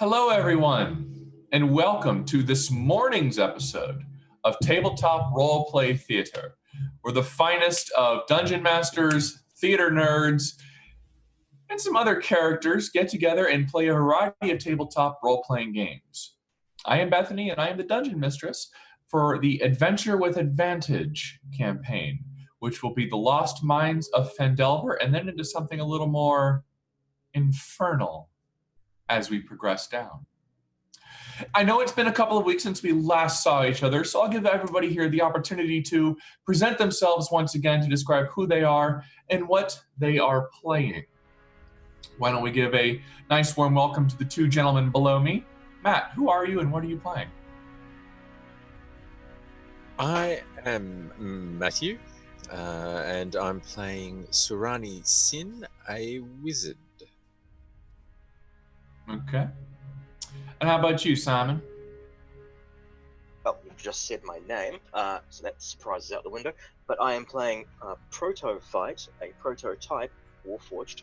Hello, everyone, and welcome to this morning's episode of Tabletop Roleplay Theater, where the finest of dungeon masters, theater nerds, and some other characters get together and play a variety of tabletop role-playing games. I am Bethany, and I am the dungeon mistress for the Adventure with Advantage campaign, which will be the Lost Mines of Phandelver, and then into something a little more infernal as we progress down. I know it's been a couple of weeks since we last saw each other, so I'll give everybody here the opportunity to present themselves once again to describe who they are and what they are playing. Why don't we give a nice warm welcome to the two gentlemen below me. Matt, who are you and what are you playing? I am Matthew, and I'm playing Surani Sin, a wizard. Okay. And how about you, Simon? Well, you've just said my name, so that surprises out the window. But I am playing Proto-Fight, a prototype Warforged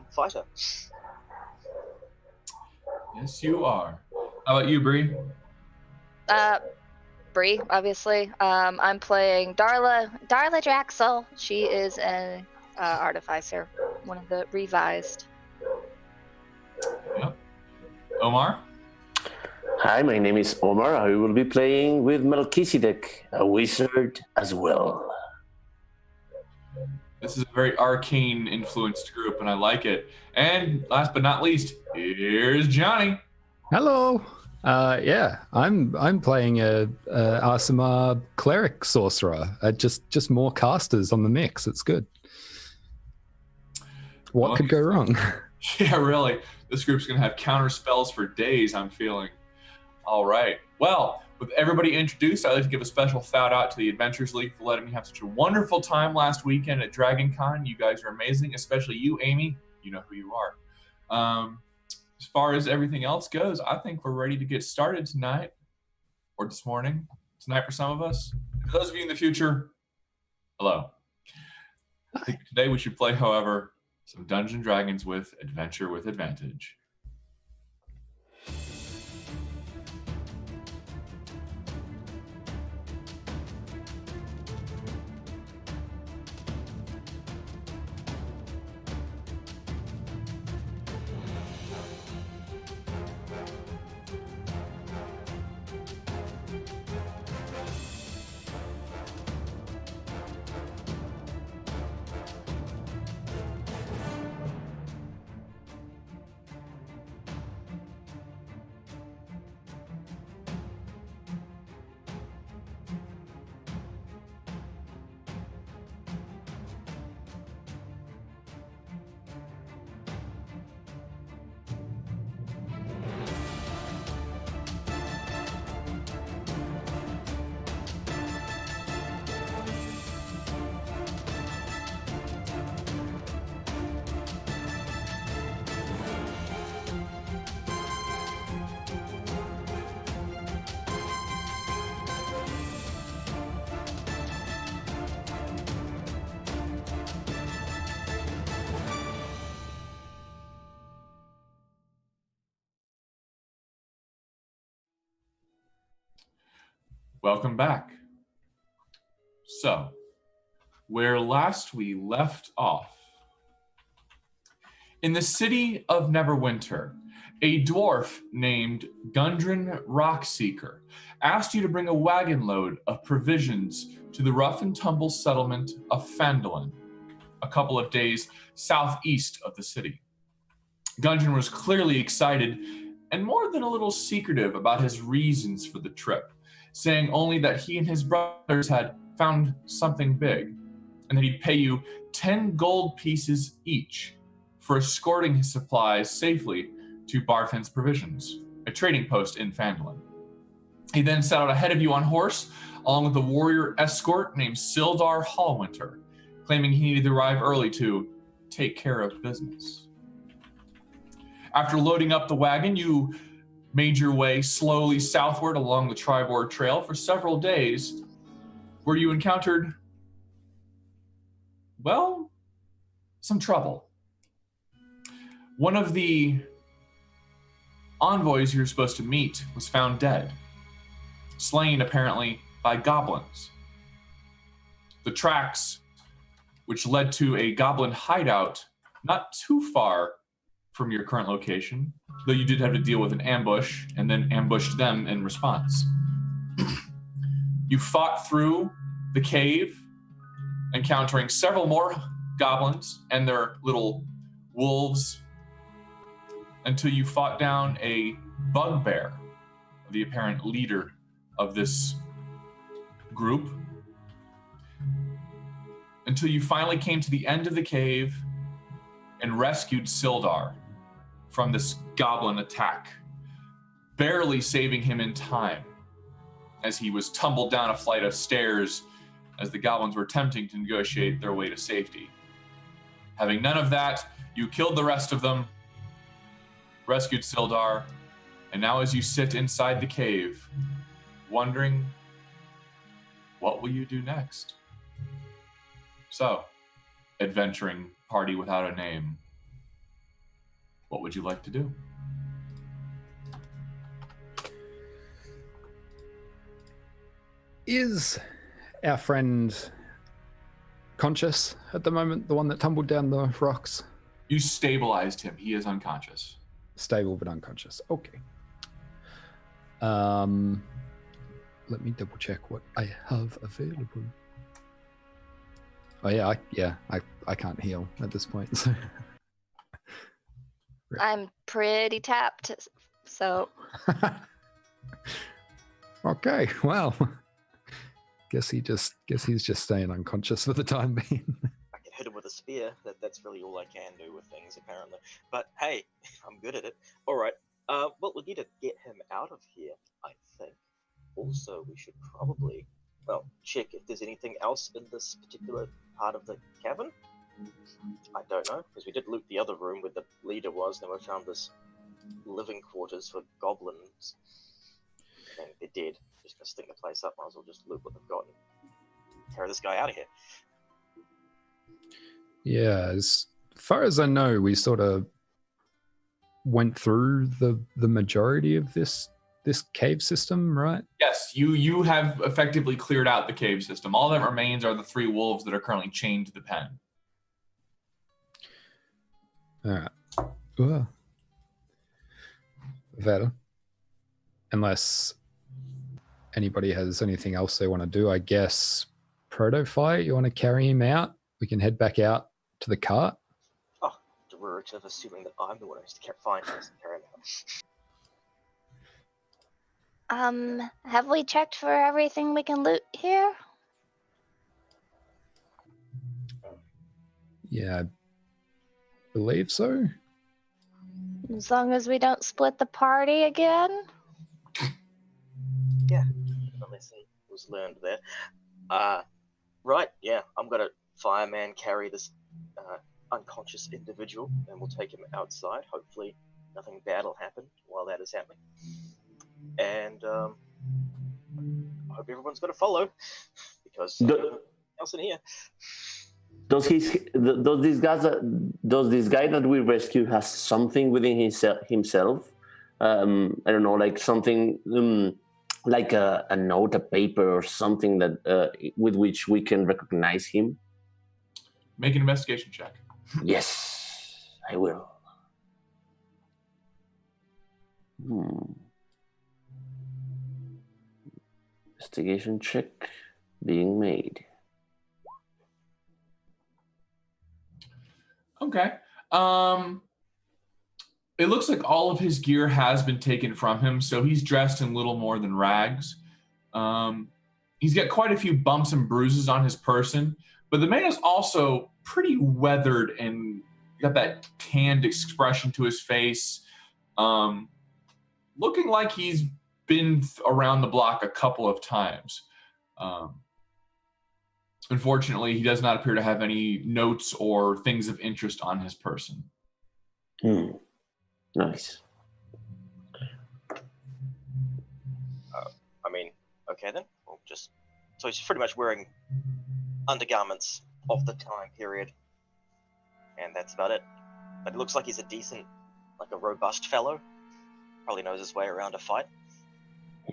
fighter. Yes, you are. How about you, Bree? Bree, obviously. I'm playing Darla Draxel. She is an artificer, one of the revised. Yep. Omar? Hi, my name is Omar. I will be playing with Melchizedek, a wizard as well. This is a very arcane influenced group, and I like it. And last but not least, here's Johnny. Hello. I'm playing a Arsamar cleric sorcerer. Just more casters on the mix. It's good. What could go wrong? Yeah, really. This group's going to have counter spells for days, I'm feeling. All right. Well, with everybody introduced, I'd like to give a special shout out to the Adventures League for letting me have such a wonderful time last weekend at Dragon Con. You guys are amazing, especially you, Amy. You know who you are. As far as everything else goes, I think we're ready to get started tonight, or this morning, tonight for some of us. For those of you in the future, hello. I think today we should play, however, some Dungeons & Dragons with Adventure with Advantage. Welcome back. So, where last we left off, in the city of Neverwinter, a dwarf named Gundren Rockseeker asked you to bring a wagon load of provisions to the rough and tumble settlement of Phandalin, a couple of days southeast of the city. Gundren was clearly excited and more than a little secretive about his reasons for the trip, saying only that he and his brothers had found something big, and that he'd pay you 10 gold pieces each for escorting his supplies safely to Barfin's Provisions, a trading post in Phandalin. He then set out ahead of you on horse, along with a warrior escort named Sildar Hallwinter, claiming he needed to arrive early to take care of business. After loading up the wagon, you made your way slowly southward along the Tribord Trail for several days, where you encountered, well, some trouble. One of the envoys you were supposed to meet was found dead, slain apparently by goblins. The tracks, which led to a goblin hideout not too far from your current location, though you did have to deal with an ambush and then ambushed them in response. You fought through the cave, encountering several more goblins and their little wolves, until you fought down a bugbear, the apparent leader of this group, until you finally came to the end of the cave and rescued Sildar from this goblin attack, barely saving him in time as he was tumbled down a flight of stairs as the goblins were attempting to negotiate their way to safety. Having none of that, you killed the rest of them, rescued Sildar, and now as you sit inside the cave, wondering, what will you do next? So, adventuring party without a name, what would you like to do? Is our friend conscious at the moment, the one that tumbled down the rocks? You stabilized him. He is unconscious. Stable but unconscious. Okay. Let me double check what I have available. Oh yeah, I can't heal at this point. So. I'm pretty tapped, so Okay, well, guess he's just staying unconscious for the time being. I can hit him with a spear. That's really all I can do with things, apparently. But hey, I'm good at it. All right. Well, we need to get him out of here, I think. Also, we should probably, check if there's anything else in this particular part of the cavern. I don't know, because we did loot the other room where the leader was, then we found this living quarters for goblins. And they're dead. Just gonna stink the place up, might as well just loot what they've got and carry this guy out of here. Yeah, as far as I know, we sort of went through the majority of this cave system, right? Yes, you have effectively cleared out the cave system. All that remains are the 3 wolves that are currently chained to the pen. All right. Well, unless anybody has anything else they want to do, I guess proto fight. You want to carry him out? We can head back out to the cart. Oh, derivative, assuming that I'm the one who has to find us and carry him out. have we checked for everything we can loot here? Yeah, I believe so. As long as we don't split the party again? Yeah, a lesson was learned there. Right, yeah, I'm gonna fireman carry this unconscious individual, and we'll take him outside. Hopefully nothing bad will happen while that is happening. And I hope everyone's gonna follow, because nothing else in here. Does this guy that we rescue has something within himself? I don't know, like something like a note, a paper, or something that with which we can recognize him. Make an investigation check. Yes, I will. Investigation check being made. Okay. It looks like all of his gear has been taken from him, so he's dressed in little more than rags. He's got quite a few bumps and bruises on his person, but the man is also pretty weathered and got that tanned expression to his face, looking like he's been around the block a couple of times. Unfortunately, he does not appear to have any notes or things of interest on his person. Nice. I mean, okay then. We'll just. So he's pretty much wearing undergarments of the time period, and that's about it. But it looks like he's a decent, like a robust fellow. probably knows his way around a fight.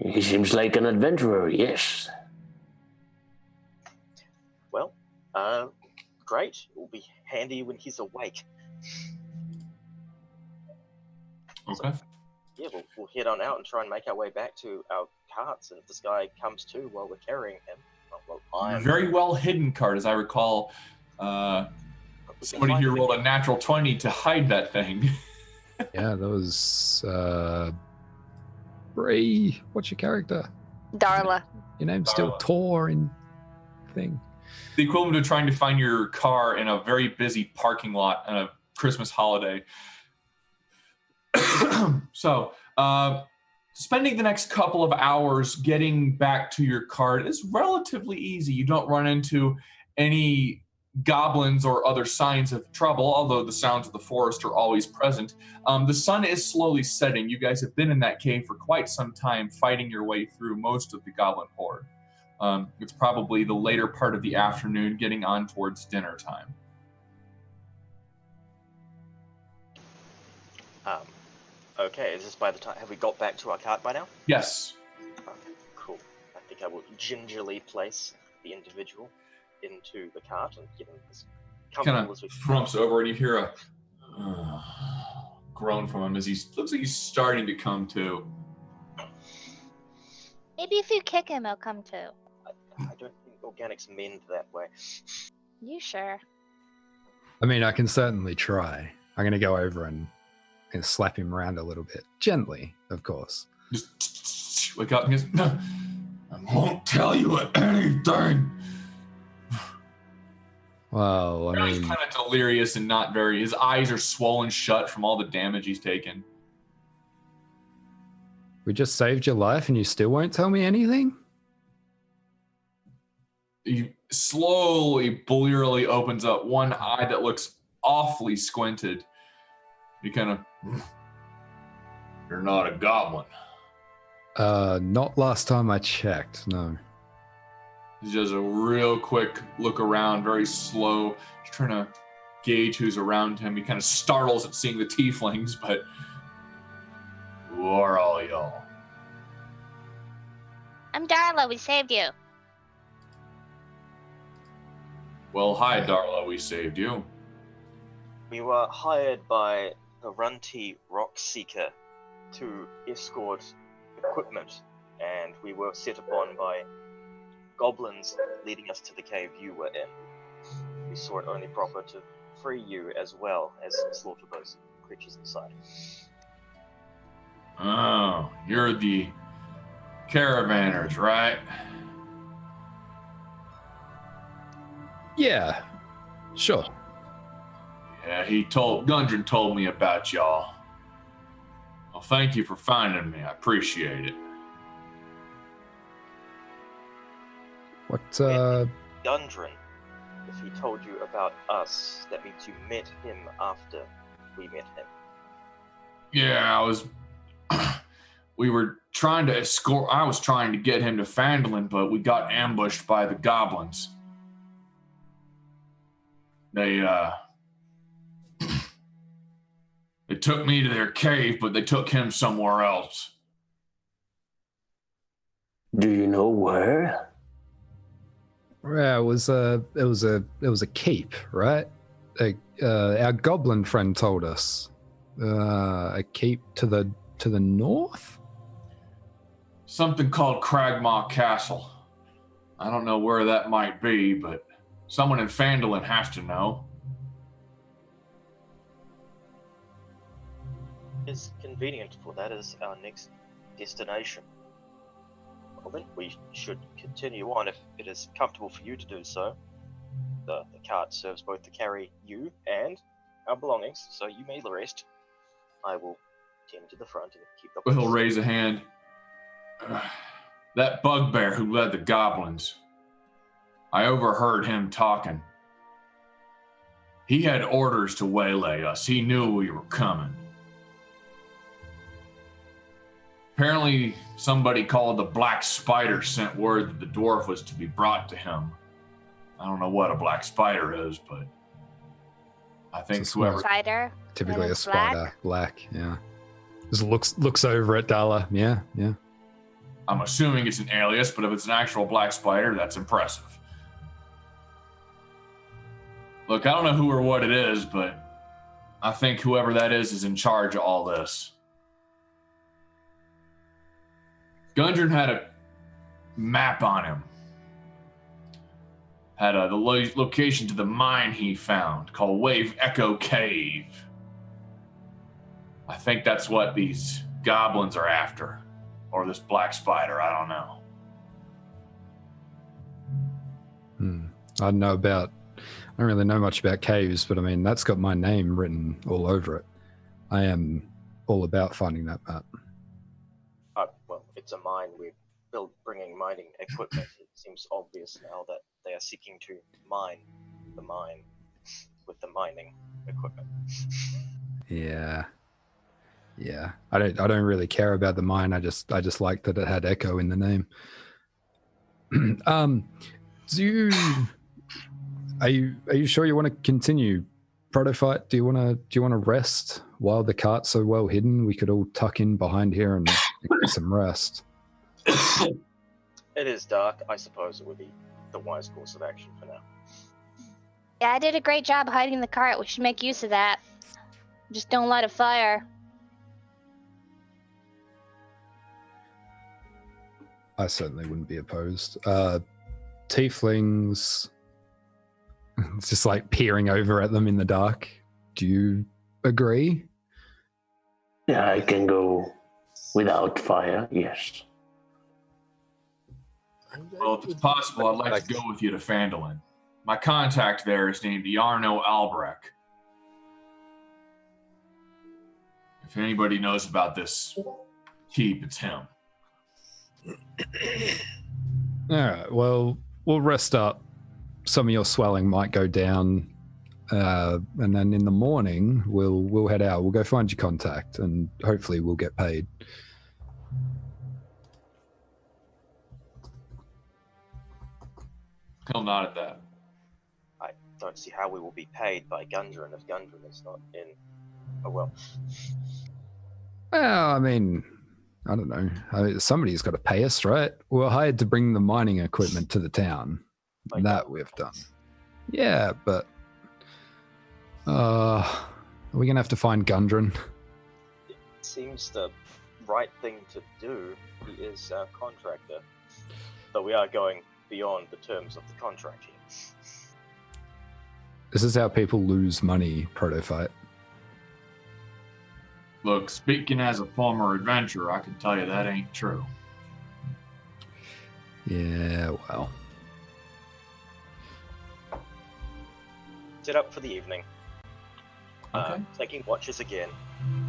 He seems like an adventurer, yes. Well, great. It will be handy when he's awake. Okay. Yeah, we'll head on out and try and make our way back to our carts. And if this guy comes to while we're carrying him, well, I'm Very well hidden card, as I recall. Somebody here rolled a natural 20 to hide that thing. Yeah, that was Bree. What's your character? Darla. Your name's still Darla. Tor in thing. The equivalent of trying to find your car in a very busy parking lot on a Christmas holiday. So, spending the next couple of hours getting back to your cart is relatively easy. You don't run into any goblins or other signs of trouble, although the sounds of the forest are always present. The sun is slowly setting. You guys have been in that cave for quite some time, fighting your way through most of the goblin horde. It's probably the later part of the afternoon, getting on towards dinner time. Okay, is this by the time... Have we got back to our cart by now? Yes. Okay, cool. I think I will gingerly place the individual into the cart and get him as Kind comfortable of as we can. thrumps over and you hear a groan from him as looks like he's starting to come to. Maybe if you kick him, he'll come to. I don't think organics mend that way. You sure? I mean, I can certainly try. I'm going to go over and slap him around a little bit. Gently, of course. Just wake up and goes, "No, I won't tell you anything." Well, I He's mean, kind of delirious and not very. His eyes are swollen shut from all the damage he's taken. we just saved your life and you still won't tell me anything? He slowly, blearily opens up one eye that looks awfully squinted. He kind of, "You're not a goblin." Not last time I checked, no. He does a real quick look around, very slow. He's trying to gauge who's around him. He kind of startles at seeing the tieflings, but who are all y'all? I'm Darla. We saved you. Well, hi, Darla. We saved you. We were hired by the Runty Rock Seeker to escort equipment, and we were set upon by goblins leading us to the cave you were in. We saw it only proper to free you as well as slaughter those creatures inside. Oh, you're the caravanners, right? Yeah, sure. Yeah, Gundren told me about y'all. Well, thank you for finding me. I appreciate it. What, Gundren, if he told you about us, that means you met him after we met him. Yeah, we were trying to escort, I was trying to get him to Phandalin, but we got ambushed by the goblins. They took me to their cave, but they took him somewhere else. Do you know where? yeah, it was a keep, right? Our goblin friend told us. A keep to the north? Something called Cragmaw Castle. I don't know where that might be, but someone in Phandalin has to know. It's convenient, for that is our next destination. Well then, we should continue on if it is comfortable for you to do so. The cart serves both to carry you and our belongings, so you may rest. I will tend to the front and keep up. He'll raise a hand. That bugbear who led the goblins. I overheard him talking. He had orders to waylay us. He knew we were coming. Apparently, somebody called the Black Spider sent word that the dwarf was to be brought to him. I don't know what a Black Spider is, but I think It's a whoever... Spider. Typically And a it's black? spider. Black, yeah. Just looks over at Darla. Yeah. I'm assuming it's an alias, but if it's an actual black spider, that's impressive. Look, I don't know who or what it is, but I think whoever that is in charge of all this. Gundren had a map on him. Had the location to the mine he found called Wave Echo Cave. I think that's what these goblins are after. Or this black spider, I don't know. I don't really know much about caves, but I mean, that's got my name written all over it. I am all about finding that map. Well, it's a mine. We're bringing mining equipment. It seems obvious now that they are seeking to mine the mine with the mining equipment. Yeah. I don't really care about the mine. I just like that it had Echo in the name. Are you sure you want to continue Protofight? Do you want to rest while the cart's so well hidden? We could all tuck in behind here and get some rest. It is dark. I suppose it would be the wise course of action for now. Yeah, I did a great job hiding the cart. We should make use of that. Just don't light a fire. I certainly wouldn't be opposed. Tieflings, it's just like peering over at them in the dark. Do you agree? Yeah, I can go without fire, yes. Well, if it's possible, I'd like to go with you to Phandalin. My contact there is named Yarno Albrecht. If anybody knows about this keep, it's him. All right, well, we'll rest up. Some of your swelling might go down, and then in the morning we'll head out. We'll go find your contact, and hopefully we'll get paid. He'll nod at that. I don't see how we will be paid by Gundren if Gundren is not in. Oh well. Well, I mean, I don't know. Somebody's got to pay us, right? We're hired to bring the mining equipment to the town. Like that we've done. Yeah, but are we gonna have to find Gundren? It seems the right thing to do. He is our contractor, though we are going beyond the terms of the contract here. This is how people lose money, Protofight. Look, speaking as a former adventurer, I can tell you that ain't true. Yeah, well. Set up for the evening. Okay. Taking watches again.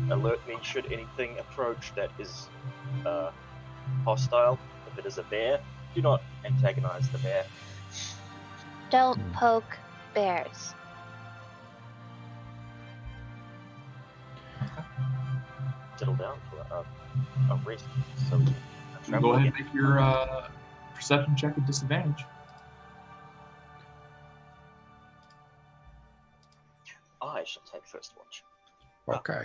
Alert me should anything approach that is hostile. If it is a bear, do not antagonize the bear. Don't poke bears. Settle down for a rest. So we can Go ahead and again. make your perception check with disadvantage. I shall take first watch. Okay.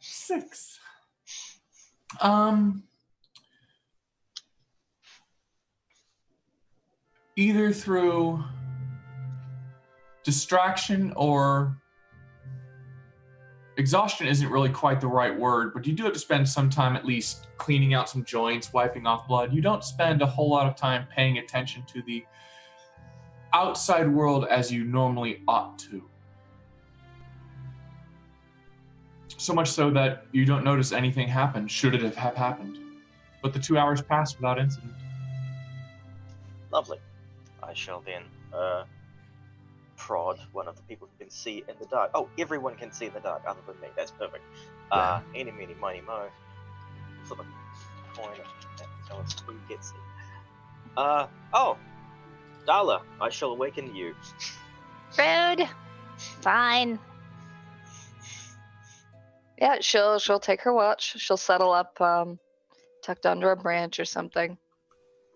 6. Either through distraction or exhaustion isn't really quite the right word, but you do have to spend some time at least cleaning out some joints, wiping off blood. You don't spend a whole lot of time paying attention to the outside world as you normally ought to. So much so that you don't notice anything happen, should it have happened. But the 2 hours pass without incident. Lovely. I shall then prod one of the people who can see in the dark. Oh, everyone can see in the dark other than me. That's perfect. Yeah. Eeny, meeny, miny, mo. For the coin that tells us who gets it. Oh, Darla, I shall awaken you. Rude. Fine. Yeah, she'll take her watch. She'll settle up tucked under a branch or something.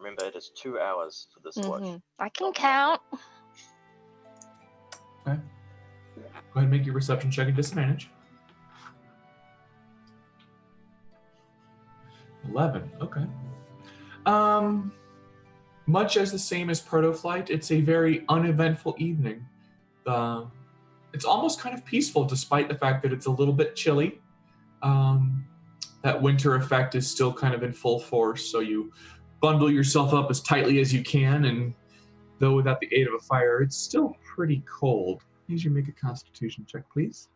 Remember, it is 2 hours for this watch. I can count. Okay. Go ahead and make your reception check at disadvantage. 11. Okay. Much as the same as Proto-Flight, it's a very uneventful evening. It's almost kind of peaceful, despite the fact that it's a little bit chilly. That winter effect is still kind of in full force, so you bundle yourself up as tightly as you can, and though without the aid of a fire, it's still pretty cold. Please, you make a Constitution check, please.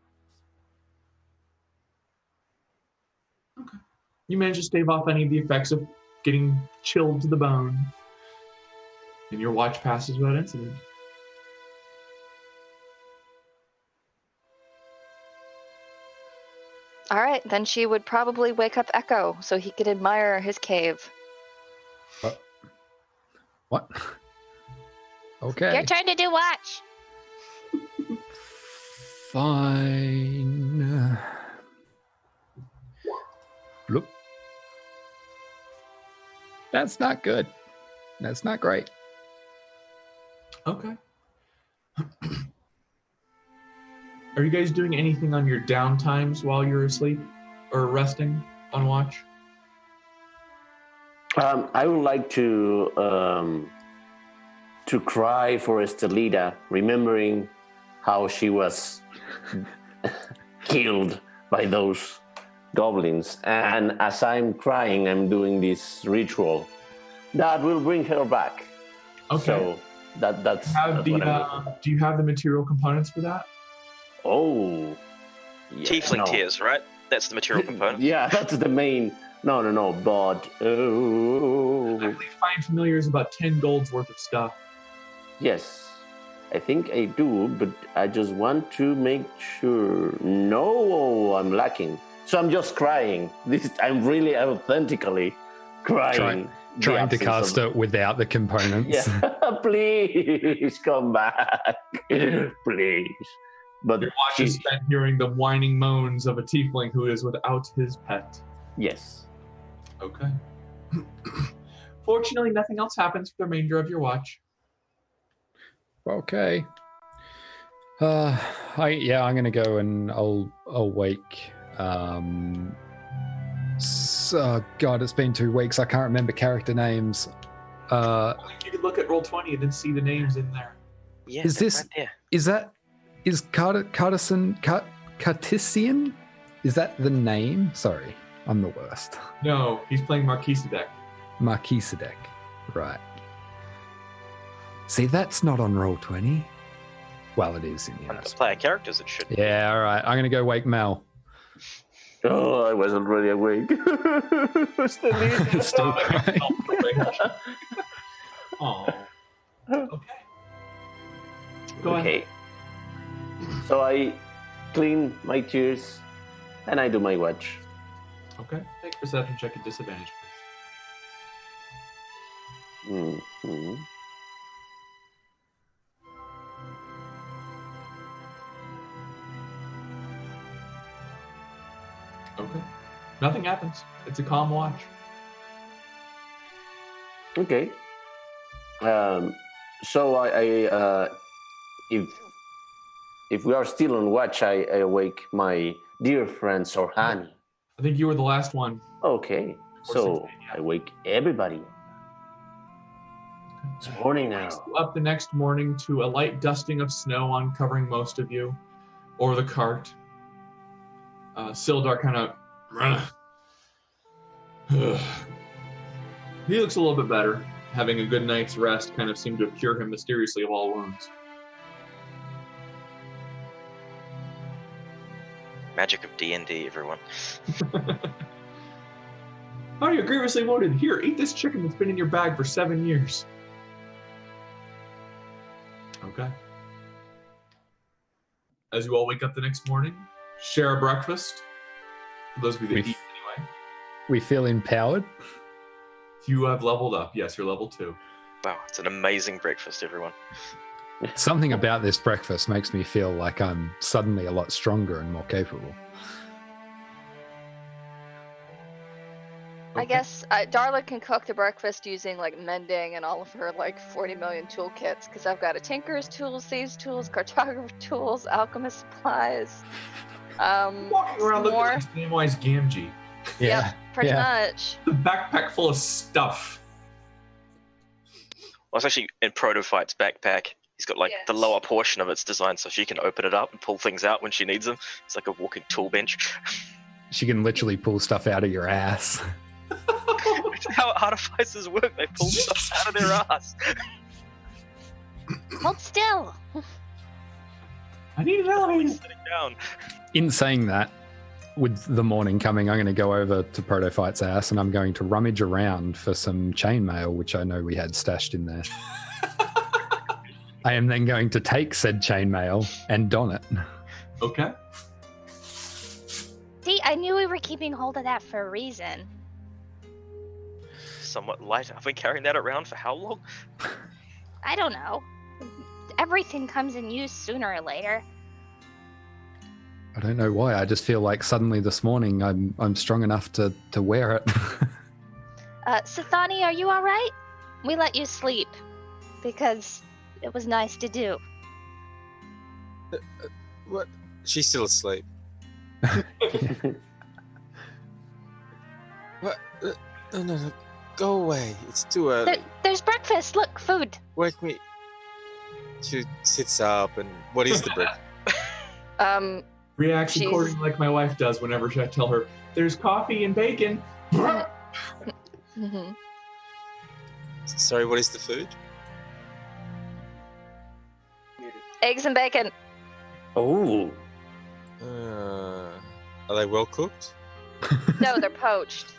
Okay. You manage to stave off any of the effects of getting chilled to the bone, and your watch passes without incident. All right, then she would probably wake up Echo so he could admire his cave. What? Okay. Your turn to do watch. Fine. Bloop. That's not good. That's not great. Okay. Are you guys doing anything on your downtimes while you're asleep or resting on watch? I would like to cry for Estelita, remembering how she was killed by those goblins. And as I'm crying, I'm doing this ritual that will bring her back. Okay. So that's do you have the material components for that? Oh. Yeah, Tiefling tears, right? That's the material component. Yeah, that's the main. No, but I believe Find Familiar is about 10 gold's worth of stuff. yes, I think I do, but I just want to make sure. No, I'm lacking. So I'm just crying. I'm really authentically crying. Trying to cast it without the components. Yeah, please come back, please. But Your watch is spent hearing the whining moans of a tiefling who is without his pet. yes. Okay. Fortunately, nothing else happens for the remainder of your watch. Okay. I'm gonna go and I'll wake. So, God, it's been 2 weeks. I can't remember character names. I think you could look at Roll20 and then see the names in there. Yeah, Is this- right there. Is Cartesian? Is that the name? Sorry, I'm the worst. No, he's playing Marquisadec. Marquisadec. Right. See, that's not on Roll20. Well, it is in the Under US. player characters, it should be. Yeah, all right. I'm going to go wake Mel. Oh, I was already awake. Still crying. Oh. Okay. Go ahead. Okay. So I clean my tears and I do my watch. Okay. Make a perception check at disadvantage, please. Mm-hmm. Okay. Nothing happens. It's a calm watch. Okay. So I if we are still on watch, I awake my dear friend Sorhani. I think you were the last one. Okay. Or So 16, yeah. I wake everybody. It's morning now. Up the next morning to a light dusting of snow uncovering most of you, or the cart. Sildar kind of. He looks a little bit better. Having a good night's rest kind of seemed to cure him mysteriously of all wounds. Magic of D&D, everyone. Oh, you're grievously wounded. Here, eat this chicken that's been in your bag for 7 years. Okay. As you all wake up the next morning, share a breakfast. For those of you that eat anyway. We feel empowered. You have leveled up. Yes, you're level 2. Wow, it's an amazing breakfast, everyone. Something about this breakfast makes me feel like I'm suddenly a lot stronger and more capable. I guess Darla can cook the breakfast using like mending and all of her like 40 million toolkits because I've got a tinker's tools, thieves tools, cartographer tools, alchemist supplies. Walking around looking more. like Samwise Gamgee. Yep, pretty much. The backpack full of stuff. Well, it's actually in Protophyte's backpack. He's got like the lower portion of it's designed so she can open it up and pull things out when she needs them. It's like a walking tool bench. She can literally pull stuff out of your ass. It's how artificers work. They pull stuff out of their ass. Hold still. I need an elevator. Sitting down. In saying that, with the morning coming, I'm going to go over to Protophyte's ass and I'm going to rummage around for some chainmail, which I know we had stashed in there. I am then going to take said chainmail and don it. Okay. See, I knew we were keeping hold of that for a reason. Somewhat light. I've been carrying that around for how long? I don't know. Everything comes in use sooner or later. I don't know why. I just feel like suddenly this morning I'm strong enough to wear it. Sathani, are you all right? We let you sleep because it was nice to do. What? She's still asleep. What? No. Go away. It's too early. There's breakfast. Look, food. Wake me. She sits up and what is the breakfast? Reacts according like my wife does whenever I tell her, there's coffee and bacon. Mm-hmm. Sorry, what is the food? Eggs and bacon. Oh. Are they well cooked? No, they're poached.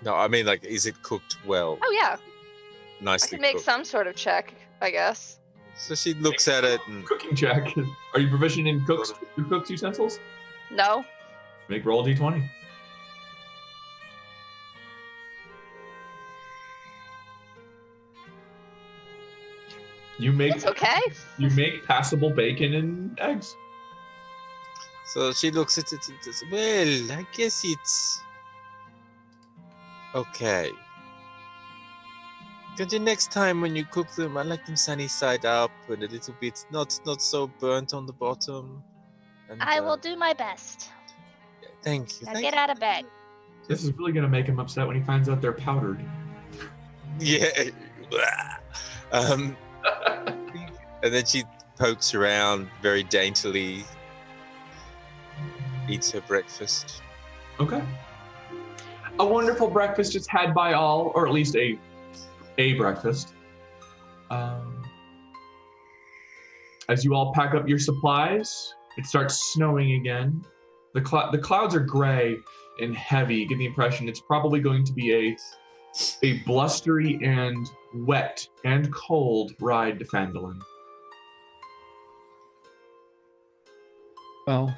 No, I mean, like, is it cooked well? Oh, yeah. I Nicely can make cooked. some sort of check, I guess. So she looks at it and Cooking check. Are you proficient in cook's utensils? No. Make roll a d20. You make It's okay. you make passable bacon and eggs. so she looks at it and says, well, I guess it's okay. But the next time when you cook them, I like them sunny side up and a little bit not so burnt on the bottom. And, I will do my best. Thank you. Now Thank get out of bed. This is really gonna make him upset when he finds out they're powdered. Yeah. And then she pokes around very daintily, eats her breakfast. Okay. A wonderful breakfast is had by all, or at least a breakfast. As you all pack up your supplies, it starts snowing again. The clouds are gray and heavy. You get the impression it's probably going to be a blustery and wet and cold ride to Phandalin. Well,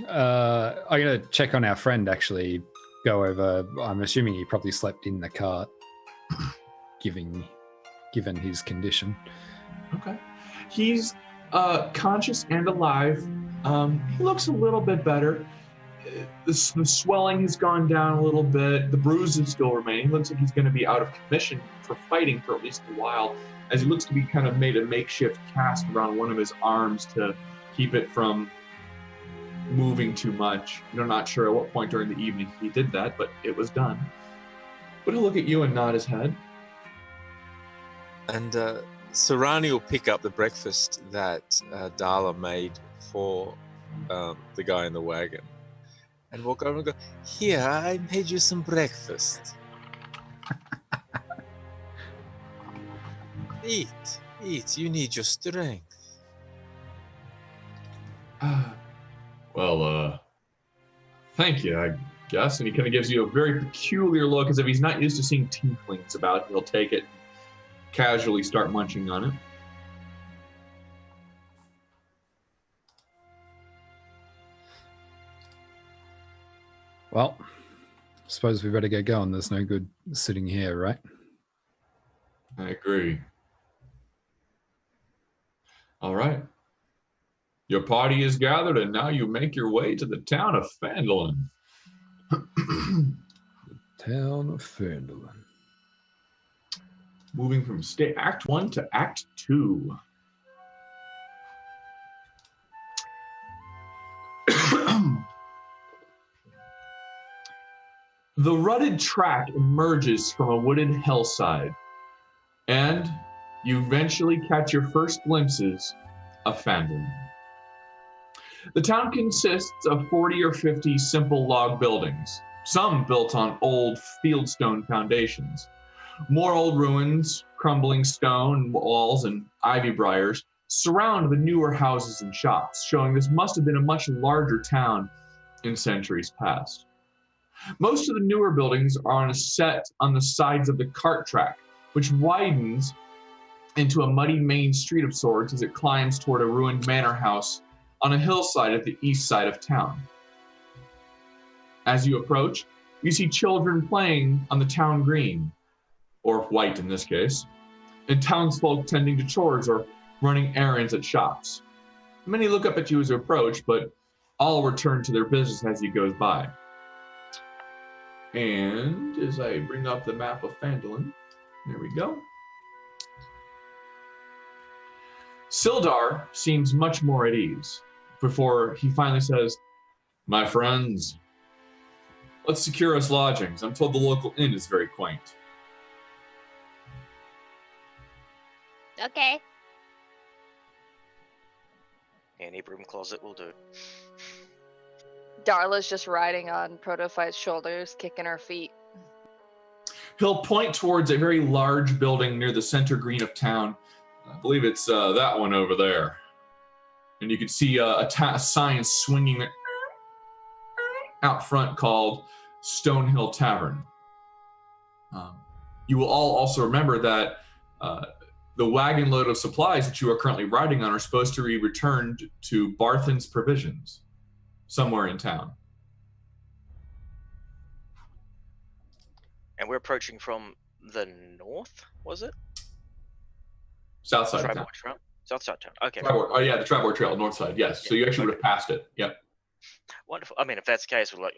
I'm going to check on our friend, actually. Go over. I'm assuming he probably slept in the cart, given his condition. Okay. He's conscious and alive. He looks a little bit better. The swelling has gone down a little bit. The bruises still remain. He looks like he's going to be out of commission for fighting for at least a while, as he looks to be kind of made a makeshift cast around one of his arms to keep it from moving too much. You're not sure at what point during the evening he did that, but it was done. But he'll look at you and nod his head. And Sarani will pick up the breakfast that Darla made for the guy in the wagon. And walk over and go, here, I made you some breakfast. Eat, you need your strength. Well, thank you, I guess. And he kind of gives you a very peculiar look, as if he's not used to seeing tieflings about. He'll take it, casually start munching on it. Well, suppose we better get going. There's no good sitting here, right? I agree. All right. Your party is gathered, and now you make your way to the town of Phandalin. Town of Fandolin. Moving from Act 1 to Act 2. The rutted track emerges from a wooded hillside, and you eventually catch your first glimpses of Fandolin. The town consists of 40 or 50 simple log buildings, some built on old fieldstone foundations. More old ruins, crumbling stone walls, and ivy briars surround the newer houses and shops, showing this must have been a much larger town in centuries past. Most of the newer buildings are on a set on the sides of the cart track, which widens into a muddy main street of sorts as it climbs toward a ruined manor house on a hillside at the east side of town. As you approach, you see children playing on the town green, or white in this case, and townsfolk tending to chores or running errands at shops. Many look up at you as you approach, but all return to their business as you goes by. And as I bring up the map of Fandolin, there we go. Sildar seems much more at ease before he finally says, "My friends, let's secure us lodgings. I'm told the local inn is very quaint." Okay. Any broom closet will do. Darla's just riding on Protophyte's shoulders, kicking her feet. He'll point towards a very large building near the center green of town. I believe it's that one over there. And you can see a sign swinging out front called Stonehill Tavern. You will all also remember that the wagon load of supplies that you are currently riding on are supposed to be returned to Barthen's Provisions, somewhere in town. And we're approaching from the north, was it? South side of town. Tribord Trail? South side town. Okay. Oh yeah, the Tribord Trail, north side, yes. Yeah, So you actually would okay. have passed it, yep. Wonderful. I mean, if that's the case, we're like,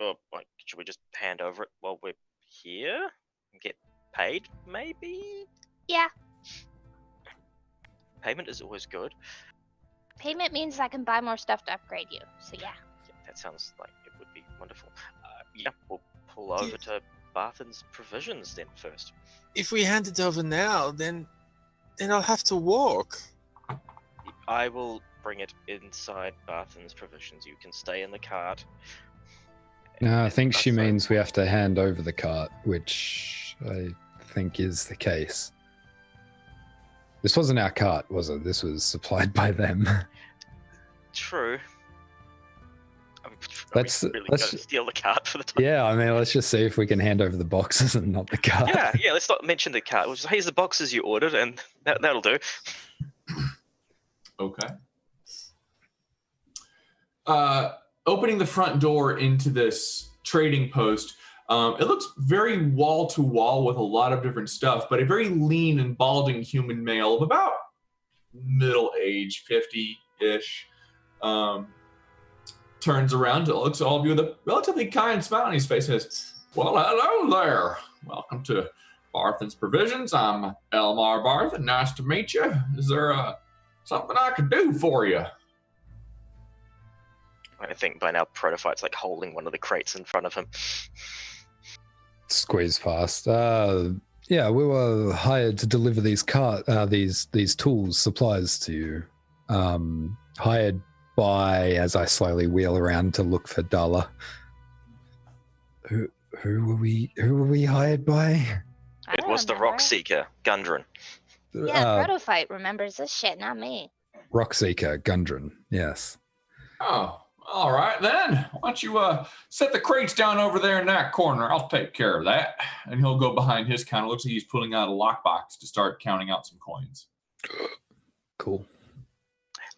should we just hand over it while we're here and get paid, maybe? Yeah. Payment is always good. Payment means I can buy more stuff to upgrade you. So yeah. That sounds like it would be wonderful. Yeah, we'll pull over to Barthen's Provisions then first. If we hand it over now, then I'll have to walk. I will bring it inside Barthen's Provisions. You can stay in the cart. No, I think she Outside. means we have to hand over the cart, which I think is the case. This wasn't our cart, was it? This was supplied by them. True. Let's- Are we really let's- gonna steal the cart for the time? Yeah, I mean, let's just see if we can hand over the boxes and not the cart. Yeah, let's not mention the cart. We'll just, here's the boxes you ordered, and that'll do. Okay. Opening the front door into this trading post, it looks very wall to wall with a lot of different stuff, but a very lean and balding human male of about middle age, 50-ish, turns around and looks at all of you with a relatively kind smile on his face and says, "Well, hello there. Welcome to Barthen's Provisions. I'm Elmar Barthen. Nice to meet you. Is there something I can do for you?" I think by now Protophyte's like holding one of the crates in front of him. Squeeze past. Yeah, we were hired to deliver these these tools, supplies to you. Hired by, as I slowly wheel around to look for Dala. Who were we hired by? I It don't was the remember. Rock Seeker, Gundren. Yeah, Protophyte remembers this shit, not me. Rockseeker, Gundren, yes. Oh, all right then. Why don't you set the crates down over there in that corner? I'll take care of that. And he'll go behind his counter. Looks like he's pulling out a lockbox to start counting out some coins. Cool.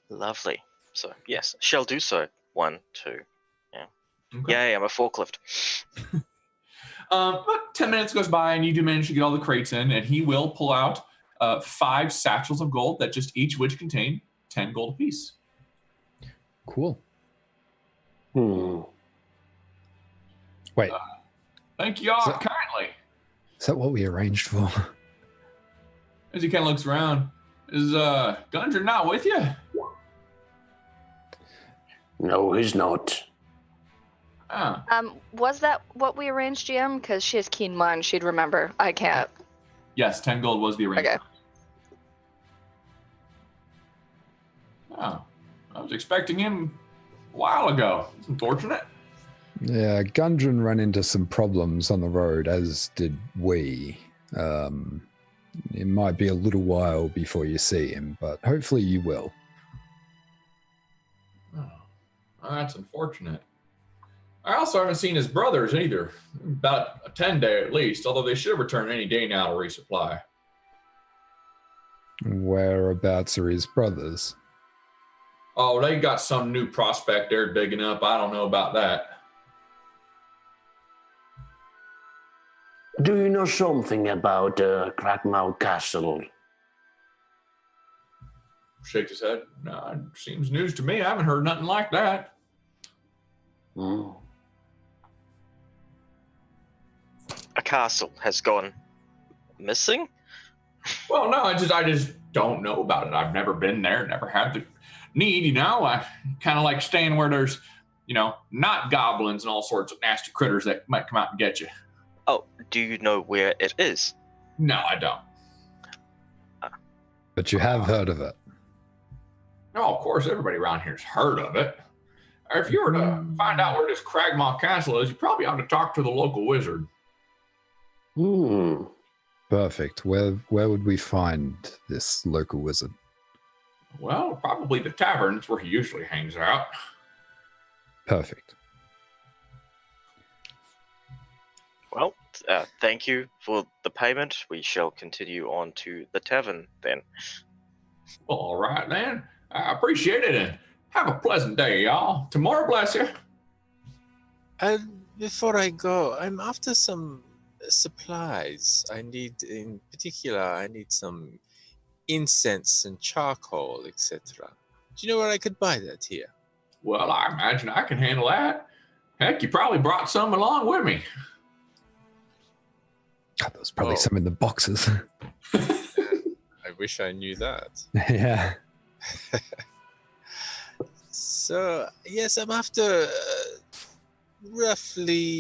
Lovely. So, yes, shall do so. 1, 2. Okay. Yay, I'm a forklift. About 10 minutes goes by, and you do manage to get all the crates in, and he will pull out 5 satchels of gold that just each which contain 10 gold apiece. Cool. Hmm. Wait. Thank you all So- kindly. Is that what we arranged for? As he kind of looks around, is Gundren not with you? No, he's not. Oh, Was that what we arranged, GM? Because she has keen mind. She'd remember. I can't. yes, 10 gold was the arrangement. Okay. Oh, I was expecting him a while ago. It's unfortunate. Yeah, Gundren ran into some problems on the road, as did we. It might be a little while before you see him, but hopefully you will. Oh, well, that's unfortunate. I also haven't seen his brothers either. About a 10-day at least, although they should return any day now to resupply. Whereabouts are his brothers? Oh, they got some new prospect they're digging up. I don't know about that. Do you know something about Crackmouth Castle? Shakes his head. No, it seems news to me. I haven't heard nothing like that. Hmm. A castle has gone missing? Well, no, I just don't know about it. I've never been there, never had the need, you know. I kind of like staying where there's, not goblins and all sorts of nasty critters that might come out and get you. Oh, do you know where it is? No, I don't. But you have heard of it. No, of course, everybody around here's heard of it. Or if you were to find out where this Cragmaw Castle is, you probably ought to talk to the local wizard. Hmm. Perfect. Where would we find this local wizard? Well, probably the tavern's where he usually hangs out. Perfect. Well, thank you for the payment. We shall continue on to the tavern then. Well, all right, then. I appreciate it, and have a pleasant day, y'all. Tomorrow, bless you. And before I go, I'm after some supplies. In particular, I need some incense and charcoal, etc. Do you know where I could buy that here? Well, I imagine I can handle that. Heck, you probably brought some along with me. God, there was probably Oh. some in the boxes. I wish I knew that. Yeah. So, yes, I'm after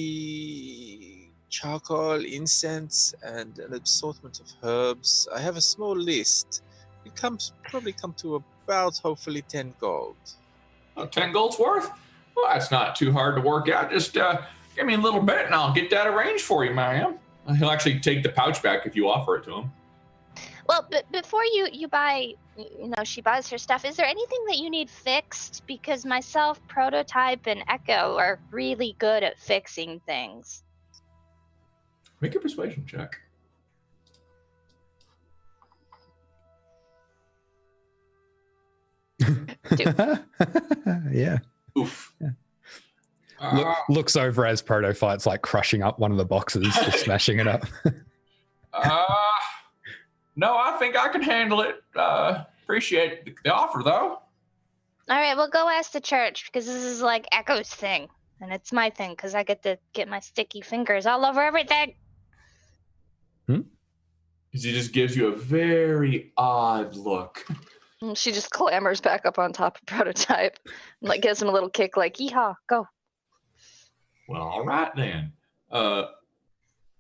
roughly charcoal, incense, and an assortment of herbs. I have a small list. It probably come to about, hopefully, 10 gold. 10 gold's worth? Well, that's not too hard to work out. Just give me a little bit, and I'll get that arranged for you, ma'am. He'll actually take the pouch back if you offer it to him. Well, but before you buy, she buys her stuff, is there anything that you need fixed? Because myself, Prototype, and Echo are really good at fixing things. Make a persuasion check. Yeah. Oof. Yeah. Looks over as Protophyte's like crushing up one of the boxes, just smashing it up. No, I think I can handle it. Appreciate the offer, though. All right, we'll go ask the church because this is like Echo's thing, and it's my thing because I get to get my sticky fingers all over everything. He just gives you a very odd look. And she just clambers back up on top of Prototype and like gives him a little kick, like, yeehaw, go. Well, all right then.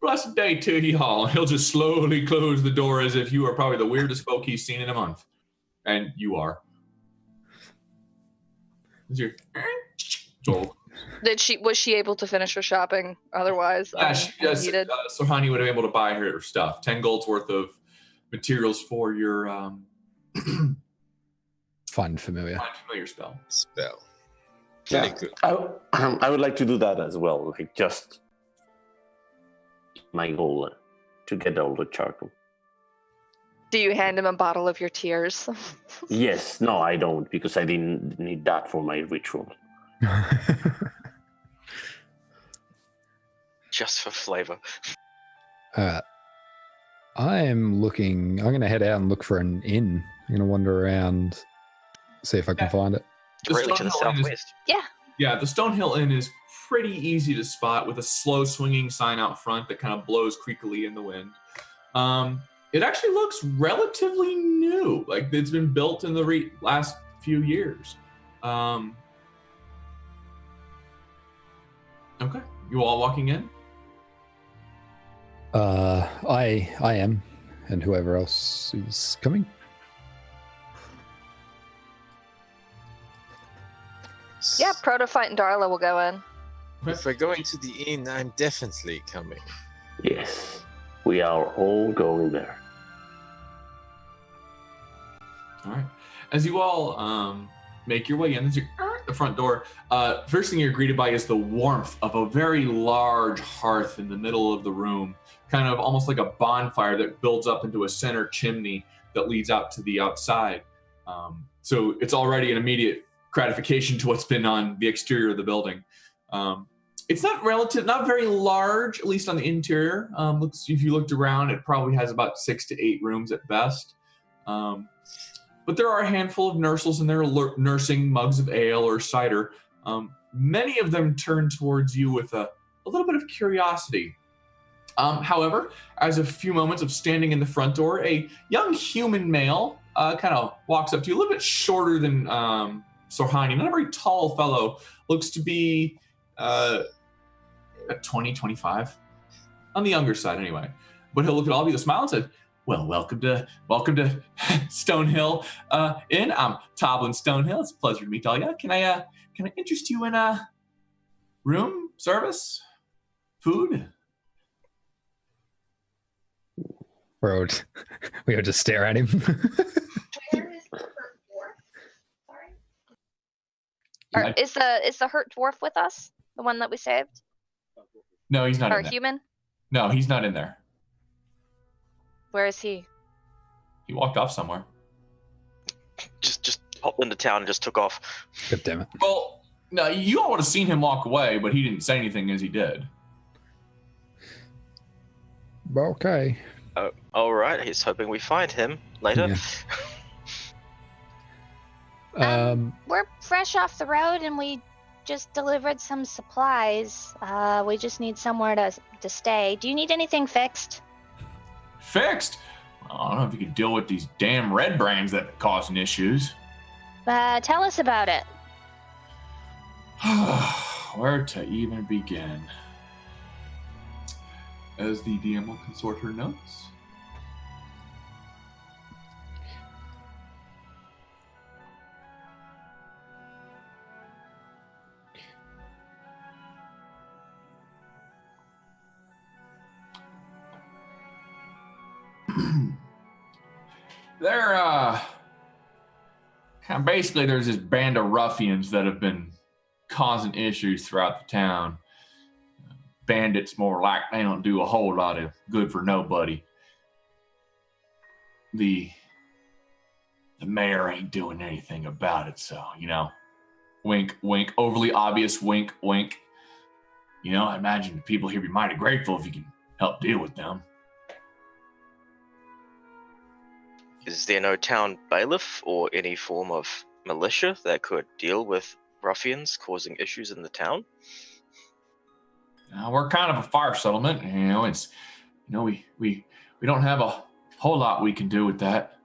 Blessed day to y'all. He'll just slowly close the door as if you are probably the weirdest folk he's seen in a month. And you are. Is your so, Was she able to finish her shopping otherwise? so Honey would have been able to buy her stuff. 10 gold's worth of materials for your Find familiar. Find familiar spell. Spell. Yeah. Very good. I would like to do that as well. Like just my goal to get all the charcoal. Do you hand him a bottle of your tears? Yes, no, I don't because I didn't need that for my ritual. Just for flavor. I'm going to head out and look for an inn. I'm going to wander around, see if I can find it. The Directly to the Stonehill Inn is- southwest. Yeah, the Stonehill Inn is pretty easy to spot with a slow swinging sign out front that kind of blows creakily in the wind. It actually looks relatively new, like it's been built in the last few years. Okay, you all walking in? I am, and whoever else is coming. Yeah, Protophyte and Darla will go in. If we're going to the inn, I'm definitely coming. Yes, we are all going there. All right. As you all make your way in, the front door, first thing you're greeted by is the warmth of a very large hearth in the middle of the room, kind of almost like a bonfire that builds up into a center chimney that leads out to the outside. So it's already an immediate gratification to what's been on the exterior of the building. It's not very large, at least on the interior. If you looked around, it probably has about 6 to 8 rooms at best. But there are a handful of nurses in there nursing mugs of ale or cider. Many of them turn towards you with a little bit of curiosity. However, as a few moments of standing in the front door, a young human male kind of walks up to you, a little bit shorter than Sorhani, not a very tall fellow, looks to be 20, 25, on the younger side anyway. But he'll look at all of you with a smile and say, "Well, welcome to Stonehill Inn. I'm Toblin Stonehill. It's a pleasure to meet all you. Can I interest you in room service, food?" Bro, we would just stare at him. Is the hurt dwarf with us? The one that we saved? No, he's not Or in there. human? No, he's not in there. Where is he? He walked off somewhere. Just popped into town and just took off. God damn it. Well, no, you all would have seen him walk away, but he didn't say anything as he did. Okay. Oh, all right. He's hoping we find him later. Yeah. We're fresh off the road and we just delivered some supplies. We just need somewhere to stay. Do you need anything fixed? Fixed? Well, I don't know if you can deal with these damn red brands that are causing issues. Tell us about it. Where to even begin? As the DM will consort her notes. Basically there's this band of ruffians that have been causing issues throughout the town. Bandits, more like, they don't do a whole lot of good for nobody. The mayor ain't doing anything about it, so, wink, wink, overly obvious wink, wink. I imagine people here be mighty grateful if you can help deal with them. Is there no town bailiff or any form of militia that could deal with ruffians causing issues in the town? We're kind of a fire settlement. We don't have a whole lot we can do with that.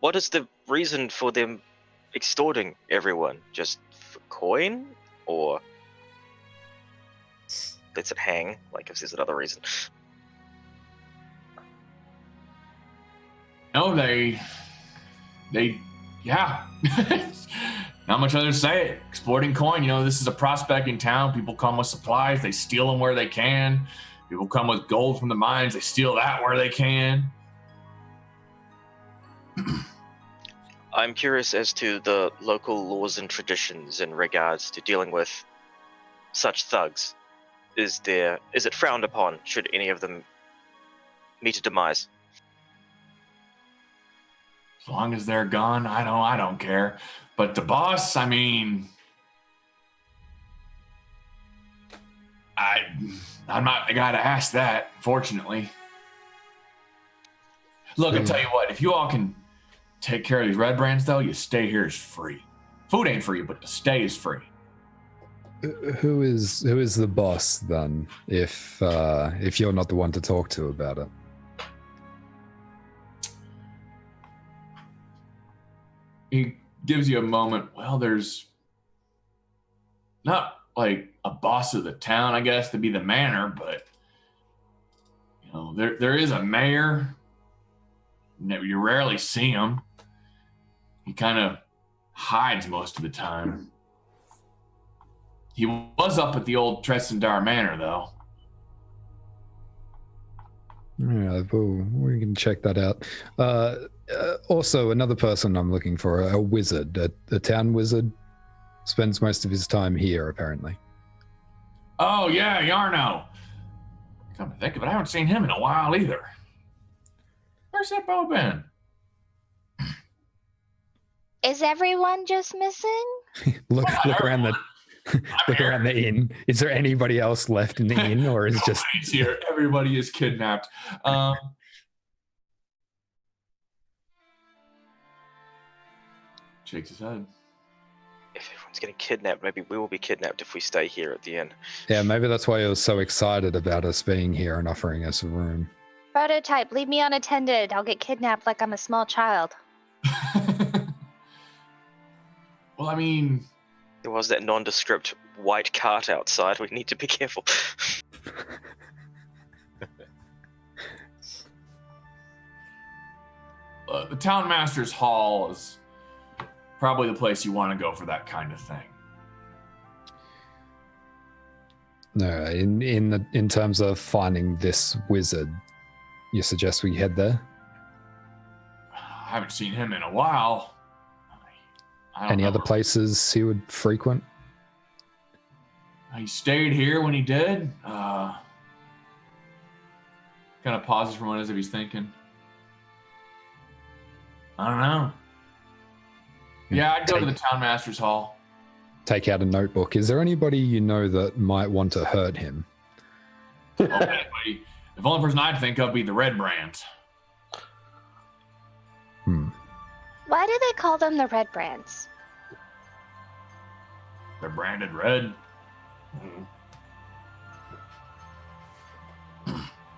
What is the reason for them extorting everyone? Just for coin? Or lets it hang, like if there's another reason? No, yeah. Not much other to say. Exploiting coin. This is a prospecting town. People come with supplies. They steal them where they can. People come with gold from the mines. They steal that where they can. I'm curious as to the local laws and traditions in regards to dealing with such thugs. Is it frowned upon should any of them meet a demise? As long as they're gone, I don't care. But the boss, I'm not the guy to ask that, fortunately. Look, I'll tell you what, if you all can take care of these red brands, though, you stay here is free. Food ain't free, but the stay is free. Who is the boss then? If you're not the one to talk to about it. He gives you a moment. Well, there's not like a boss of the town, I guess, to be the manor, but you know, there is a mayor. You rarely see him. He kind of hides most of the time. He was up at the old Tressendar Manor, though. Yeah, well, we can check that out. Also, another person I'm looking for, a wizard, a town wizard, spends most of his time here, apparently. Oh, yeah, Yarno. Come to think of it, I haven't seen him in a while either. Where's that bow been? Is everyone just missing? look around the inn. Is there anybody else left in the inn, or is just Nobody's here? Everybody is kidnapped. Shakes his head. If everyone's getting kidnapped, maybe we will be kidnapped if we stay here at the inn. Yeah, maybe that's why he was so excited about us being here and offering us a room. Prototype, leave me unattended. I'll get kidnapped like I'm a small child. Well, I mean, There was that nondescript white cart outside. We need to be careful. the town master's hall is probably the place you want to go for that kind of thing. No, in terms of finding this wizard, you suggest we head there? I haven't seen him in a while. I don't Any know. other places he would frequent? He stayed here when he did. Kind of pauses for a moment as if he's thinking. I don't know. Yeah, I'd go to the town master's hall. Take out a notebook. Is there anybody you know that might want to hurt him? Anybody, the only person I'd think of be the Red Brands. Why do they call them the Red Brands? They're branded red.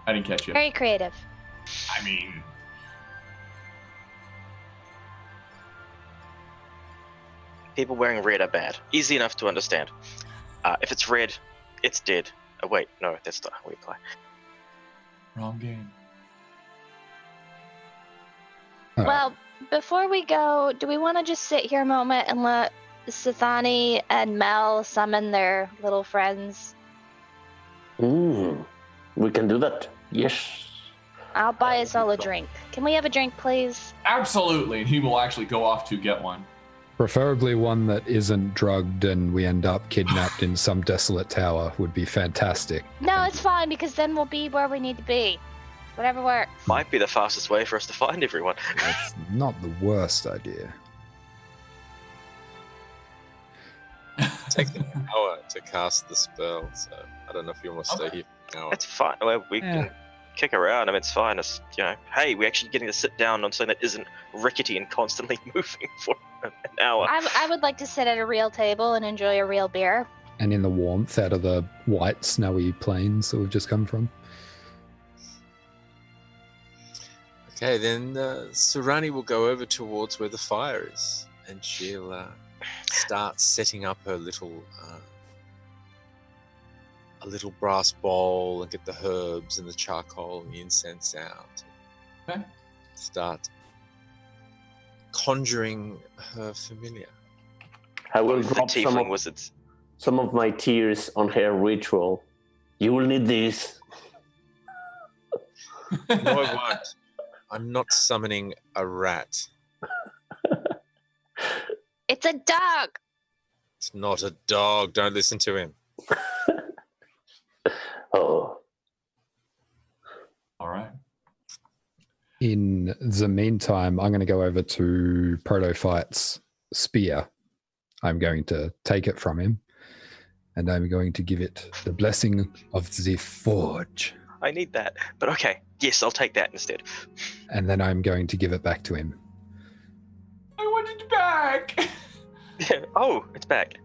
I didn't catch you. Very creative. I mean, People wearing red are bad. Easy enough to understand. If it's red, it's dead. Oh, wait, no, that's not how we apply. wrong game. All right. Well, before we go, do we want to just sit here a moment and let Sithani and Mel summon their little friends? We can do that. Yes. I'll buy us all a drink. Can we have a drink, please? Absolutely, and he will actually go off to get one. Preferably one that isn't drugged and we end up kidnapped in some desolate tower would be fantastic. No, it's fine because then we'll be where we need to be. Whatever works. Might be the fastest way for us to find everyone. That's not the worst idea. Take an hour to cast the spell, so I don't know if you want to stay here for an hour. It's fine. Well, we can kick around. I mean, it's fine. It's, hey, we're actually getting to sit down on something that isn't rickety and constantly moving for an hour. I would like to sit at a real table and enjoy a real beer. And in the warmth out of the white, snowy plains that we've just come from. Okay, then Surani will go over towards where the fire is, and she'll start setting up her little a little brass bowl and get the herbs and the charcoal and the incense out. Okay. Start conjuring her familiar. I will The drop tiefling wizards. some of my tears on her ritual. You will need this. No, I won't. I'm not summoning a rat. It's a dog. It's not a dog. Don't listen to him. Oh. All right. In the meantime, I'm going to go over to Protophyte's spear. I'm going to take it from him, and I'm going to give it the blessing of the forge. I need that. But okay. Yes, I'll take that instead. And then I'm going to give it back to him. I want it back. Oh, it's back.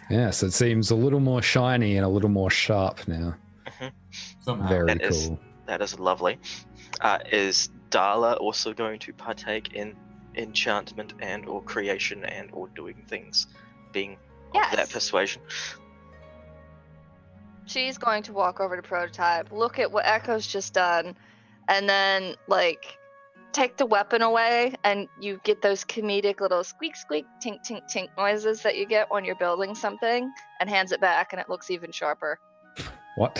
Yes, it seems a little more shiny and a little more sharp now. Somehow. Very That is- cool. That is lovely. Is Darla also going to partake in enchantment and or creation and or doing things, being of that Yes. persuasion? She's going to walk over to Prototype, look at what Echo's just done, and then, like, take the weapon away, and you get those comedic little squeak, squeak, tink, tink, tink noises that you get when you're building something, and hands it back, and it looks even sharper. What?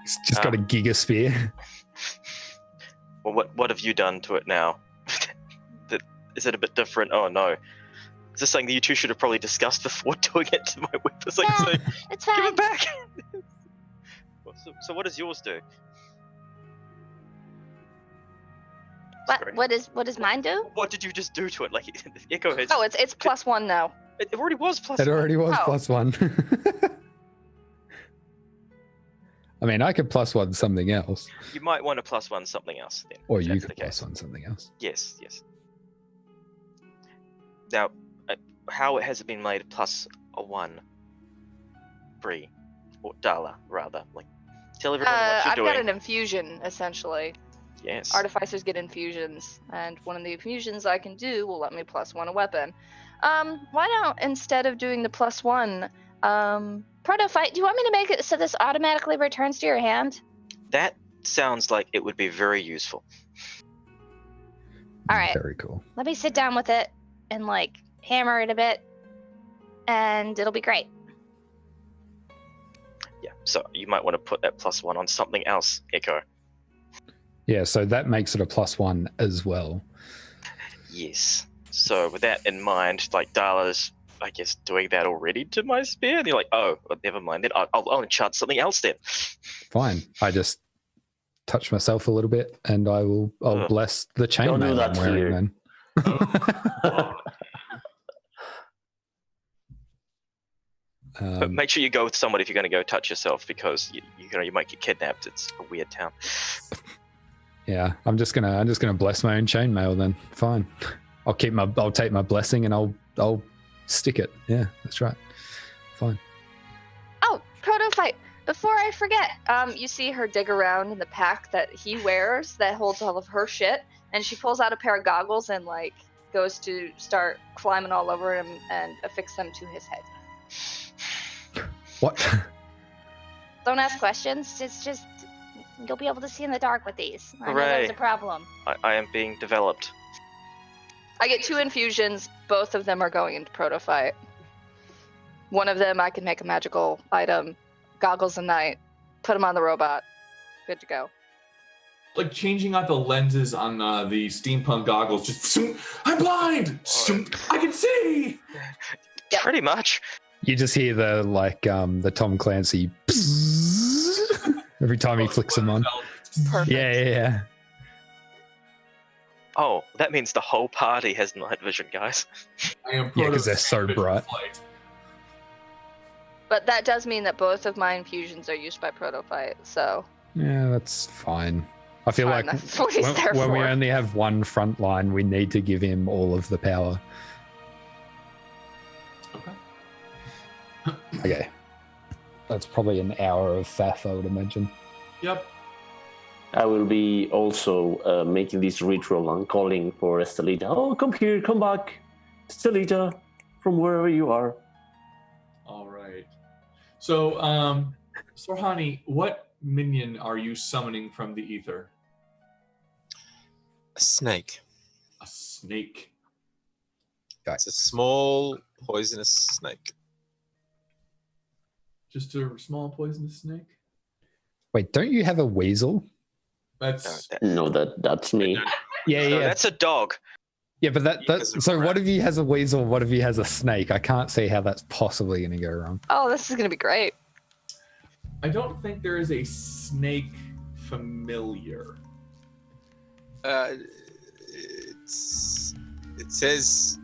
It's just got a giga spear. Well, what have you done to it now? Is it a bit different? Oh no. Is this something that you two should have probably discussed before doing it to my weapon? It's like, Yeah, say, It's give fine. it back! So what does yours do? Sorry. What does mine do? What did you just do to it? Like, Echo has... Oh, it's +1 now. It already was plus It already was Oh. +1. I mean, I could +1 something else. You might want to +1 something else then. Or if you that's could the case. +1 something else. Yes. Now, how has it been made +1? Bree. Or Darla, rather. Like, tell everyone what you're I've doing. got an infusion, essentially. Yes. Artificers get infusions, and one of the infusions I can do will let me +1 a weapon. Why don't, instead of doing the +1, Proto-Fight, do you want me to make it so this automatically returns to your hand? That sounds like it would be very useful. All right. Very cool. Let me sit down with it and like hammer it a bit, and it'll be great. Yeah, so you might want to put that +1 on something else, Echo. Yeah, so that makes it a +1 as well. Yes. So with that in mind, like Darla's, I guess, doing that already to my spear, and you're like, oh, well, never mind then. I'll enchant something else then. Fine. I just touch myself a little bit, and I'll Ugh. bless the Don't do chainmail that I'm wearing here. then. But make sure you go with someone if you're going to go touch yourself, because you might get kidnapped. It's a weird town. Yeah, I'm just gonna bless my own chainmail then. Fine. I'll take my blessing and I'll stick it. Yeah, that's right. Fine. Oh, Proto-Fight, before I forget, you see her dig around in the pack that he wears that holds all of her shit, and she pulls out a pair of goggles and, like, goes to start climbing all over him and affix them to his head. What? Don't ask questions. It's just you'll be able to see in the dark with these. I know Hooray. there's a problem. I am being developed. I get 2 infusions. Both of them are going into Proto-Fight. One of them I can make a magical item, goggles of night, put them on the robot. Good to go. Like changing out the lenses on the steampunk goggles. Just, I'm blind! I can see! Yep. Pretty much. You just hear the Tom Clancy every time he flicks them on. Perfect. Yeah. Oh, that means the whole party has night vision, guys. I am Yeah, 'cause they're so prototype bright. flight. But that does mean that both of my infusions are used by Proto-Fight, so Yeah, that's fine. I feel fine, like that's what he's there when we for. only have one front line, we need to give him all of the power. Okay. Okay. That's probably an hour of faff, I would imagine. Yep. I will be also making this ritual and calling for Estelita. Oh, come here, come back. Estelita, from wherever you are. All right. So, Sorhani, what minion are you summoning from the ether? A snake. A snake. It's a small poisonous snake. Just a small poisonous snake? Wait, don't you have a weasel? That's No, that's me. Yeah, No, yeah. that's a dog. Yeah, but He has a so rat. what if he has a weasel? What if he has a snake? I can't see how that's possibly going to go wrong. Oh, this is gonna be great. I don't think there is a snake familiar. It says,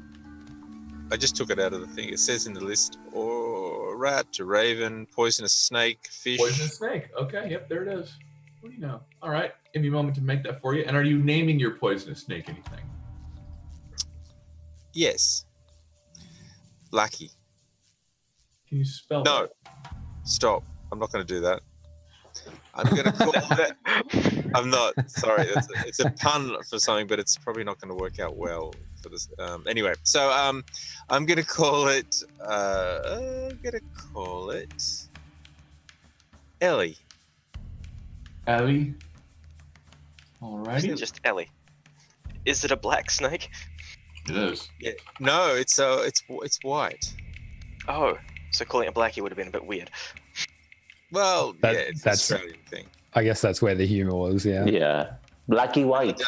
I just took it out of the thing. It says in the list, or rat, a raven, poisonous snake, fish. Poisonous snake. Okay, yep, there it is. What do you know? All right, give me a moment to make that for you. And are you naming your poisonous snake anything? Yes. Blackie. Can you spell No. that? Stop. I'm not going to do that. I'm going to call that. I'm not. Sorry. It's a pun for something, but it's probably not going to work out well for this. Anyway, so I'm going to call it. Ellie. Ellie. Alrighty. Just Ellie. Is it a black snake? It is. Yeah. No, it's white. Oh, so calling it blackie would have been a bit weird. Well, it's an that's- Australian thing. I guess that's where the humor was. Yeah. Yeah. Blackie white.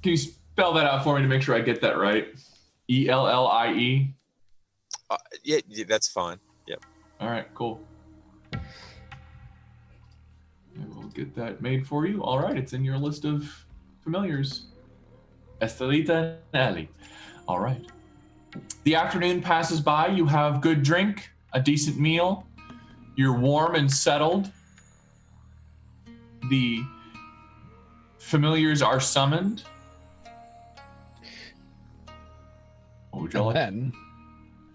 Can you spell that out for me to make sure I get that right? Ellie. Yeah, that's fine. Yep. All right, cool. I will get that made for you. All right, it's in your list of familiars. Estelita and Ellie. All right. The afternoon passes by. You have good drink, a decent meal. You're warm and settled. The familiars are summoned. What would you And like? then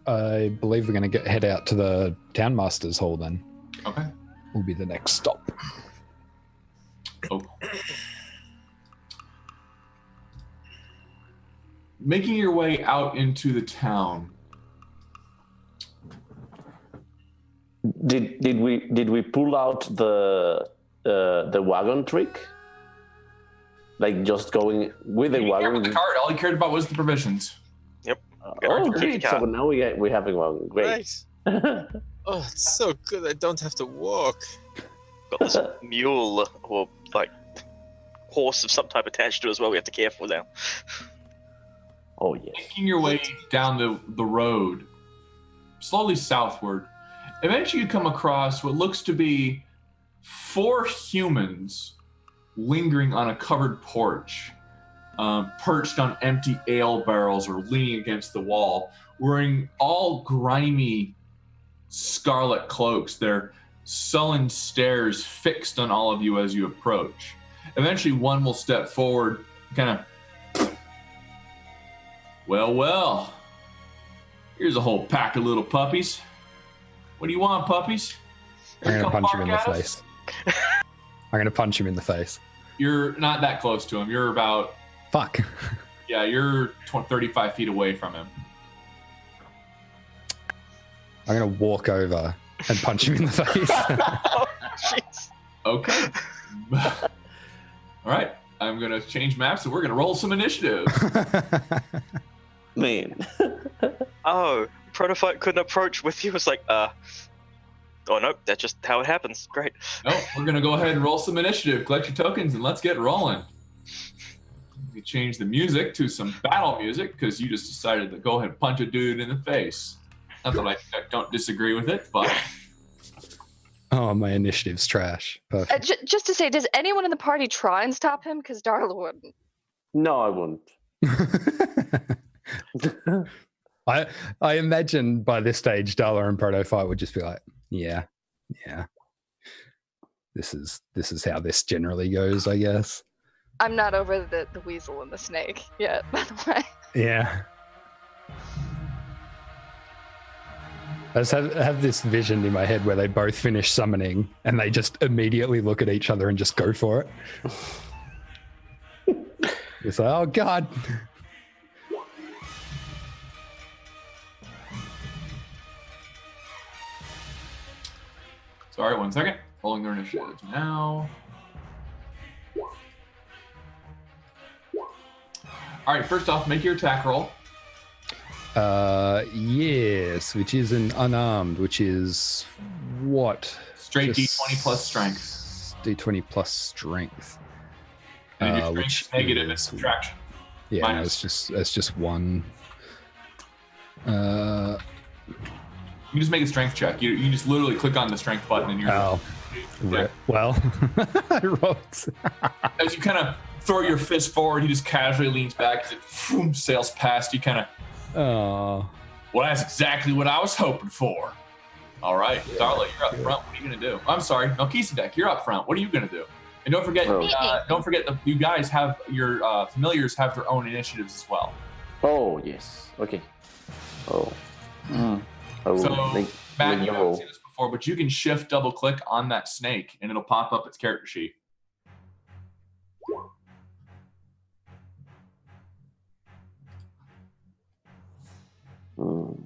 I believe we're going to head out to the Townmaster's Hall then. Okay. Will be the next stop. Oh. Making your way out into the town. Did we pull out the wagon trick? Like just going with the You didn't care about wagon. the cart. All you cared about was the provisions. got our Oh, ticket great! So card. now we have a wagon. Great. Right. Oh, it's so good. I don't have to walk. Got this mule or like horse of some type attached to it as well. We have to care for now. Oh yes. Making your way down the road, slowly southward, eventually you come across what looks to be 4 humans lingering on a covered porch, perched on empty ale barrels or leaning against the wall, wearing all grimy scarlet cloaks, their sullen stares fixed on all of you as you approach. Eventually one will step forward, kind of, well, here's a whole pack of little puppies. What do you want, puppies? I'm going to Come punch him in the bark at us? face. I'm going to punch him in the face. You're not that close to him. You're about, Fuck. yeah, you're 35 feet away from him. I'm going to walk over and punch him in the face. Oh, jeez. Okay. All right. I'm going to change maps and we're going to roll some initiative. Man. Oh, Protofight couldn't approach with you. It's like, oh nope, that's just how it happens. Great. No, we're going to go ahead and roll some initiative. Collect your tokens and let's get rolling. We change the music to some battle music because you just decided to go ahead and punch a dude in the face. Not that I don't disagree with it, but Oh, my initiative's trash. Perfect. Just to say, does anyone in the party try and stop him? Because Darla wouldn't. No, I won't. I imagine by this stage, Darla and Protofight would just be like, yeah. This is how this generally goes, I guess. I'm not over the weasel and the snake yet, by the way. Yeah. I just have this vision in my head where they both finish summoning and they just immediately look at each other and just go for it. It's like, oh God. sorry, 1 second. Rolling their initiatives now. All right, first off, make your attack roll. Yes, which is an unarmed, which is what? Straight Just D20 plus strength. D20 plus strength. And if your strength which is negative, is- it's subtraction. Yeah, no, minus. it's just one. You can just make a strength check. You just literally click on the strength button and you're. Oh, Yeah. well, I rolled. As you kind of throw your fist forward, he just casually leans back as it sails past you. Kind of, Oh, well, that's exactly what I was hoping for. All right, Darla, you're up front. What are you gonna do? I'm sorry, Melchizedek, you're up front. What are you gonna do? And don't forget, Oh. that you guys have your familiars have their own initiatives as well. Oh, yes. Okay. Oh. Oh, So, like, Matt, like you you haven't seen this before, but you can shift double click on that snake and it'll pop up its character sheet. Mm.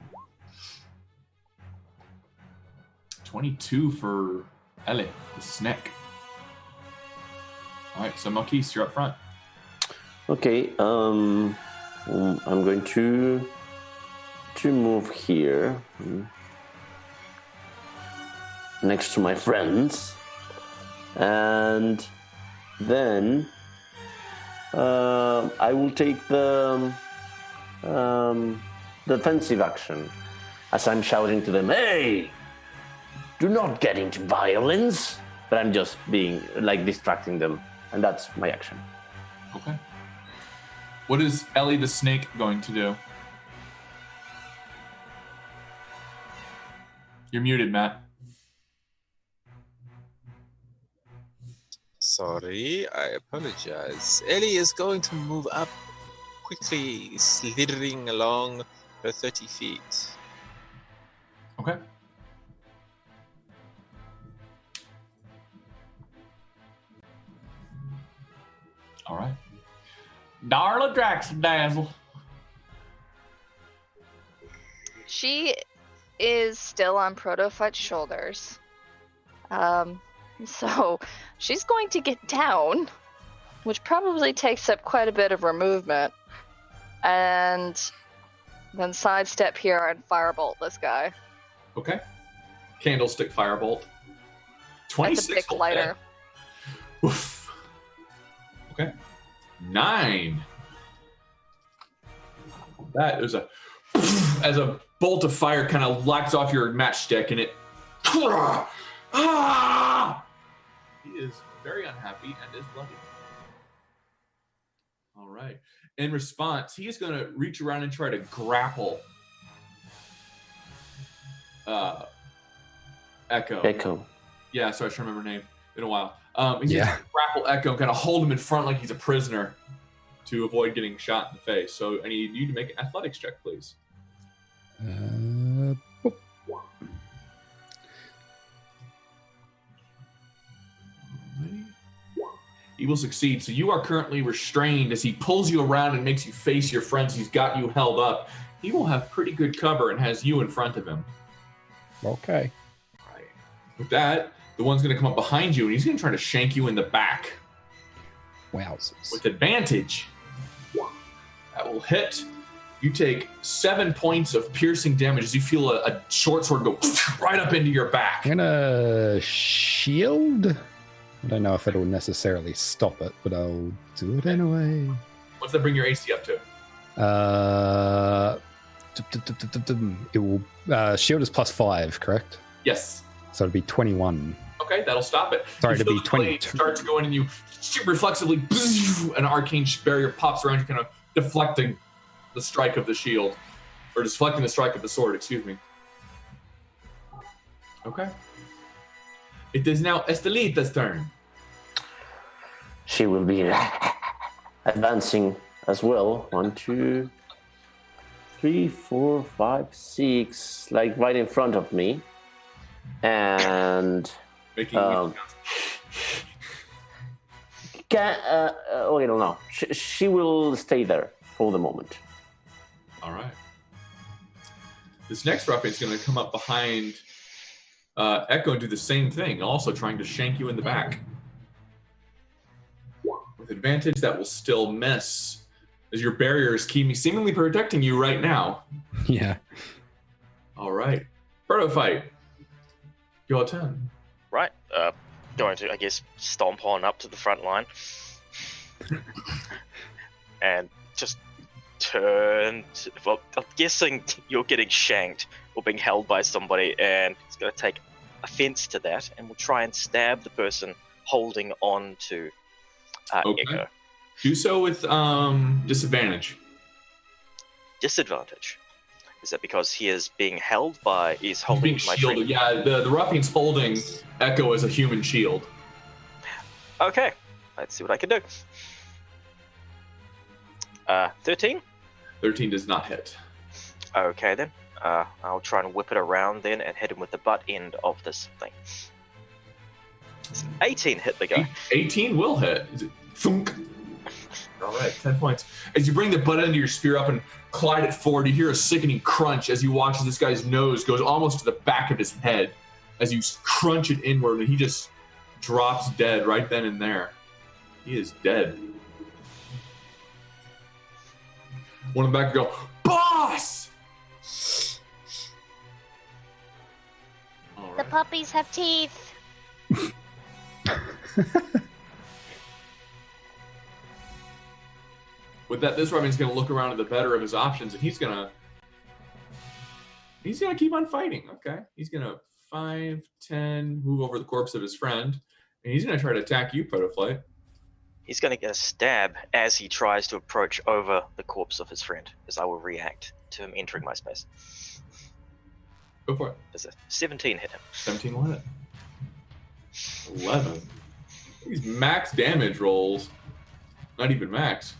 22 for Ellie, the snake. All right, so Malkis, you're up front. Okay. I'm going to move here next to my friends, and then I will take the defensive action as I'm shouting to them, "Hey, do not get into violence!" But I'm just being like distracting them, and that's my action. Okay. What is Ellie the snake going to do? You're muted, Matt. Sorry, I apologize. Ellie is going to move up quickly, slithering along her 30 feet. Okay. All right. Darla Draxdazzle. She is still on Protophyte's shoulders. So she's going to get down, which probably takes up quite a bit of her movement, and then sidestep here and firebolt this guy. Okay. Candlestick firebolt. 26 That's a big will lighter. hit. Oof. Okay. 9. That is as a bolt of fire kind of lights off your matchstick and it. Ah! He is very unhappy and is bloody. All right. In response, he is going to reach around and try to grapple Echo. Yeah, sorry, I should remember her name. Been a while. He's going to grapple Echo and kind of hold him in front like he's a prisoner to avoid getting shot in the face. So I need you to make an athletics check, please. He will succeed. So you are currently restrained as he pulls you around and makes you face your friends. He's got you held up. He will have pretty good cover and has you in front of him. Okay. Right. With that, the one's going to come up behind you and he's going to try to shank you in the back. Wowzers. With advantage. That will hit. You take 7 points of piercing damage as you feel a short sword go right up into your back. I'm gonna shield. I don't know if it'll necessarily stop it, but I'll do it anyway. What's that bring your AC up to? It will shield is +5, correct? Yes. So it'd be 21. Okay, that'll stop it. Sorry, you to be feel the blade 22. start to go in and you reflexively, an arcane barrier pops around you, kind of deflecting the strike of the shield. Or deflecting the strike of the sword, excuse me. Okay. It is now Estelita's turn. She will be advancing as well. 1, 2, 3, 4, 5, 6, like right in front of me. And Making okay, no. She will stay there for the moment. All right. This next ruffian is going to come up behind Echo and do the same thing, also trying to shank you in the back. With advantage, that will still miss, as your barrier is seemingly protecting you right now. Yeah. All right. Protophyte. Your turn. Right. Going to, I guess, stomp on up to the front line. And just turn to, well, I'm guessing you're getting shanked or being held by somebody, and it's going to take offense to that, and we'll try and stab the person holding on to Echo. Do so with disadvantage. Disadvantage. Is that because he is being held by, he's holding He's being my shielded. friend? Yeah, the ruffian's holding Echo as a human shield. Okay, let's see what I can do. 13? 13 does not hit. Okay then. I'll try and whip it around then and hit him with the butt end of this thing. 18 hit the guy. 18 will hit. Thunk. All right, 10 points. As you bring the butt end of your spear up and glide it forward, you hear a sickening crunch as you watch as this guy's nose goes almost to the back of his head as you crunch it inward, and he just drops dead right then and there. He is dead. One of the back go, boss! All The right. puppies have teeth. With that, this Revenant's going to look around at the better of his options, and he's going to keep on fighting. Okay, he's going to 5, 10, move over the corpse of his friend, and he's going to try to attack you, Protoflight. He's going to get a stab as he tries to approach over the corpse of his friend, as I will react to him entering my space. Go for it. Does a 17 hit him? 17 will hit. 11. These max damage rolls. Not even max.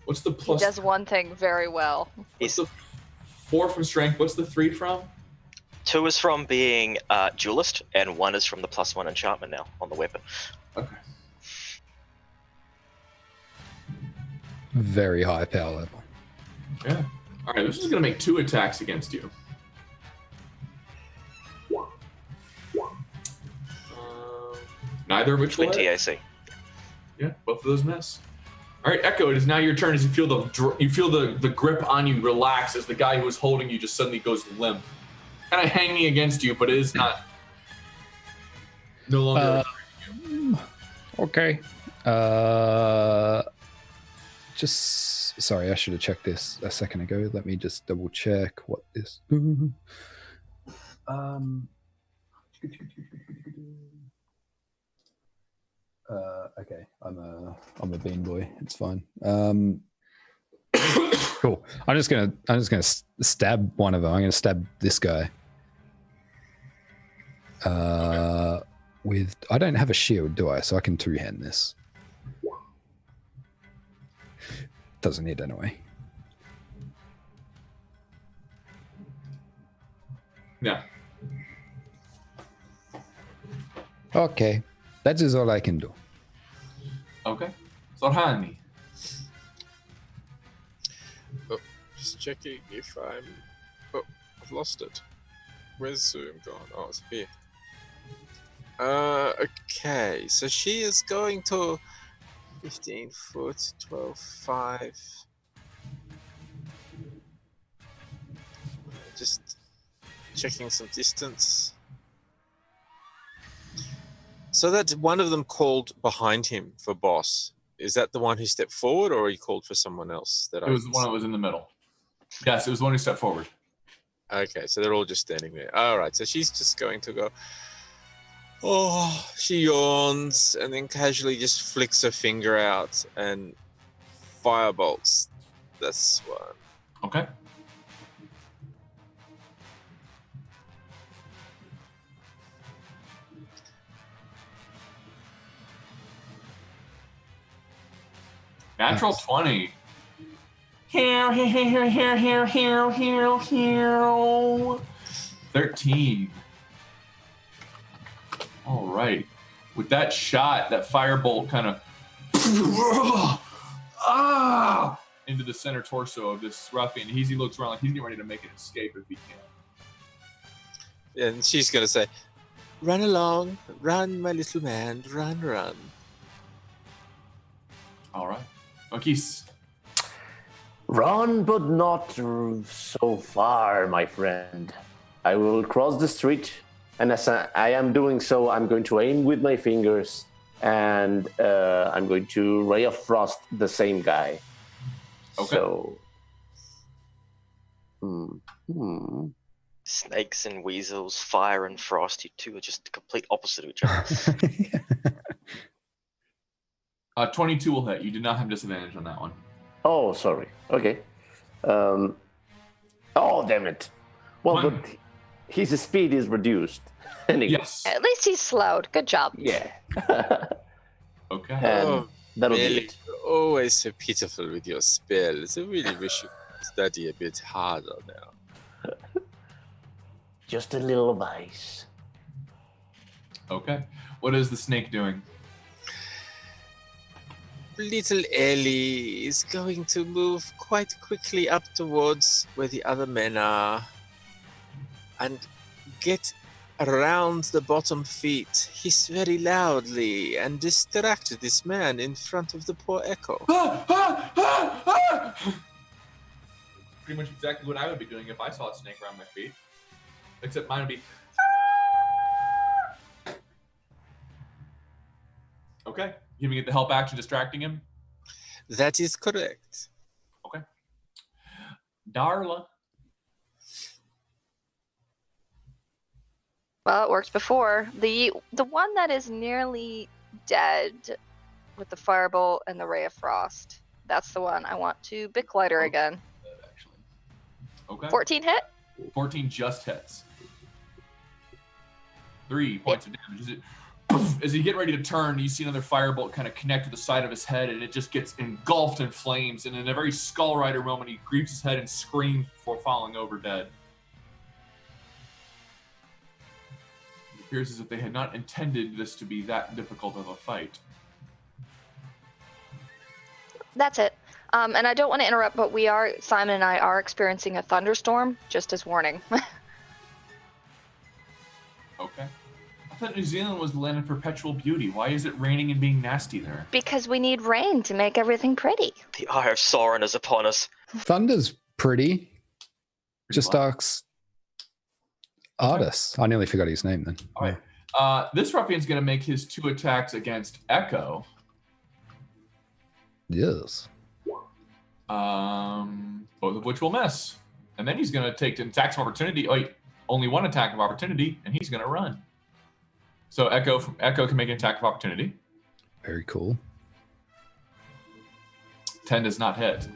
What's the He plus? does one thing very well. What's the 4 from strength? What's the 3 from? 2 is from being duelist, and 1 is from the +1 enchantment now on the weapon. Okay. Very high power level. Yeah. All right, this is going to make 2 attacks against you. Neither of which will 20 hit. AC. Yeah, both of those miss. All right, Echo, it is now your turn as you feel the grip on you relax as the guy who was holding you just suddenly goes limp. Kind of hanging against you, but it is not no longer. Okay. Just sorry, I should have checked this a second ago. Let me just double check what this. Okay, I'm a bean boy. It's fine. Cool. I'm just gonna stab one of them. I'm gonna stab this guy. With I don't have a shield, do I? So I can two-hand this. Doesn't hit anyway. Yeah. Okay, that is all I can do. Okay. Zorhani. Just checking if I'm... Oh, I've lost it. Where's Zoom gone? Oh, it's here. Okay, so she is going to 15 foot, 12, 5. Just checking some distance. So that one of them called behind him for boss. Is that the one who stepped forward, or he called for someone else? It was the one that was in the middle. Yes, it was the one who stepped forward. Okay, so they're all just standing there. All right, so she's just going to go. Oh, she yawns and then casually just flicks her finger out and firebolts this one. Okay. Natural 20. 13. All right. With that shot, that firebolt kind of into the center torso of this ruffian. He looks around like he's getting ready to make an escape if he can. And she's going to say, "Run along, run, my little man, run, run." All right. Makis. Run, but not so far, my friend. I will cross the street, and as I am doing so, I'm going to aim with my fingers, and I'm going to Ray of Frost the same guy. Okay. So, Snakes and weasels, fire and frost. You two are just the complete opposite of each other. 22 will hit. You do not have disadvantage on that one. Oh, sorry. Okay. Oh, damn it. Well, but his speed is reduced. Anyway. Yes. At least he's slowed. Good job. Yeah. Okay. And That'll be Merely, it. you're always so pitiful with your spells. I really wish you could study a bit harder now. Just a little advice. Okay. What is the snake doing? Little Ellie is going to move quite quickly up towards where the other men are and get around the bottom feet, hiss very loudly, and distract this man in front of the poor Echo. Pretty much exactly what I would be doing if I saw a snake around my feet. Except mine would be. Okay. Giving it the help action, distracting him. That is correct. Okay. Darla. Well, it worked before. The one that is nearly dead with the firebolt and the ray of frost. That's the one I want to Bic lighter again. Actually. Okay. 14 hit? 14 just hits. 3 points of damage. As he get ready to turn, you see another firebolt kind of connect to the side of his head, and it just gets engulfed in flames. And in a very Skull Rider moment, he grieves his head and screams before falling over dead. It appears as if they had not intended this to be that difficult of a fight. That's it. And I don't want to interrupt, but Simon and I are experiencing a thunderstorm, just as warning. Okay. I thought New Zealand was the land of perpetual beauty. Why is it raining and being nasty there? Because we need rain to make everything pretty. The eye of Sauron is upon us. Thunder's pretty. Just what? asks Artis. I nearly forgot his name then. All right. This ruffian's going to make his 2 attacks against Echo. Yes. Both of which will miss. And then he's going to take attacks of opportunity. Wait, only 1 attack of opportunity, and he's going to run. So Echo can make an attack of opportunity. Very cool. 10 does not hit.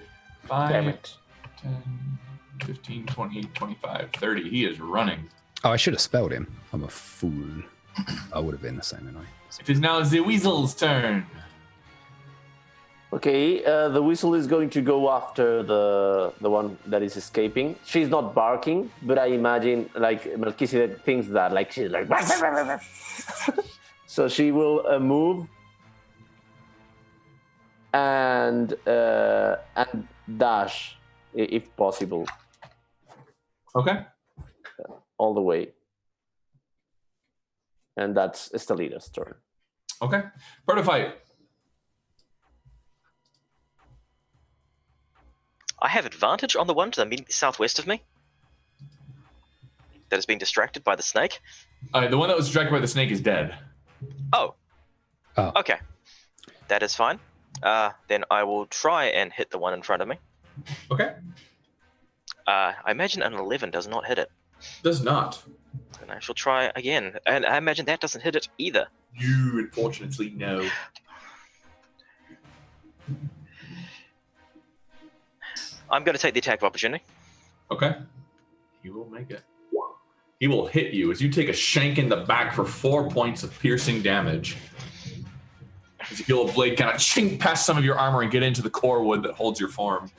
Damn 5, it. 10, 15, 20, 25, 30. He is running. Oh, I should have spelled him. I'm a fool. I would have been the same anyway. It is now the weasel's turn. Okay, the whistle is going to go after the one that is escaping. She's not barking, but I imagine like Melchizedek thinks that, like she's like. So she will move and dash, if possible, Okay. all the way. And that's Estelita's turn. Okay. Protofight. I have advantage on the one to the immediately southwest of me that has been distracted by the snake. The one that was distracted by the snake is dead. Oh. Oh. Okay. That is fine. Then I will try and hit the one in front of me. Okay. I imagine an 11 does not hit it. Does not. And I shall try again. And I imagine that doesn't hit it either. You, unfortunately, no. I'm going to take the attack of opportunity. Okay. He will make it. He will hit you as you take a shank in the back for 4 points of piercing damage. As you feel a blade kind of chink past some of your armor and get into the core wood that holds your form.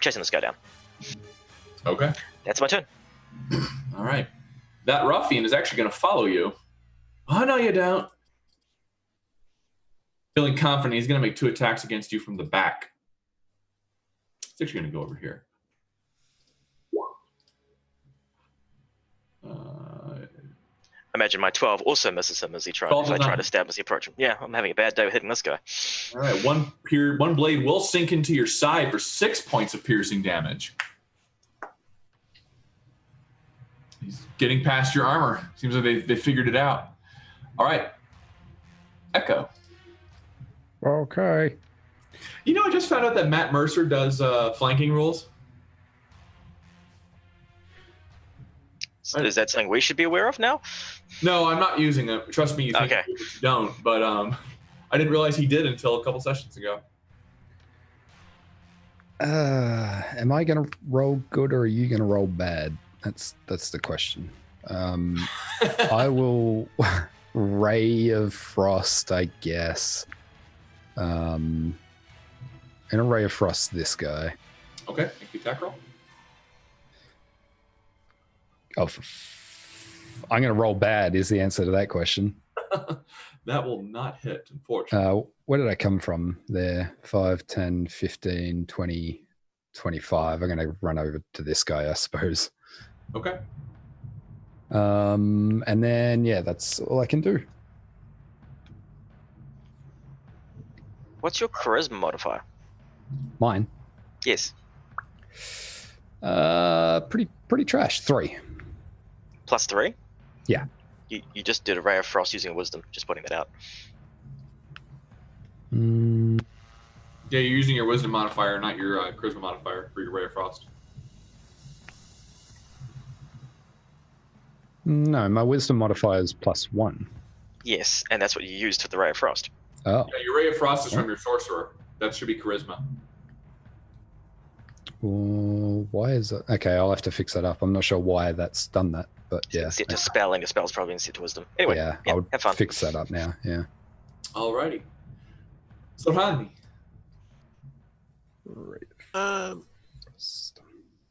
Chasing this guy down. Okay. That's my turn. All right. That ruffian is actually going to follow you. Oh, no, you don't. Feeling confident, he's going to make 2 attacks against you from the back. He's actually going to go over here. Imagine my 12 also misses him as he tries. 12 As I does try not. to stab as he approaches him. Yeah, I'm having a bad day with hitting this guy. All right. One blade will sink into your side for 6 points of piercing damage. He's getting past your armor. Seems like they figured it out. All right. Echo. Okay. You know, I just found out that Matt Mercer does flanking rules. Is that something we should be aware of now? No, I'm not using it. Trust me, you think Okay. you don't. But I didn't realize he did until a couple sessions ago. Am I gonna roll good or are you gonna roll bad? That's the question. I will Ray of Frost, I guess. And a Ray of Frost this guy. Okay, thank you, attack roll. Oh, I'm going to roll bad is the answer to that question. That will not hit, unfortunately. Where did I come from there? 5, 10, 15, 20, 25. I'm going to run over to this guy, I suppose. Okay. And then, yeah, that's all I can do. What's your charisma modifier? Mine? Yes. Pretty trash. 3. +3? Yeah. You just did a Ray of Frost using a Wisdom. Just putting that out. Yeah, you're using your wisdom modifier, not your charisma modifier for your Ray of Frost. No, my wisdom modifier is +1. Yes, and that's what you used for the Ray of Frost. Oh. Yeah, your Ray of Frost is from your sorcerer. That should be charisma. Well, why is it? Okay, I'll have to fix that up. I'm not sure why that's done that, but yeah. Instead to spelling, a spell's probably instead to wisdom. Anyway, yeah, have I'll fun. fix that up now. Yeah. Alrighty. So, Handy.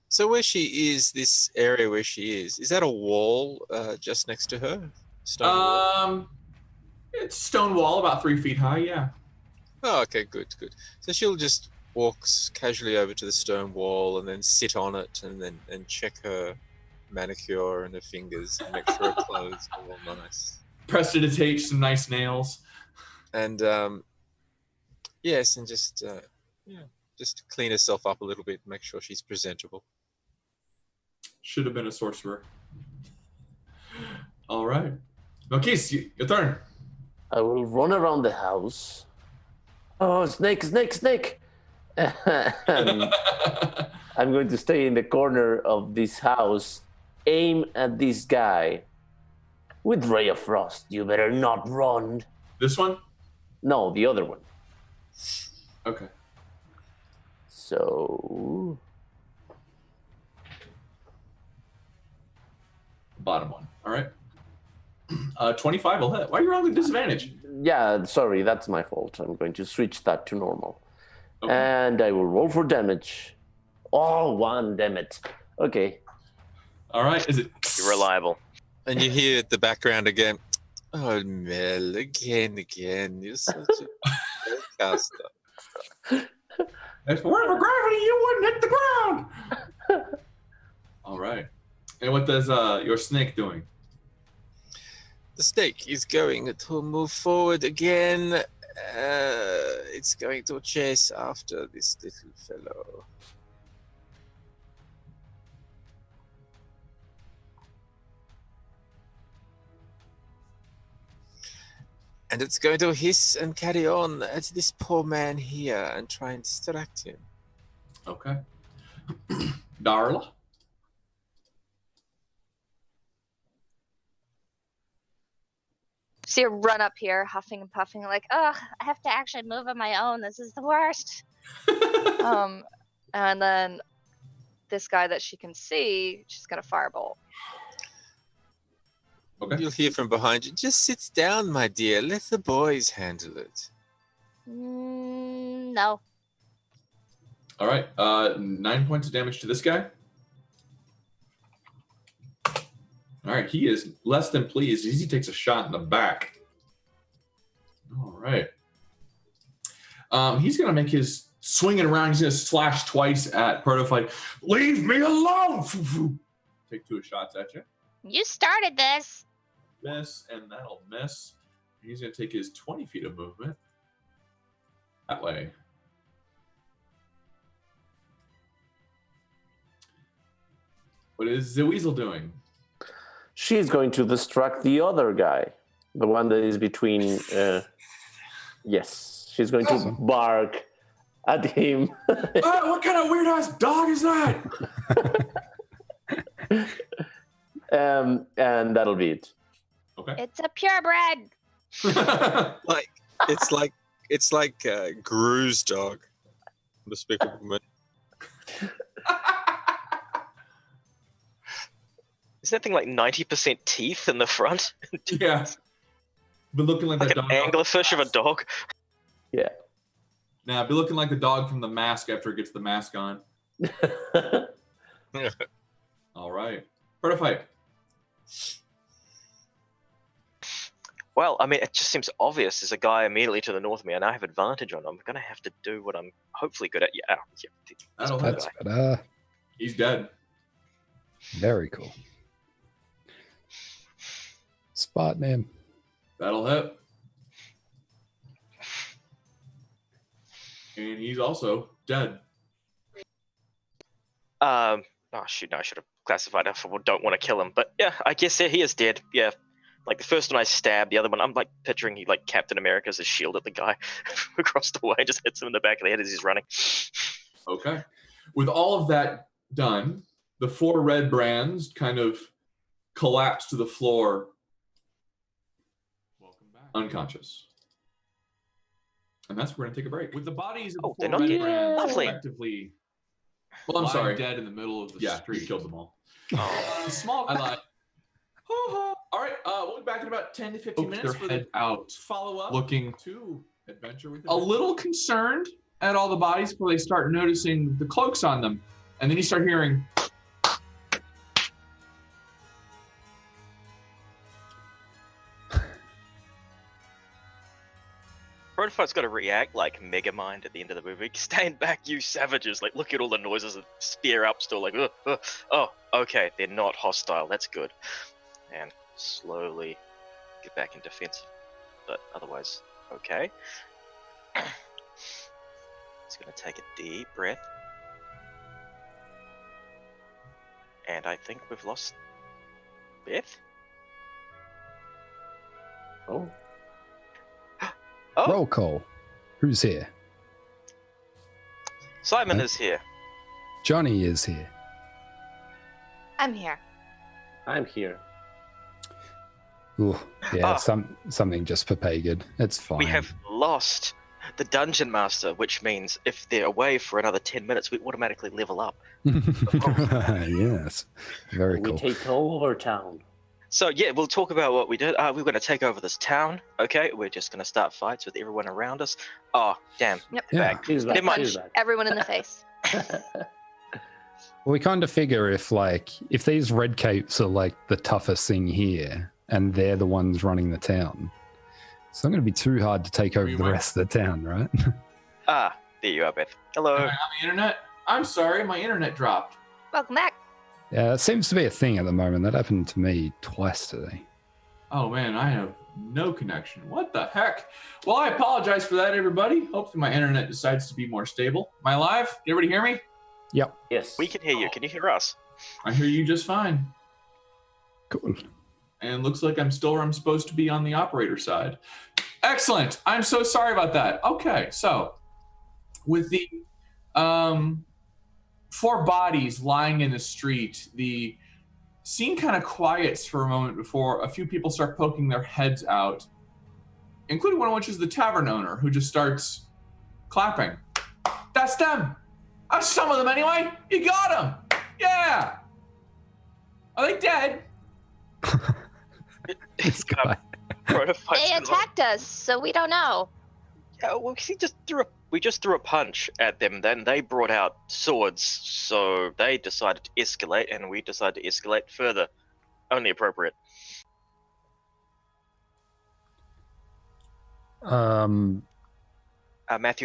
So where she is, this area where she is that a wall just next to her? Stone wall? It's stone wall, about 3 feet high. Yeah. Oh, okay, good. So she'll just walk casually over to the stone wall and then sit on it and check her manicure and her fingers and make sure her clothes are all nice. Prestidigitate some nice nails. And yes, and just clean herself up a little bit, make sure she's presentable. Should have been a sorcerer. All right. Malkis, your turn. I will run around the house. Oh, snake. And I'm going to stay in the corner of this house, aim at this guy with Ray of Frost. You better not run. This one? No, the other one. Okay. So... Bottom one. All right. 25 will hit. Why are you rolling with disadvantage? Yeah, sorry, that's my fault. I'm going to switch that to normal. Okay. And I will roll for damage. Oh, 1, damn it. Okay. All right. Is it? You're reliable. And you hear at the background again, oh, Mel, again. You're such a caster. If it weren't for gravity, you wouldn't hit the ground. All right. And what does your snake doing? The snake is going to move forward again. It's going to chase after this little fellow. And it's going to hiss and carry on at this poor man here and try and distract him. Okay. Darla. See her run up here, huffing and puffing, like, ugh, I have to actually move on my own. This is the worst. And then this guy that she can see, she's gonna firebolt. Okay. You'll hear from behind you, just sit down, my dear. Let the boys handle it. No. All right. 9 points of damage to this guy. All right. He is less than pleased. He takes a shot in the back. All right. He's going to make his swinging around. He's going to slash twice at Protofight. Leave me alone! Take 2 shots at you. You started this. Miss, and that'll miss. He's going to take his 20 feet of movement that way. What is the weasel doing? She's going to distract the other guy. The one that is between... yes. She's going to bark at him. What kind of weird-ass dog is that? And that'll be it. Okay. It's a purebred. It's like Gru's dog. Despicable Me. that thing like 90% teeth in the front? Yeah. Be looking like, Like a an dog. anglerfish of a dog. Yeah. Nah, be looking like the dog from The Mask after it gets the mask on. All right. Prototype. Well, I mean, it just seems obvious. There's a guy immediately to the north of me, and I have advantage on him. I'm going to have to do what I'm hopefully good at. Yeah. That'll hit. That's better. He's dead. Very cool. Spot him. That'll hit. And he's also dead. Oh, shoot. No, I should have classified it for don't want to kill him. But yeah, I guess he is dead. Yeah. Like the first one I stabbed, the other one I'm like picturing he like Captain America's a shield at the guy across the way, just hits him in the back of the head as he's running. Okay. With all of that done, the 4 red brands kind of collapse to the floor. Welcome back. Unconscious. And that's where we're going to take a break. With the bodies of the 4 they're not red dead. brands Lovely. effectively I'm sorry. Dead in the middle of the Yeah, street. he killed them all. Oh. Small. I lied. All right, we'll be back in about 10 to 15 minutes Their for head the out, follow-up looking to Adventure with a little concerned at all the bodies before they start noticing the cloaks on them. And then you start hearing, Prototype's got to react like Megamind at the end of the movie. Stand back, you savages! Like, look at all the noises and spear up still. Like, oh, okay, they're not hostile. That's good. And slowly get back in defense. But otherwise, okay. Just gonna take a deep breath. And I think we've lost Beth. Oh. Oh, Roll call. Who's here? Simon is here. Johnny is here. I'm here. I'm here. Ooh, yeah, Ah. something just papated. It's fine. We have lost the Dungeon Master, which means if they're away for another 10 minutes, we automatically level up. Yes, very We cool. take over town. So yeah, we'll talk about what we did. We're going to take over this town, okay? We're just going to start fights with everyone around us. Oh, damn. Yep. Yeah. Back. She's back. Never mind. She's back. Everyone in the face. We kind of figure if these red capes are like the toughest thing here, and they're the ones running the town, it's not going to be too hard to take over the rest of the town, right? There you are, Beth. Hello. "Am I on the internet? I'm sorry, my internet dropped." Welcome back. Yeah, it seems to be a thing at the moment. That happened to me twice today. Oh man, I have no connection. What the heck? Well, I apologize for that, everybody. Hopefully my internet decides to be more stable. Am I live? Can everybody hear me? Yep. Yes. We can hear you. Can you hear us? I hear you just fine. Cool. And looks like I'm still where I'm supposed to be on the operator side. Excellent. I'm so sorry about that. Okay, so with the 4 bodies lying in the street, the scene kind of quiets for a moment before a few people start poking their heads out, including one of which is the tavern owner, who just starts clapping. That's them. That's some of them anyway. You got them. Yeah. Are they dead? This guy. Prototype's They gonna- attacked us, so we don't know. Yeah, well, we just threw a punch at them. Then they brought out swords, so they decided to escalate, and we decided to escalate further. Only appropriate. Matthew,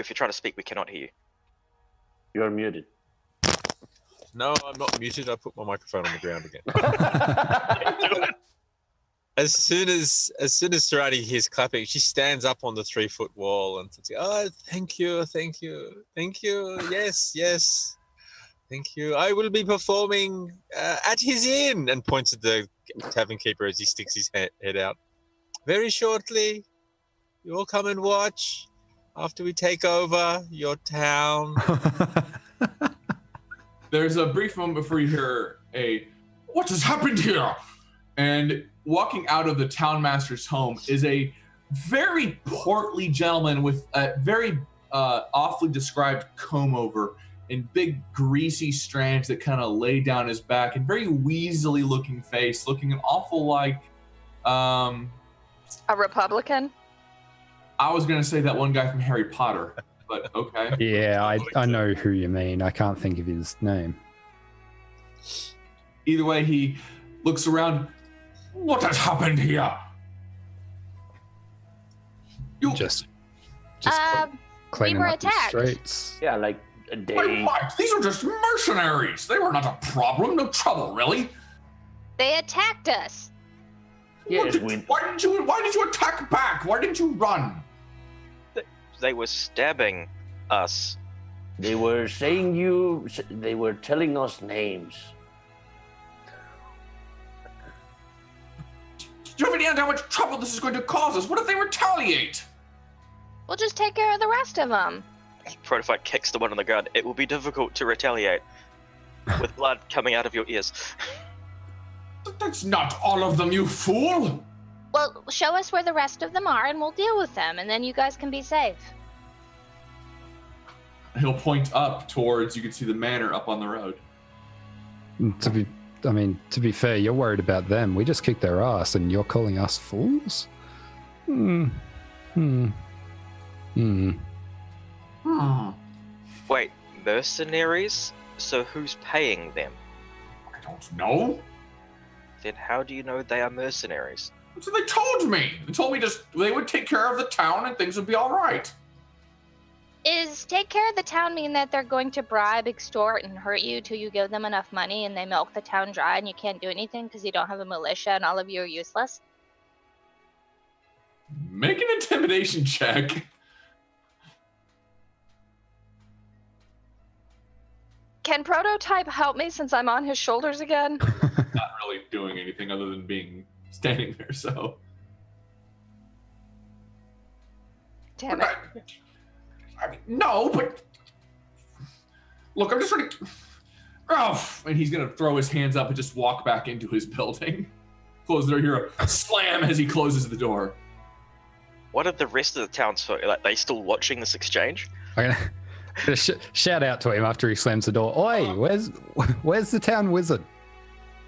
if you're trying to speak, we cannot hear you. You're muted. No, I'm not muted. I put my microphone on the ground again. Do it. As soon as Serrani hears clapping, she stands up on the 3-foot wall and says, "Oh, thank you, yes, thank you. I will be performing at his inn," and points at the tavern keeper as he sticks his head out. "Very shortly, you will come and watch after we take over your town." There's a brief moment before you hear "What has happened here?" And walking out of the town master's home is a very portly gentleman with a very awfully described comb over and big greasy strands that kind of lay down his back, and very weaselly looking face, looking an awful like A Republican? I was gonna say that one guy from Harry Potter, but okay. Yeah, I know who you mean. I can't think of his name. Either way, he looks around. What has happened here? You Just We cleaning were up the attacked. streets. Yeah, like a day. Wait, what? These are just mercenaries. They were not a problem. No trouble, really. They attacked us. Yes, Why did you attack back? Why didn't you run? They were stabbing us. they were saying they were telling us names. Do you have any idea how much trouble this is going to cause us? What if they retaliate? We'll just take care of the rest of them. Prototype kicks the one on the ground. It will be difficult to retaliate with blood coming out of your ears. That's not all of them, you fool! Well, show us where the rest of them are and we'll deal with them, and then you guys can be safe. He'll point up towards, you can see the manor up on the road. To be fair, you're worried about them. We just kicked their ass, and you're calling us fools? Wait, mercenaries? So who's paying them? I don't know. Then how do you know they are mercenaries? So they told me. They told me they would take care of the town and things would be all right. Is take care of the town mean that they're going to bribe, extort, and hurt you till you give them enough money and they milk the town dry and you can't do anything because you don't have a militia and all of you are useless? Make an intimidation check. Can Prototype help me since I'm on his shoulders again? Not really doing anything other than standing there, so. Damn it. I mean, no, but look, I'm just trying to. Oh, and he's gonna throw his hands up and just walk back into his building. Close their hero. Slam as he closes the door. What are the rest of the townsfolk? Like, they still watching this exchange? I'm gonna shout out to him after he slams the door. Oi, where's the town wizard?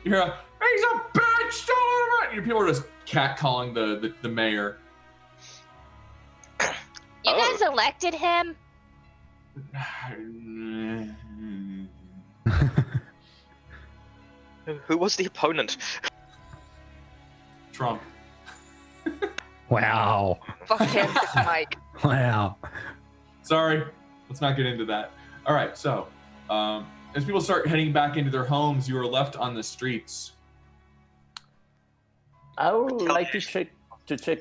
You hear he's a bitch! Don't let him out! People are just catcalling the mayor. You guys elected him? Who was the opponent? Trump. Wow. Fuck him, Mike. Wow. Sorry, let's not get into that. All right, so as people start heading back into their homes, you are left on the streets. I would like to check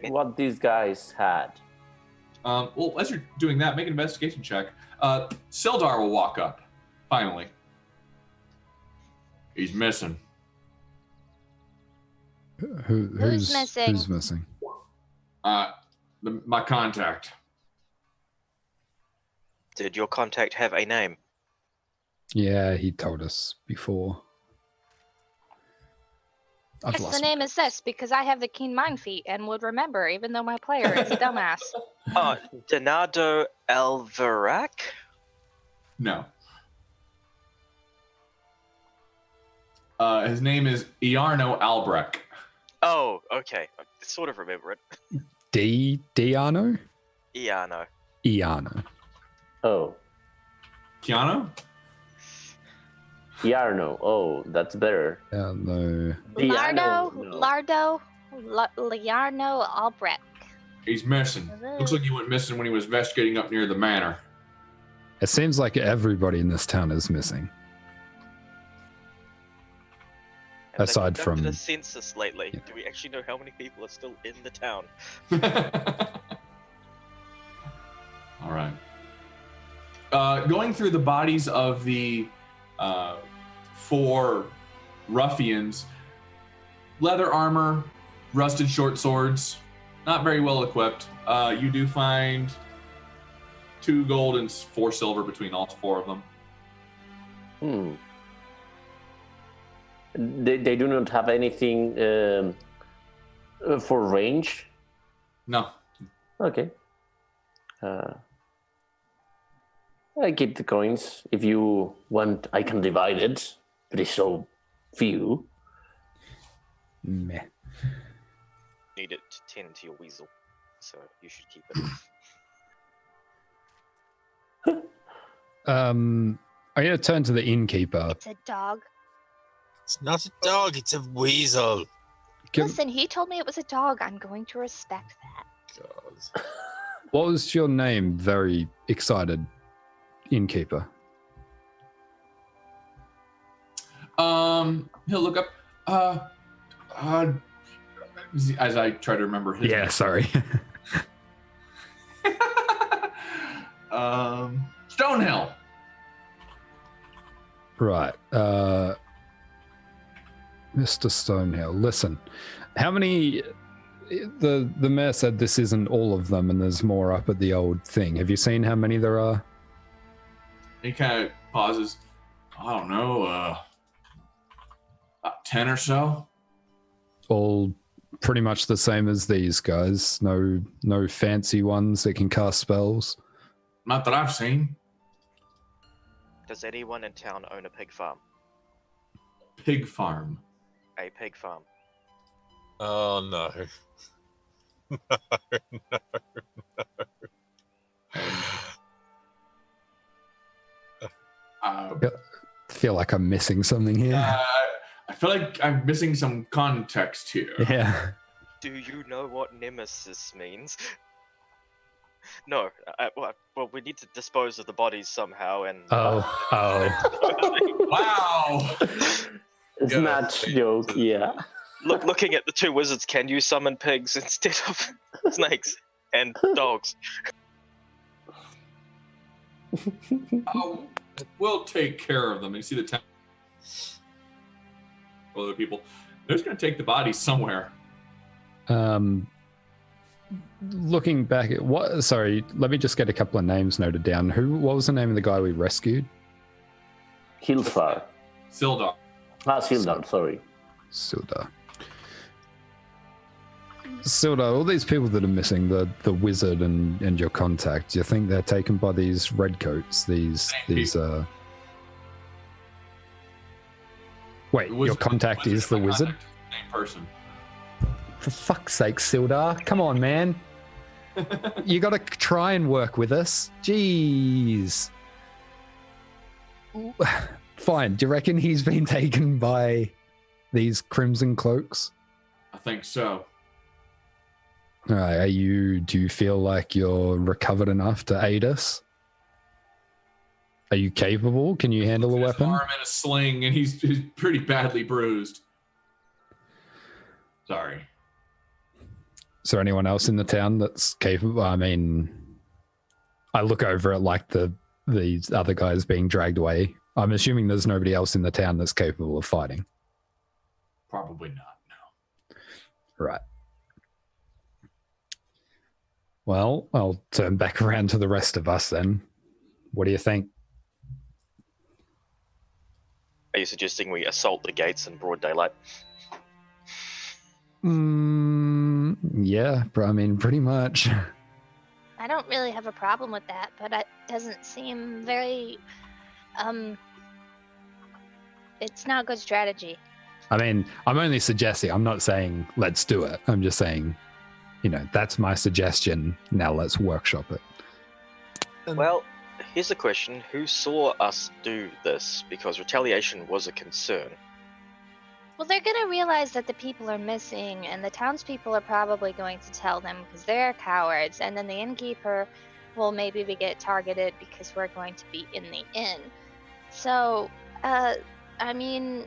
what these guys had. Well, as you're doing that, make an investigation check. Sildar will walk up, finally. He's missing. Who's missing? Who's missing? My contact. Did your contact have a name? Yeah, he told us before. Yes, the name is this because I have the keen mind feat and would remember, even though my player is a dumbass. Oh, Donado Alvarac? No. His name is Iarno Albrecht. Oh, okay. I sort of remember it. Diano? Iano. Iano. Oh, Keanu? Yarno. Oh, that's better. No. Liarno Albrecht. He's missing. Looks like he went missing when he was investigating up near the manor. It seems like everybody in this town is missing. Have Aside they from- conducted a census lately? Do we actually know how many people are still in the town? All right. Going through the bodies of the 4 ruffians, leather armor, rusted short swords, not very well equipped. You do find 2 gold and 4 silver between all 4 of them. They do not have anything for range. No. Okay. I keep the coins. If you want, I can divide it. But it's so few. Meh. Need it to tend to your weasel, so you should keep it. I'm going to turn to the innkeeper. It's a dog. It's not a dog, it's a weasel. Listen, he told me it was a dog. I'm going to respect that. God. What was your name? Very excited innkeeper. He'll look up. As I try to remember his Yeah, name. sorry. Stonehill. Right. Mr. Stonehill, listen. How many... The mayor said this isn't all of them and there's more up at the old thing. Have you seen how many there are? He kind of pauses. I don't know, about 10 or so. All pretty much the same as these guys. No fancy ones that can cast spells. Not that I've seen. Does anyone in town own a pig farm? Pig farm. A pig farm. Oh no. Feel like I'm missing something here. I feel like I'm missing some context here. Yeah. Do you know what nemesis means? No. Well, we need to dispose of the bodies somehow, and. Oh. Wow. Snatch joke, yeah. Looking at the two wizards, can you summon pigs instead of snakes and dogs? We'll take care of them. You see the town. Other people. They're just going to take the bodies somewhere. Looking back at what? Sorry, let me just get a couple of names noted down. What was the name of the guy we rescued? Hilfar. Sildar. Sildar, sorry. Sildar, all these people that are missing, the wizard and your contact, do you think they're taken by these redcoats? These Wait, your contact is the wizard? Same person. For fuck's sake, Sildar. Come on, man. You gotta try and work with us. Jeez. Fine. Do you reckon he's been taken by these crimson cloaks? I think so. All right. Do you feel like you're recovered enough to aid us? Are you capable? Can you handle a weapon? His arm in a sling, and he's pretty badly bruised. Sorry. Is there anyone else in the town that's capable? I mean, I look over at like these other guys being dragged away. I'm assuming there's nobody else in the town that's capable of fighting. Probably not, no. Right. Well, I'll turn back around to the rest of us then. What do you think? Are you suggesting we assault the gates in broad daylight? Yeah, I mean, pretty much. I don't really have a problem with that, but it doesn't seem very, it's not a good strategy. I mean, I'm only suggesting, I'm not saying let's do it. I'm just saying, that's my suggestion. Now let's workshop it. Well, here's a question. Who saw us do this? Because retaliation was a concern. Well, they're going to realize that the people are missing, and the townspeople are probably going to tell them because they're cowards, and then the innkeeper will maybe get targeted because we're going to be in the inn. So, I mean,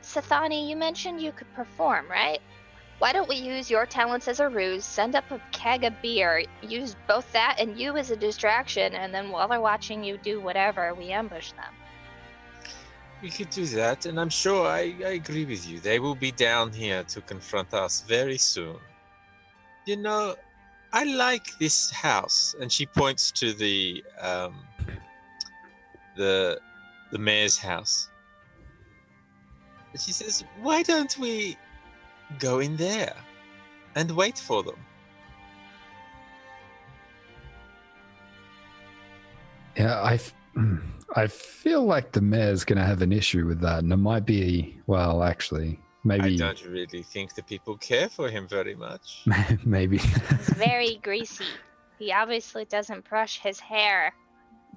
Sathani, you mentioned you could perform, right? Why don't we use your talents as a ruse, send up a keg of beer, use both that and you as a distraction, and then while they're watching you do whatever, we ambush them. We could do that, and I'm sure I agree with you. They will be down here to confront us very soon. I like this house, and she points to the mayor's house. And she says, "Why don't we go in there and wait for them?" Yeah, I feel like the mayor's going to have an issue with that, and it might be, well, actually, maybe. I don't really think the people care for him very much. Maybe. He's very greasy. He obviously doesn't brush his hair.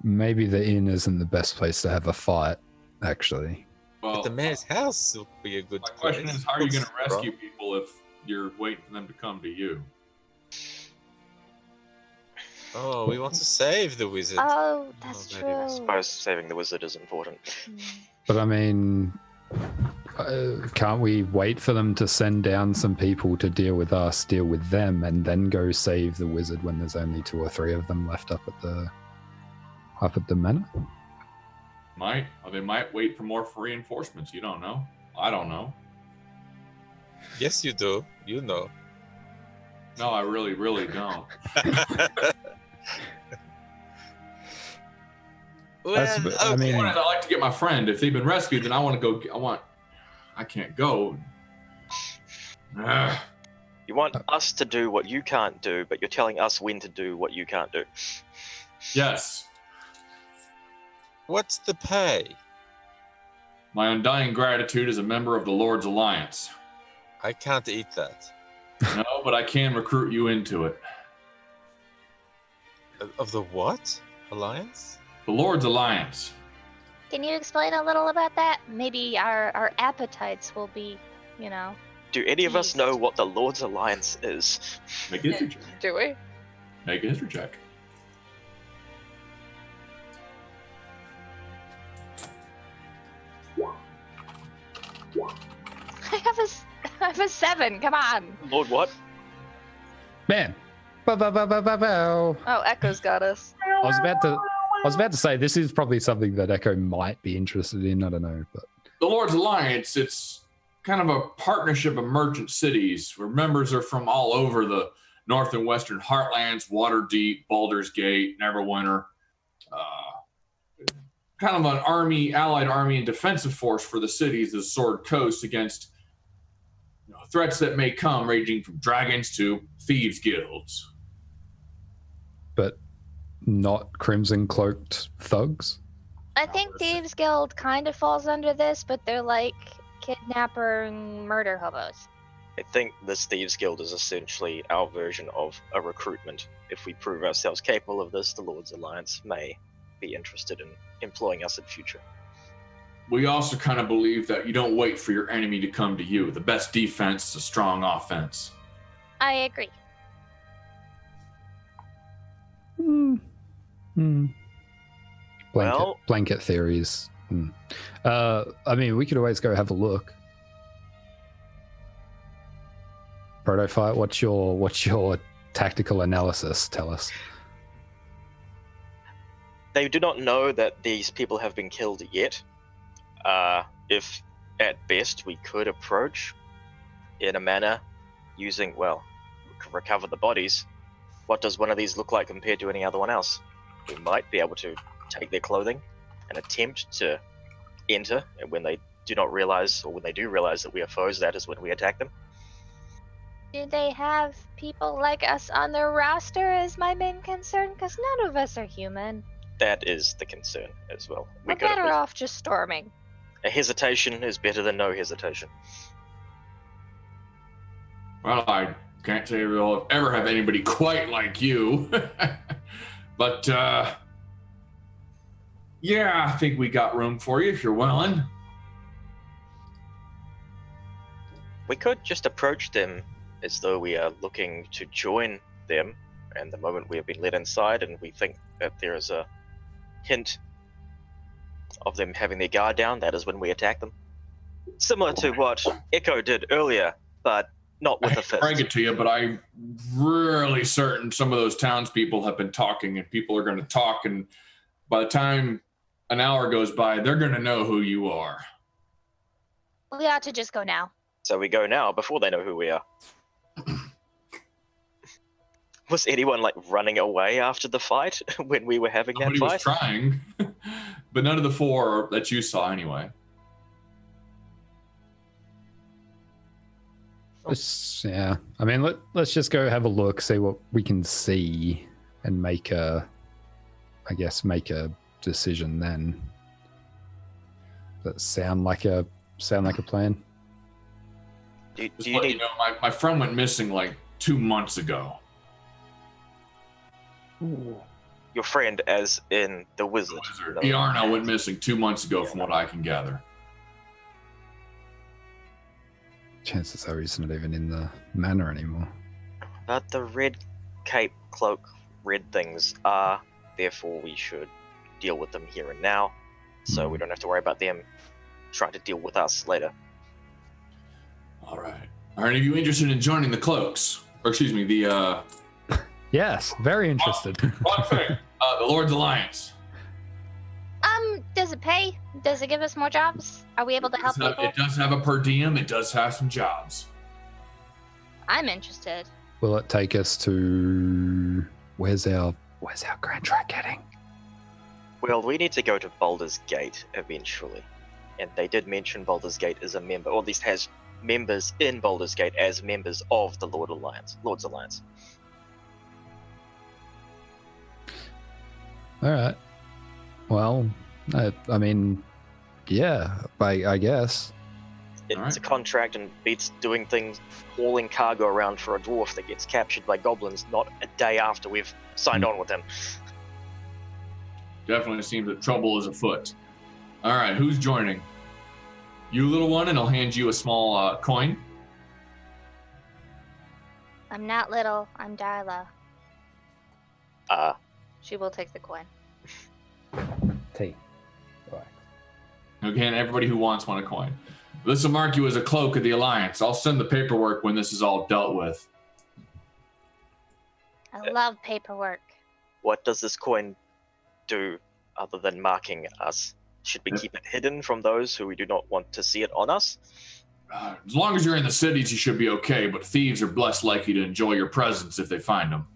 Maybe the inn isn't the best place to have a fight, actually. But Well, the mayor's house will be a good my place. question is, how are you going to What's rescue people if you're waiting for them to come to you? Oh, we want to save the wizard. Oh, that's Oh, very I true. suppose saving the wizard is important. But I mean, can't we wait for them to send down some people to deal with us, deal with them, and then go save the wizard when there's only 2 or 3 of them left up at the manor? Might. Or they might wait for more reinforcements. You don't know. I don't know. Yes, you do. You know. No, I really, really don't. Well, I mean- I like to get my friend. If they've been rescued, then I want to go. I can't go. Ugh. You want us to do what you can't do, but you're telling us when to do what you can't do. Yes. what's the pay? My undying gratitude as a member of the Lord's Alliance. I can't eat that. No, but I can recruit you into it. Of the what? Alliance? The Lord's Alliance. Can you explain a little about that? Maybe our appetites will be, Do any of us Teased. know what the Lord's Alliance is? Make a history check. Do we? Make a history check. I have a 7. Come on. Lord what? Man. Bow. Oh, Echo's got us. I was about to say this is probably something that Echo might be interested in. I don't know, but The Lord's Alliance, it's kind of a partnership of merchant cities where members are from all over the north and western heartlands, Waterdeep, Baldur's Gate, Neverwinter. Kind of an army, allied army and defensive force for the cities of the Sword Coast against threats that may come, ranging from dragons to thieves' guilds. not crimson cloaked thugs. I think Thieves Guild kind of falls under this, but they're like kidnapper and murder hobos. I think this Thieves Guild is essentially our version of a recruitment. If we prove ourselves capable of this, the Lord's Alliance may be interested in employing us in future. We also kind of believe that you don't wait for your enemy to come to you. The best defense is a strong offense. I agree. Well- Blanket theories. I mean, we could always go have a look. Protofight, what's your tactical analysis? Tell us. They do not know that these people have been killed yet. If at best we could approach in a manner using, recover the bodies, what does one of these look like compared to any other one else? We might be able to take their clothing and attempt to enter, and when they do not realize, or when they do realize that we are foes, that is when we attack them. Do they have people like us on their roster is my main concern, because none of us are human. That is the concern as well. We're could at better least- off just storming. A hesitation is better than no hesitation. Well, I can't say we'll ever have anybody quite like you. But, yeah, I think we got room for you if you're willing. We could just approach them as though we are looking to join them, and the moment we have been let inside and we think that there is a hint of them having their guard down, that is when we attack them. Similar to what Echo did earlier, but not I with a hate to fist. break it to you, but I'm really certain some of those townspeople have been talking, and people are going to talk, and by the time an hour goes by, they're going to know who you are. We ought to just go now. So we go now before they know who we are. Was anyone running away after the fight when we were having that Somebody was fight? trying, but none of the 4 that you saw anyway. Yeah, I mean, let's just go have a look, see what we can see, and make a decision then. Does that sound like a plan? Do Just you let need you know, my friend went missing like 2 months ago. your friend, as in the wizard? No. Iarno went missing 2 months ago, from what I can gather. Chances are he's not even in the manor anymore. But the red cape, cloak, red things are, therefore we should deal with them here and now, so we don't have to worry about them trying to deal with us later. All right. Are any of you interested in joining the cloaks? Or excuse me, the Yes, very interested. wrong thing. The Lord's Alliance. Does it pay? Does it give us more jobs? Are we able to help people? It does have a per diem. It does have some jobs. I'm interested. Will it take us to where's our Grand Track heading? Well, we need to go to Baldur's Gate eventually, and they did mention Baldur's Gate is a member, or at least has members in Baldur's Gate as members of the Lord's Alliance. All right. Well, I mean, yeah, I guess. It's a contract and beats doing things, hauling cargo around for a dwarf that gets captured by goblins not a day after we've signed on with him. Definitely seems that trouble is afoot. All right, who's joining? You, little one, and I'll hand you a small coin. I'm not little. I'm Darla. She will take the coin. T. Right. Okay, and everybody who wants one a coin. This will mark you as a cloak of the Alliance. I'll send the paperwork when this is all dealt with. I love paperwork. What does this coin do other than marking us? Should we keep it hidden from those who we do not want to see it on us? As long as you're in the cities, you should be okay, but thieves are less likely to enjoy your presence if they find them.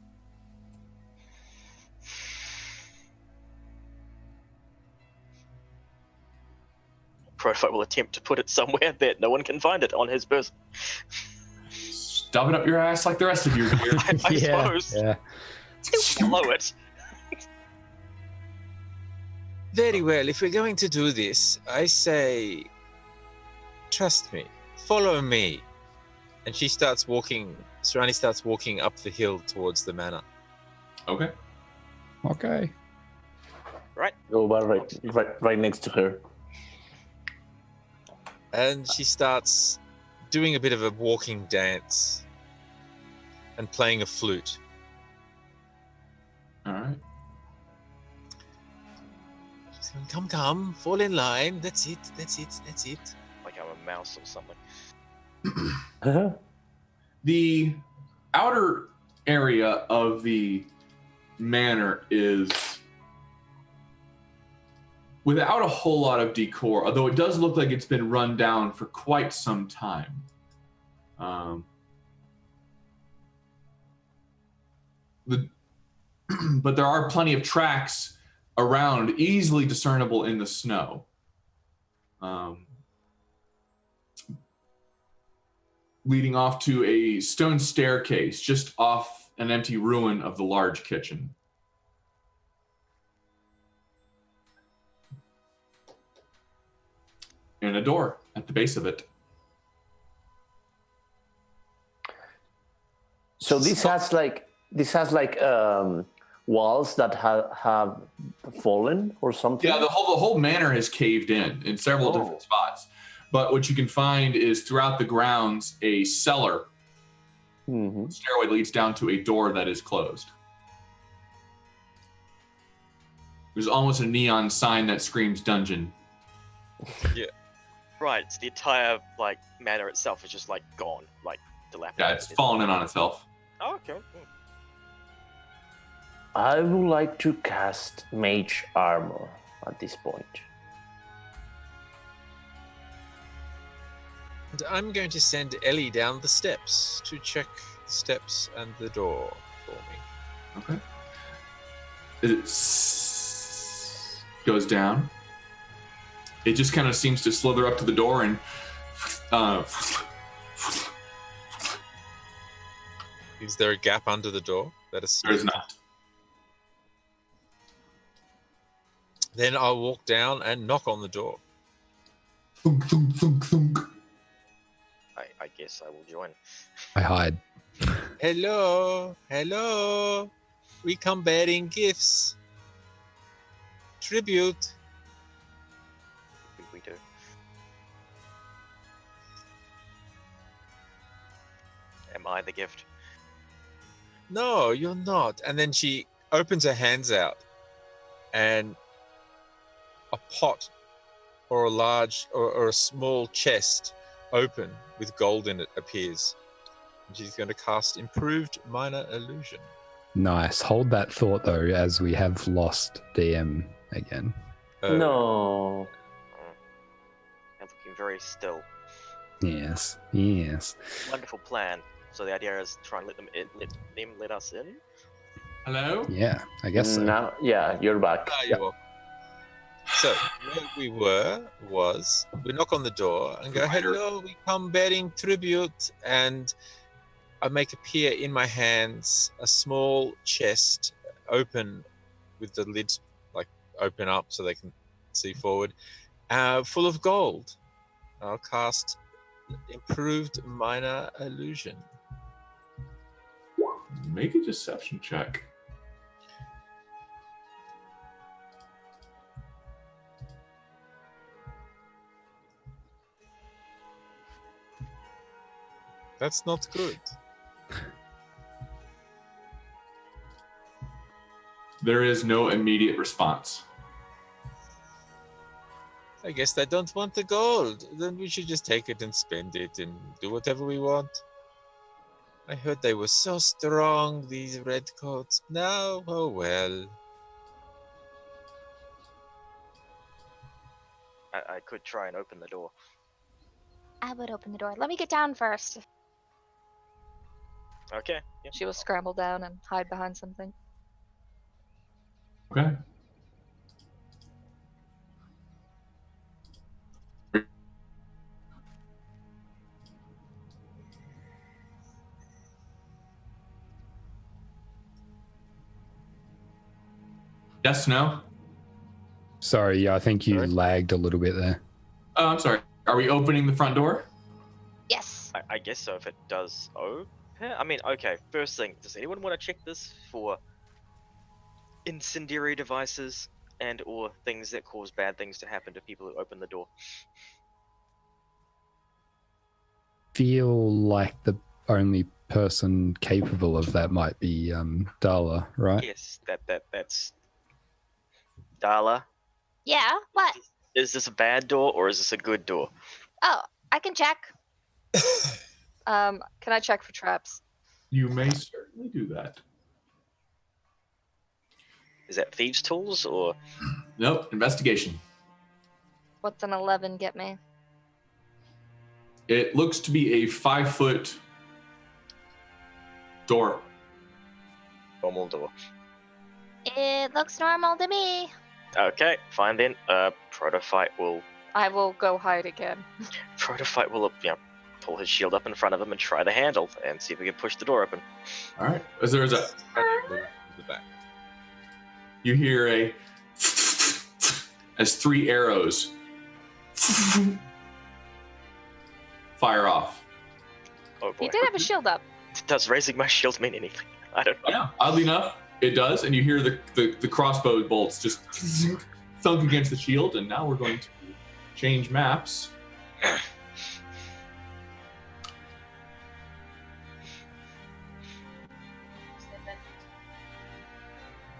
Profile will attempt to put it somewhere that no one can find it on his person. Stuff it up your ass like the rest of you here. I suppose. Yeah. Still follow it. Very well, if we're going to do this, I say, trust me, follow me. And Serani starts walking up the hill towards the manor. Okay. Okay. Go right next to her. And she starts doing a bit of a walking dance and playing a flute. All right. She's going, come, fall in line. That's it. Like I'm a mouse or something. The outer area of the manor is without a whole lot of decor, although it does look like it's been run down for quite some time. But there are plenty of tracks around, easily discernible in the snow. Leading off to a stone staircase just off an empty ruin of the large kitchen. And a door at the base of it. So this has like walls that have fallen or something. Yeah, the whole manor has caved in several different spots. But what you can find is throughout the grounds a cellar. Mm-hmm. The stairway leads down to a door that is closed. There's almost a neon sign that screams dungeon. Yeah. Right, so the entire manor itself is just gone, dilapidated. Yeah, it's fallen in on itself. Oh, okay. I would like to cast Mage Armor at this point. And I'm going to send Ellie down the steps to check the steps and the door for me. Okay. It goes down. It just kind of seems to slither up to the door and Is there a gap under the door? That is there is not. Then I'll walk down and knock on the door. Thunk, thunk, thunk, thunk. I guess I will join. I hide. Hello, hello. We come bearing gifts. Tribute. We do. Am I the gift? No, you're not. And then she opens her hands out, and a pot or a large or a small chest open with gold in it appears. And she's going to cast Improved Minor Illusion. Nice. Hold that thought though, as we have lost DM again. No. I'm looking very still. Yes. Yes. Wonderful plan. So the idea is try and let them let us in. Hello? Yeah, I guess so. Now, yeah, you're back. You're welcome. So where we were was we knock on the door and go, hello, we come bearing tribute, and I make appear in my hands a small chest open with the lids like open up so they can see forward, full of gold. I'll cast Improved Minor Illusion. Make a deception check. That's not good. There is no immediate response. I guess they don't want the gold. Then we should just take it and spend it and do whatever we want. I heard they were so strong, these redcoats. Now, oh well. I could try and open the door. I would open the door. Let me get down first. Okay. Yeah. She will scramble down and hide behind something. Okay. Yes, no? Sorry, yeah, I think you Sorry? lagged a little bit there. Oh, I'm sorry. Are we opening the front door? Yes. I guess so if it does open. I mean, okay, first thing, does anyone want to check this for incendiary devices and or things that cause bad things to happen to people who open the door? Feel like the only person capable of that might be Darla, right? Yes, that's Darla. Yeah. What? Is this a bad door or is this a good door? Oh, I can check. Can I check for traps? You may certainly do that. Is that thieves' tools or? Nope. Investigation. What's an 11 get me? It looks to be a 5-foot door. Normal door. It looks normal to me. Okay, fine then. Protofight will I will go hide again. pull his shield up in front of him and try the handle and see if we can push the door open. All right. As there is a, The back. you hear a as 3 arrows fire off. Oh boy. He did have a shield up. Does raising my shield mean anything? I don't know. Yeah, oddly enough, it does, and you hear the crossbow bolts just thunk against the shield. And now we're going to change maps.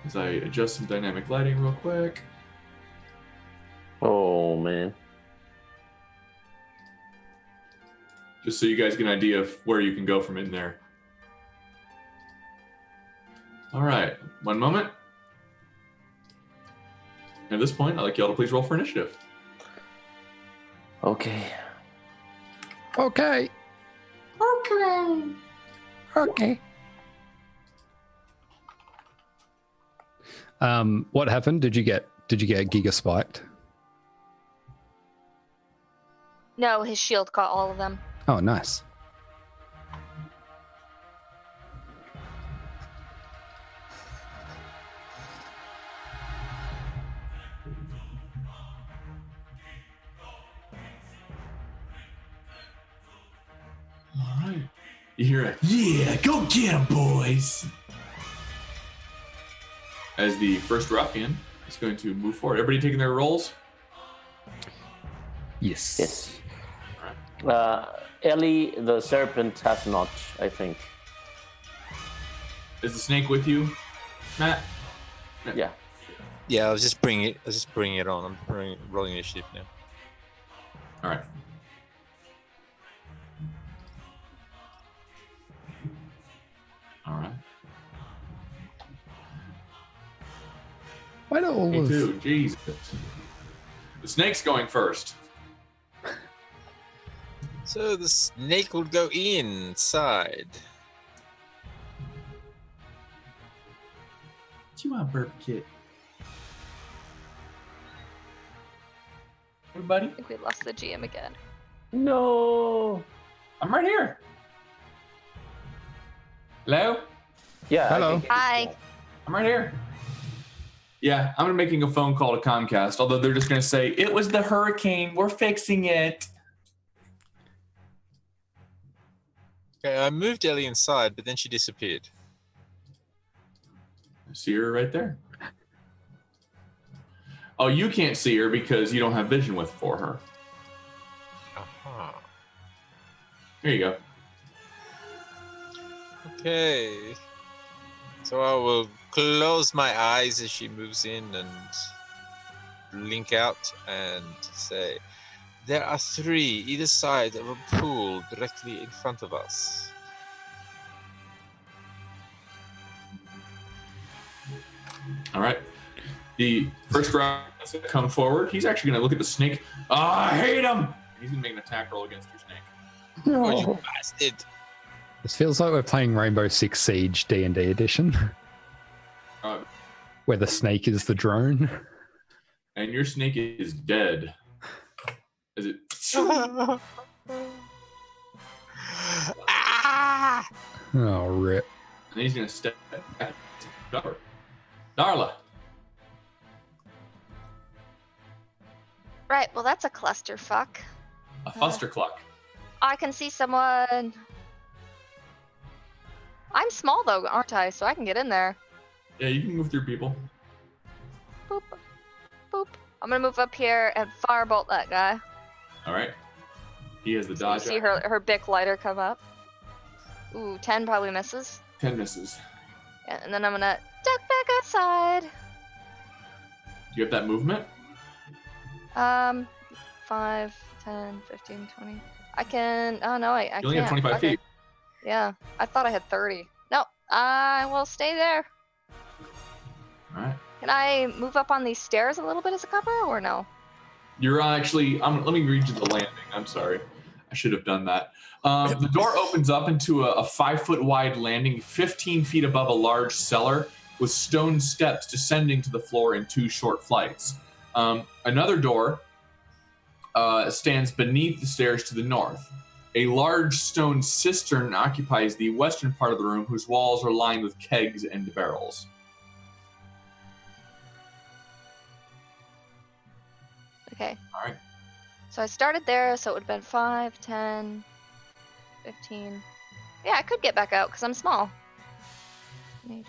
As I adjust some dynamic lighting real quick. Oh man. Just so you guys get an idea of where you can go from in there. All right, one moment. At this point, I'd like y'all to please roll for initiative. Okay. Okay. Okay. What happened? Did you get Giga spiked? No, his shield caught all of them. Oh, nice. You hear a, yeah, go get him, boys! As the first ruffian is going to move forward. Everybody taking their rolls? Yes. Yes. Ellie, the serpent, has not, I think. Is the snake with you, Matt? Yeah. Yeah, I was just bringing it on. I'm rolling initiative now. All right. All right. Why do all Me of too. Jesus. The snake's going first. So the snake will go inside. What you want, Burp Kit? Everybody? I think we lost the GM again. No. I'm right here. Hello? Yeah. Hello. Hi. I'm right here. Yeah, I'm making a phone call to Comcast, although they're just going to say, it was the hurricane. We're fixing it. Okay, I moved Ellie inside, but then she disappeared. I see her right there. Oh, you can't see her because you don't have vision for her. Aha. Here you go. Okay. So I will close my eyes as she moves in and blink out and say, there are 3 either side of a pool directly in front of us. All right. The first round has to come forward. He's actually going to look at the snake. I hate him! He's going to make an attack roll against your snake. Oh, you bastard. This feels like we're playing Rainbow Six Siege D&D edition, where the snake is the drone. And your snake is dead. Is it? Ah! Oh, rip. And he's going to step back to cover. Darla. Right, well, that's a clusterfuck. A fustercluck. I can see someone. I'm small, though, aren't I? So I can get in there. Yeah, you can move through people. Boop. Boop. I'm going to move up here and firebolt that guy. All right. He has the So you dodge. see her big lighter come up. Ooh, 10 probably misses. 10 misses. Yeah, and then I'm going to duck back outside. Do you have that movement? 5, 10, 15, 20. I can. Oh, no, I can't. You only have 25 Okay. feet. Yeah, I thought I had 30. No, I will stay there. All right. Can I move up on these stairs a little bit as a cover, or no? You're actually. Let me read you the landing. I'm sorry. I should have done that. The door opens up into a 5-foot wide landing, 15 feet above a large cellar, with stone steps descending to the floor in 2 short flights. Another door stands beneath the stairs to the north. A large stone cistern occupies the western part of the room, whose walls are lined with kegs and barrels. Okay. All right. So I started there, so it would have been 5, 10, 15. Yeah, I could get back out because I'm small. 18,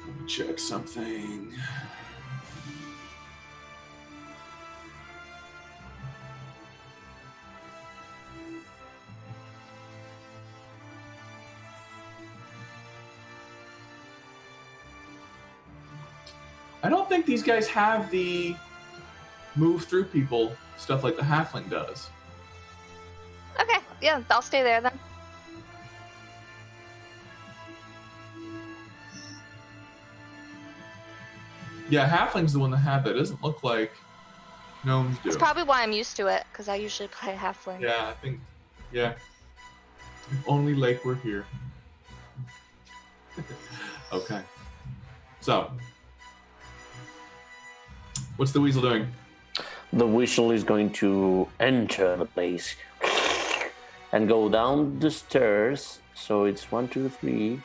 Let me check something. I don't think these guys have the move through people stuff like the halfling does. Okay, yeah, I'll stay there then. Yeah, halfling's the one that have that. It doesn't look like gnomes do. That's probably why I'm used to it, because I usually play halfling. Yeah, I think. Yeah. If only Lake were here. Okay. So, what's the weasel doing? The weasel is going to enter the place and go down the stairs. So it's 1, 2, 3.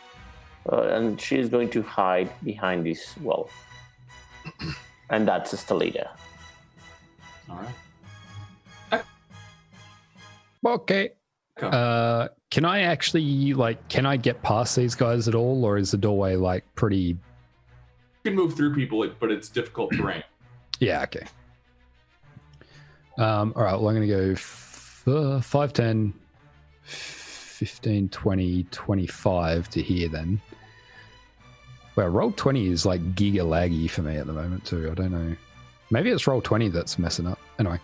And she's going to hide behind this wall. And that's Estelita. All right. Okay. Go. Can I actually can I get past these guys at all, or is the doorway pretty? You can move through people, but it's difficult terrain. Yeah. Okay. All right. Well, I'm going to go 5, 10, 15, 20, 25 to here then. Well, roll 20 is giga laggy for me at the moment too. I don't know. Maybe it's roll 20 that's messing up. Anyway.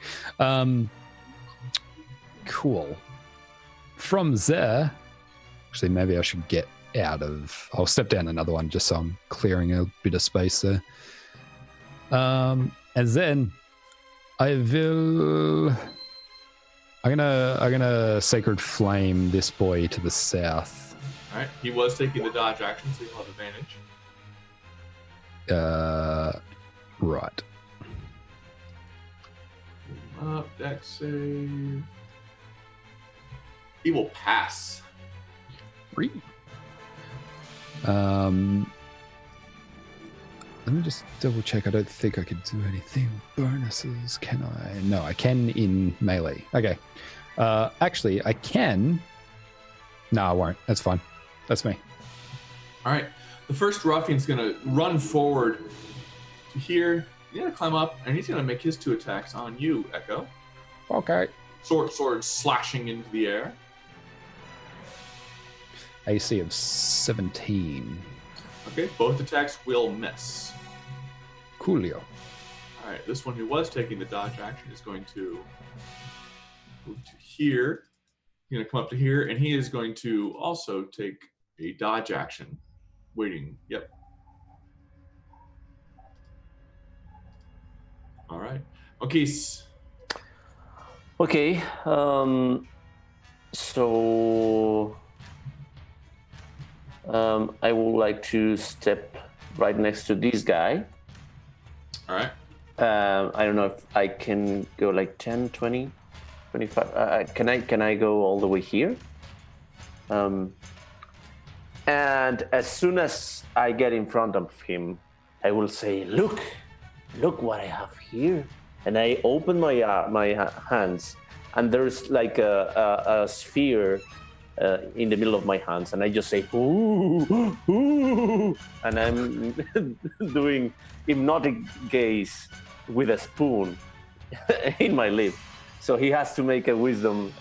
Cool. From there, actually, maybe I should get out of. I'll step down another one just so I'm clearing a bit of space there. And then I'm gonna Sacred Flame this boy to the south. All right. He was taking the dodge action, so you'll have advantage. Right. Dex save. He will pass. Let me just double check. I don't think I could do anything. Bonuses, can I? No, I can in melee. Okay. Actually, I can. No, I won't. That's fine. That's me. All right. The first ruffian's going to run forward to here. He's going to climb up, and he's going to make his 2 attacks on you, Echo. Okay. Sword slashing into the air. AC of 17. Okay, both attacks will miss. Coolio. All right, this one who was taking the dodge action is going to move to here. He's going to come up to here, and he is going to also take a dodge action. Waiting. Yep. All right. Okay. Okay. So I would like to step right next to this guy. All right. I don't know if I can go 10, 20, 25. Can I go all the way here? And as soon as I get in front of him, I will say, look what I have here. And I open my hands, and there's a sphere in the middle of my hands, and I just say, ooh, ooh, and I'm doing hypnotic gaze with a spoon in my lip. So he has to make a wisdom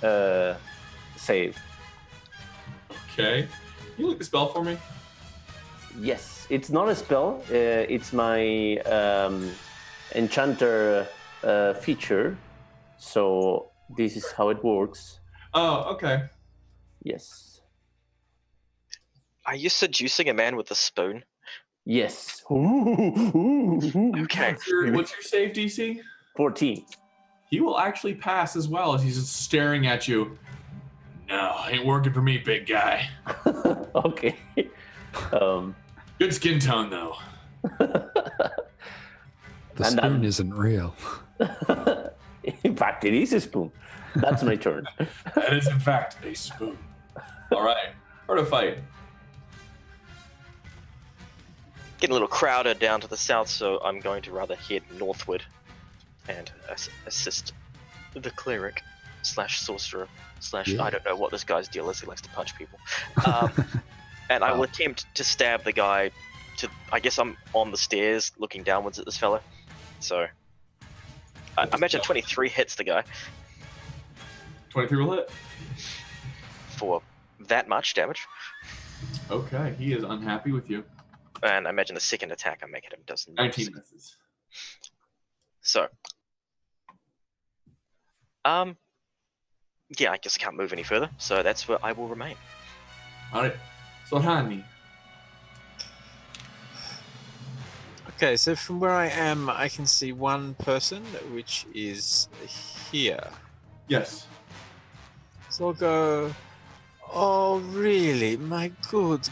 save. Okay. Can you look the spell for me? Yes, it's not a spell. It's my enchanter feature. So this is how it works. Oh, okay. Yes. Are you seducing a man with a spoon? Yes. Okay. What's your save DC? 14. He will actually pass as well as he's just staring at you. No, ain't working for me, big guy. Okay. Good skin tone, though. The spoon isn't real. In fact, it is a spoon. That's my turn. That is, in fact, a spoon. All right. Start a fight. Getting a little crowded down to the south, so I'm going to rather head northward and assist the cleric / sorcerer / I don't know what this guy's deal is. He likes to punch people. And I will attempt to stab the guy. I guess I'm on the stairs looking downwards at this fella. So I imagine 23 hits the guy. 23 will hit. For that much damage. Okay, he is unhappy with you. And I imagine the second attack I make at him does 19 misses. So, yeah, I guess I can't move any further, so that's where I will remain. Alright, so Hani. Okay, so from where I am, I can see one person, which is here. Yes. So I'll go, oh really, my good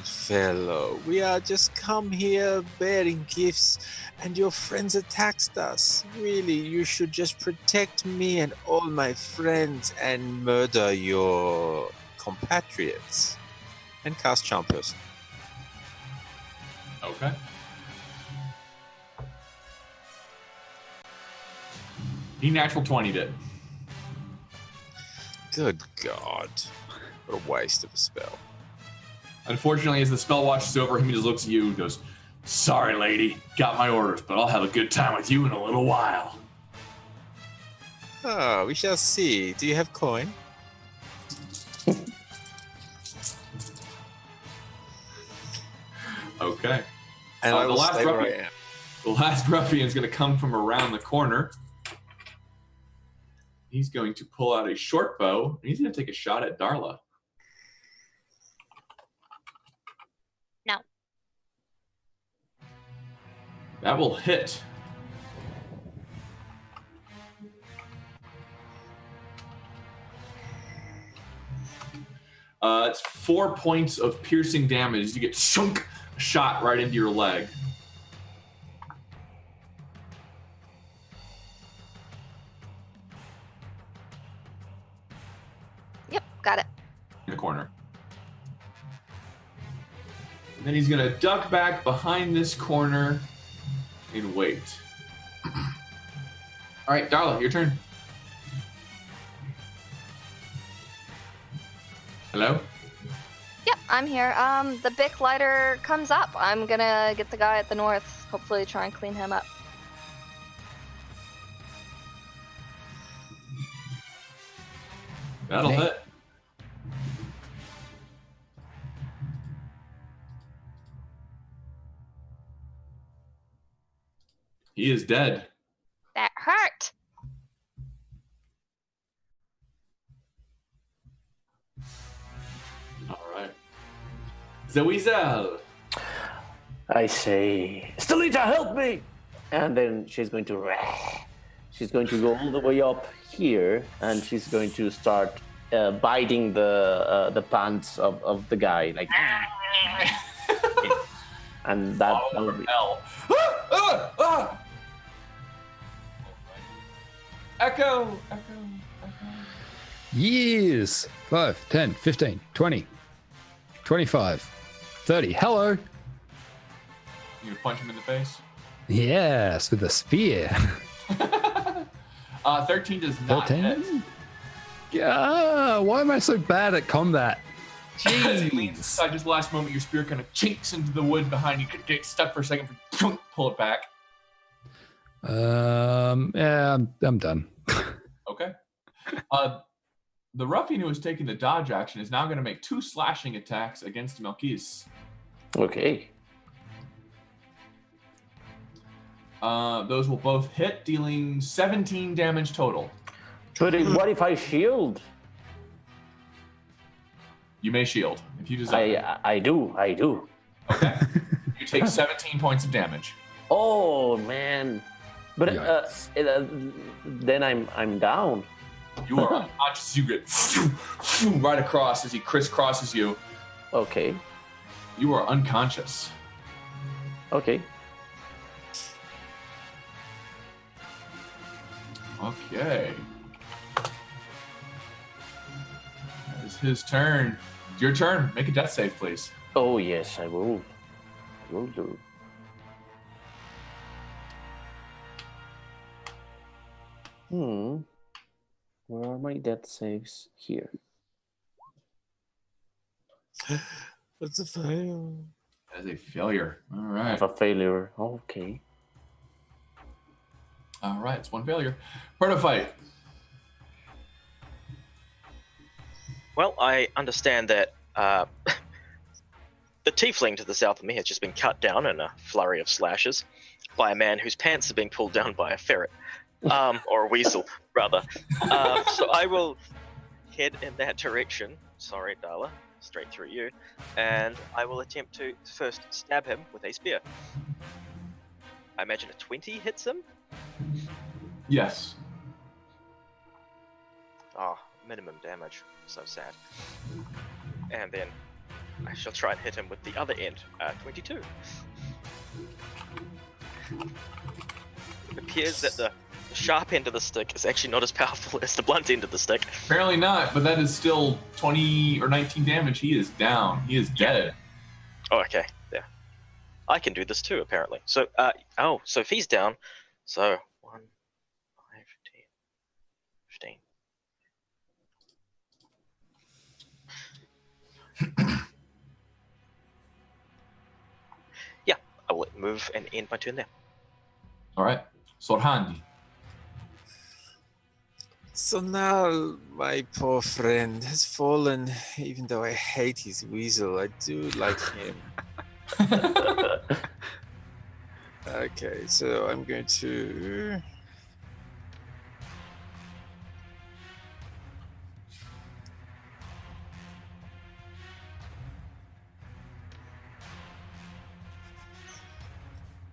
fellow. We are just come here bearing gifts and your friends attacked us. Really, you should just protect me and all my friends and murder your compatriots. And cast Charm Person. Okay. He natural 20 did. Good God. What a waste of a spell. Unfortunately, as the spell washes over him, he just looks at you and goes, "Sorry, lady. Got my orders, but I'll have a good time with you in a little while." Ah, we shall see. Do you have coin? Okay. And I the will last stay where I ruffian- am. The last ruffian is going to come from around the corner. He's going to pull out a short bow, and he's going to take a shot at Darla. No. That will hit. It's 4 points of piercing damage. You get shunk, shot right into your leg. Yep, got it. In the corner. And then he's going to duck back behind this corner and wait. All right, Darla, your turn. Hello? Yep, I'm here. The Bic lighter comes up. I'm gonna get the guy at the north, hopefully try and clean him up. That'll Okay. hit. He is dead. That hurt. All right. Zoezel. I say, Stelita, help me! And then she's going to go all the way up here, and she's going to start biting the pants of the guy, like, and that will be. Hell. Echo. Years. 5, 10, 15, 20, 25, 30. Hello. You gonna punch him in the face? Yes, with a spear. 13 does not 13? hit. Yeah, why am I so bad at combat? As he leans Jeez. aside, just last moment, your spear kind of chinks into the wood behind you. Could get stuck for a second. Pull it back. Yeah, I'm done. Okay. The ruffian who was taking the dodge action is now going to make 2 slashing attacks against Melquise. Okay. Those will both hit, dealing 17 damage total. But what if I shield? You may shield if you desire. I do. Okay. You take 17 points of damage. Oh man! But Yikes. then I'm down. You are unconscious. You get right across as he crisscrosses you. Okay. You are unconscious. Okay. Okay. That is his turn. It's your turn. Make a death save, please. Oh yes, I will. I will do. Where are my death saves? Here. What's a fail? That is a failure. All I right. have a failure. Okay. All right. It's one failure. Protofight. Well, I understand that the tiefling to the south of me has just been cut down in a flurry of slashes by a man whose pants are being pulled down by a ferret. Or a weasel, rather. So I will head in that direction. Sorry, Darla. Straight through you. And I will attempt to first stab him with a spear. I imagine a 20 hits him. Yes. Oh, minimum damage. So sad. And then I shall try and hit him with the other end. 22. It appears that the sharp end of the stick is actually not as powerful as the blunt end of the stick. Apparently not, but that is still 20 or 19 damage. He is down. He is dead. Oh, okay. Yeah. I can do this too, apparently. So, so if he's down, so 1, 5, move and end my turn there. All right. Sorhandi. So now my poor friend has fallen, even though I hate his weasel. I do like him. Okay, so I'm going to...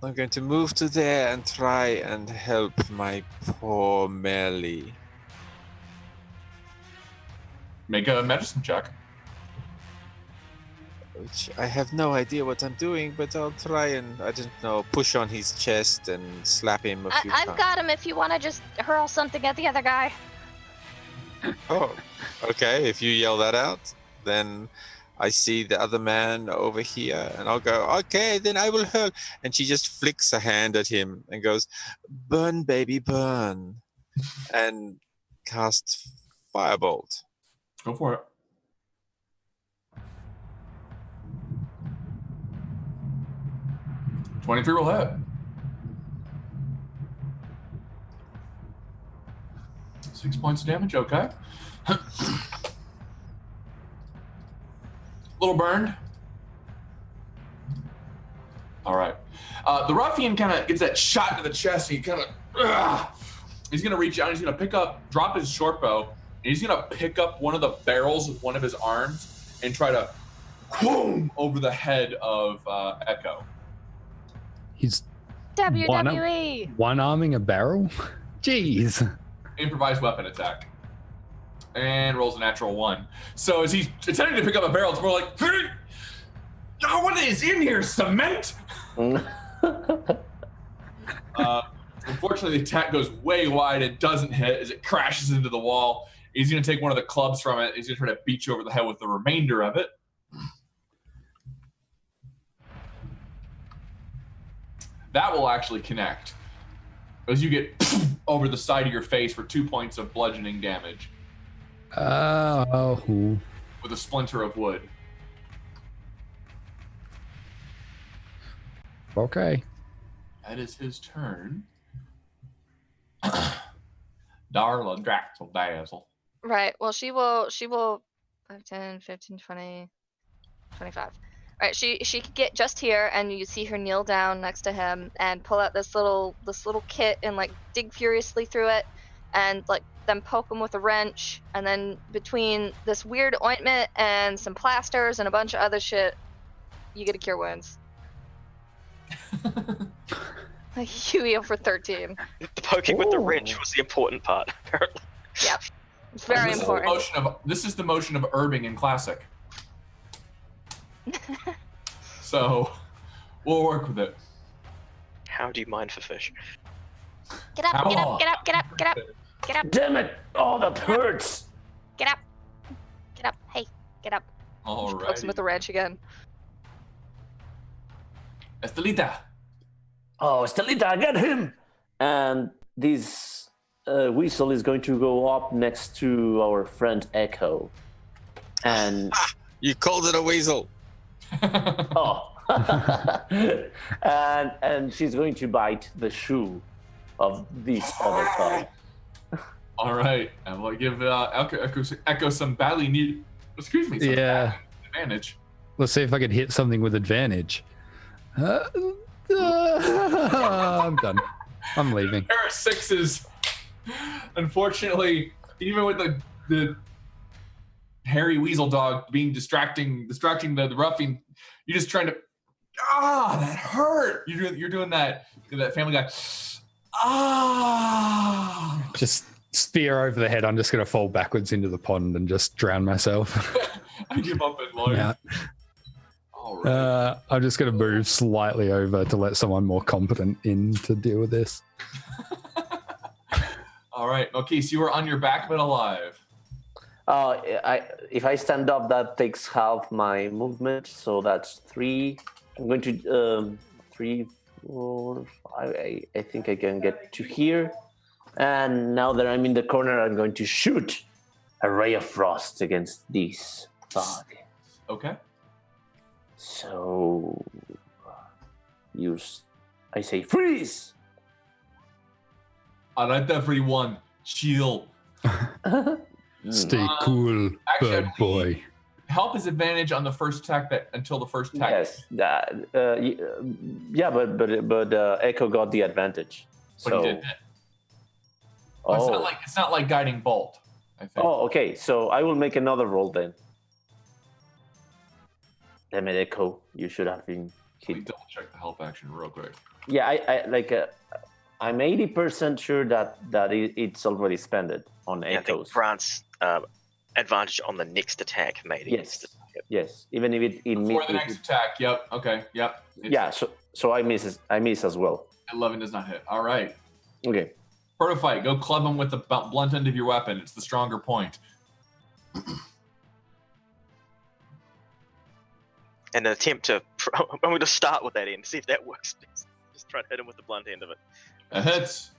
I'm going to move to there and try and help my poor Melly. Make a medicine check. Which I have no idea what I'm doing, but I'll try and, I don't know, push on his chest and slap him a few times. I've got him if you want to just hurl something at the other guy. Oh, okay. If you yell that out, then I see the other man over here, and I'll go, okay, then I will hurl. And she just flicks a hand at him and goes, burn, baby, burn. And cast Firebolt. Go for it. $23 will hit. 6 points of damage, okay. Little burned. All right. The ruffian kind of gets that shot to the chest, and he kind of, he's going to reach out, he's going to drop his short bow, and he's going to pick up one of the barrels with one of his arms and try to boom over the head of Echo. He's WWE. one-arming a barrel? Jeez. Improvised weapon attack. And rolls a natural 1. So as he's attempting to pick up a barrel, it's more like, oh, what is in here? Cement? Unfortunately, the attack goes way wide. It doesn't hit as it crashes into the wall. He's going to take one of the clubs from it. He's going to try to beat you over the head with the remainder of it. That will actually connect as you get over the side of your face for 2 points of bludgeoning damage with a splinter of wood. Okay. That is his turn. Darla Draxel Dazzle. Right. Well, she will 5, 10, 15, 20, 25. All right, she could get just here, and you see her kneel down next to him and pull out this little kit and like dig furiously through it, and like then poke him with a wrench, and then between this weird ointment and some plasters and a bunch of other shit, you get to cure wounds. You heal for 13. The poking with the Ooh. wrench was the important part, apparently. Yep, it's very This is important. This is the motion of herbing in Classic. So we'll work with it. How do you mine for fish? Get up, get up, get up, get up, get up, get up, Damn it! Oh, that hurts! get up. Get up. Hey, get up. All Pokes him with the wrench again. Estelita. Oh, Estelita, get him! And this weasel is going to go up next to our friend Echo. And You called it a weasel. oh, and she's going to bite the shoe of this other guy. All right, and we'll give Echo some badly needed. Excuse me. Some Yeah. bad advantage. Let's see if I can hit something with advantage. I'm done. I'm leaving. Pair of 6s. Unfortunately, even with the hairy weasel dog being distracting the ruffian, you're just trying to. That hurt. You're doing that Family Guy. Just spear over the head. I'm just going to fall backwards into the pond and just drown myself. I give up and lawyer. Yeah. All right. I'm just going to move slightly over to let someone more competent in to deal with this. All right, Malkis, you are on your back but alive. If I stand up, that takes half my movement, so that's 3. I'm going to 3, 4, 5. I think I can get to here. And now that I'm in the corner, I'm going to shoot a ray of frost against this bug. Okay. So I say freeze. All right, everyone, chill. Stay cool, actually, bird boy. Help is advantage on the first attack until the first attack. Yes, but Echo got the advantage. But So he did hit. It's not like guiding bolt, I think. Oh, okay. So I will make another roll then. Damn it, Echo! You should have been Let me hit. double check the help action real quick. Yeah, I'm 80% sure that it's already spent on Yeah, I think Echoes. grants advantage on the next attack, mate. Yes. Yes, even if it Before the next attack. Yep. Okay. Yep. Yeah, so I miss as well. 11 does not hit. All right. Okay. Protofight, go club him with the blunt end of your weapon. It's the stronger point. And an attempt to. I'm going to start with that end, see if that works. Just try to hit him with the blunt end of it. It hits.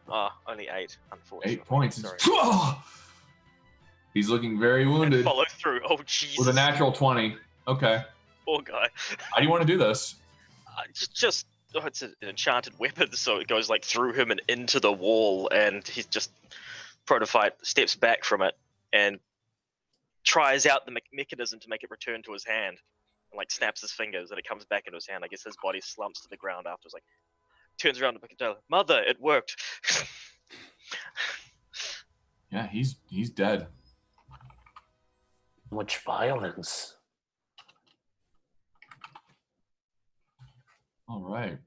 Oh, only 8, unfortunately. 8 points. Sorry. He's looking very wounded. And follow through. Oh, Jesus. With a natural 20. Okay. Poor guy. How do you want to do this? It's an enchanted weapon, so it goes like through him and into the wall, and he's just Protofight steps back from it and tries out the mechanism to make it return to his hand, and like snaps his fingers, and it comes back into his hand. I guess his body slumps to the ground after. It's like turns around to Picadillo. Mother, it worked. Yeah, he's dead. Much violence. All right.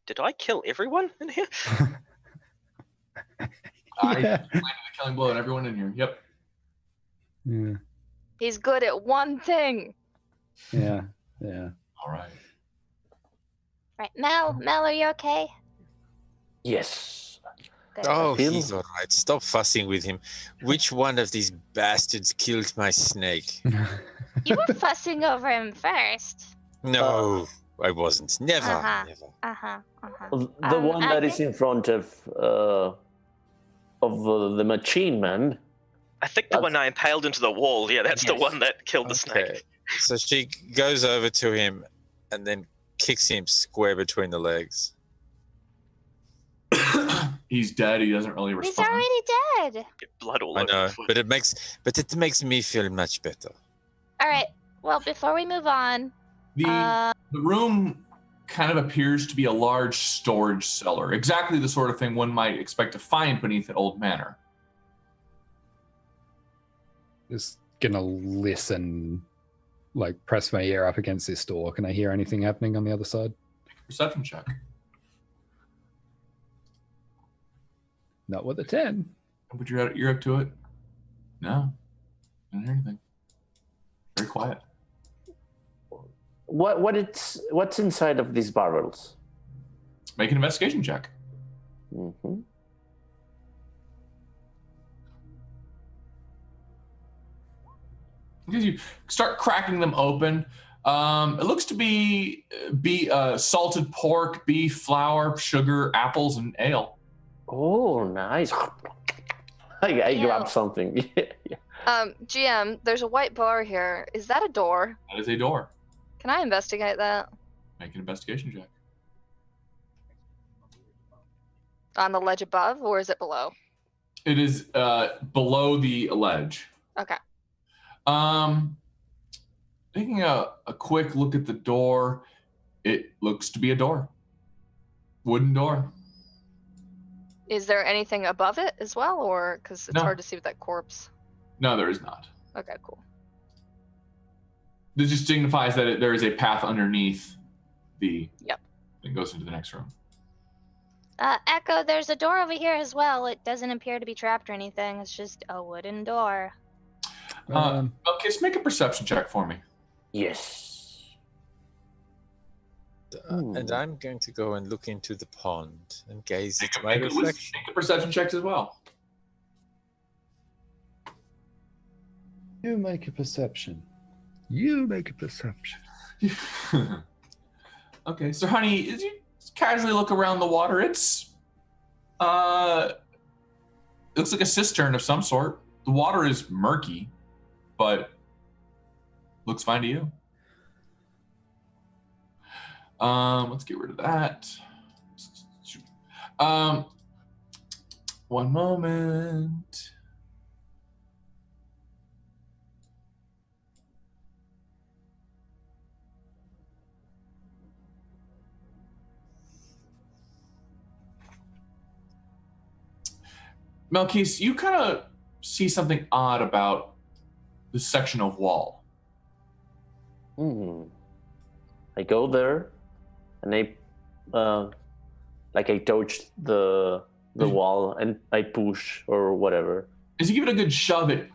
Did I kill everyone in here? I landed the killing blow on everyone in here. Yep. Yeah. He's good at one thing. Yeah. All right. Right, Mel, are you okay? Yes. Good. Oh, Feel- he's all right. Stop fussing with him. Which one of these bastards killed my snake? You were fussing over him first. No, I wasn't. Never. Uh-huh. Never. The one I that is in front of the machine man. I think the one I impaled into the wall. Yeah, that's the Yes. one that killed the Okay. snake. So she goes over to him and then kicks him square between the legs. He's dead. He doesn't really He's respond. already dead. Get blood all I over know, the foot. but it makes me feel much better. All right. Well, before we move on, The room kind of appears to be a large storage cellar. Exactly the sort of thing one might expect to find beneath an old manor. Just gonna listen, like press my ear up against this door. Can I hear anything happening on the other side? Perception check. Not with a 10. Put your ear up to it. No. I don't hear anything. Very quiet. What's inside of these barrels? Make an investigation check. Mm-hmm. Because you start cracking them open. It looks to be salted pork, beef, flour, sugar, apples, and ale. Oh, nice. I Yeah. grabbed something. Yeah. GM, there's a white bar here. Is that a door? That is a door. Can I investigate that? Make an investigation check. On the ledge above, or is it below? It is below the ledge. Okay. Taking a quick look at the door, it looks to be a door. Wooden door. Is there anything above it as well, or because it's No. hard to see with that corpse? No, there is not. Okay, cool. This just signifies that there is a path underneath the. Yep. That goes into the next room. Echo, there's a door over here as well. It doesn't appear to be trapped or anything. It's just a wooden door. Okay, just make a perception check for me. Yes. And Ooh. I'm going to go and look into the pond and gaze Make at a, my make a, reflection. make a perception check as well. You make a perception. You make a perception. Okay, so honey, as you casually look around the water, it looks like a cistern of some sort. The water is murky, but looks fine to you. Let's get rid of that. One moment. Melkis, you kind of see something odd about this section of wall. I go there, and I touch the wall, and I push or whatever. As you give it a good shove, it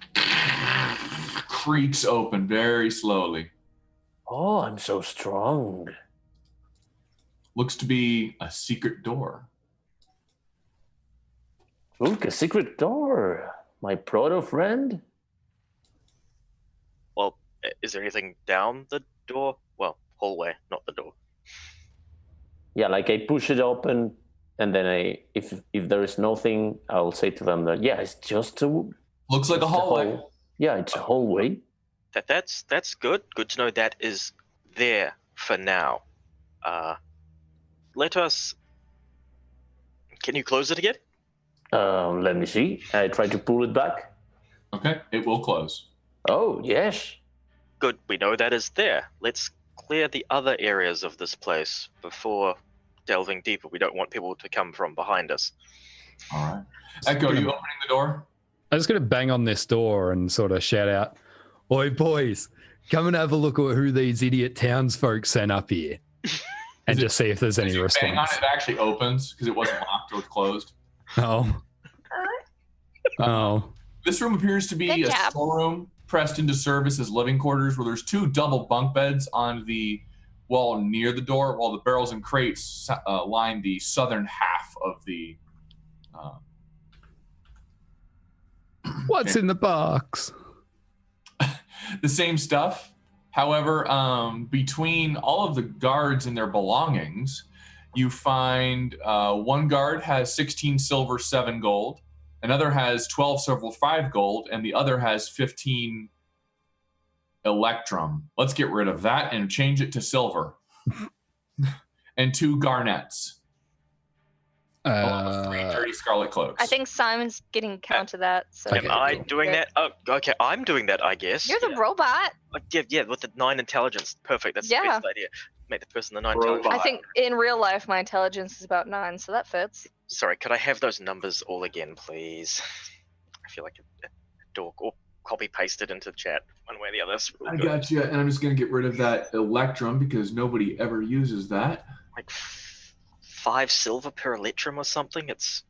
creaks open very slowly. Oh, I'm so strong. Looks to be a secret door. Look, a secret door. My proto friend. Well, is there anything down the door? Well, hallway, not the door. Yeah, like I push it open, and then if there is nothing, I'll say to them that it's just a. Looks like a hallway. Yeah, it's a hallway. That's good. Good to know that is there for now. Let us. Can you close it again? Let me see. I try to pull it back. Okay, it will close. Oh, yes. Good. We know that is there. Let's clear the other areas of this place before delving deeper. We don't want people to come from behind us. All right. Echo, are you opening the door? I'm just going to bang on this door and sort of shout out, "Oi, boys, come and have a look at who these idiot townsfolk sent up here." And just see if there's any response. Bang on it, actually opens because it wasn't locked or closed. Oh. Oh. This room appears to be Good a job. storeroom pressed into service as living quarters where there's 2 double bunk beds on the wall near the door, while the barrels and crates line the southern half of the. What's in the box? The same stuff. However, between all of the guards and their belongings, you find one guard has 16 silver, 7 gold. Another has 12 silver, 5 gold, and the other has 15 electrum. Let's get rid of that and change it to silver. And 2 garnets. 3 dirty scarlet cloaks. I think Simon's getting count of that. So Am I doing that? Oh, okay. I'm doing that, I guess. You're the robot. Yeah, with the 9 intelligence. Perfect. That's the best idea. Make the person the 9 intelligence. I think in real life my intelligence is about 9, so that fits. Sorry, could I have those numbers all again, please? I feel like a dork. Or copy paste it into the chat, one way or the other. I got you, and I'm just going to get rid of that electrum because nobody ever uses that. Like 5 silver per electrum or something? It's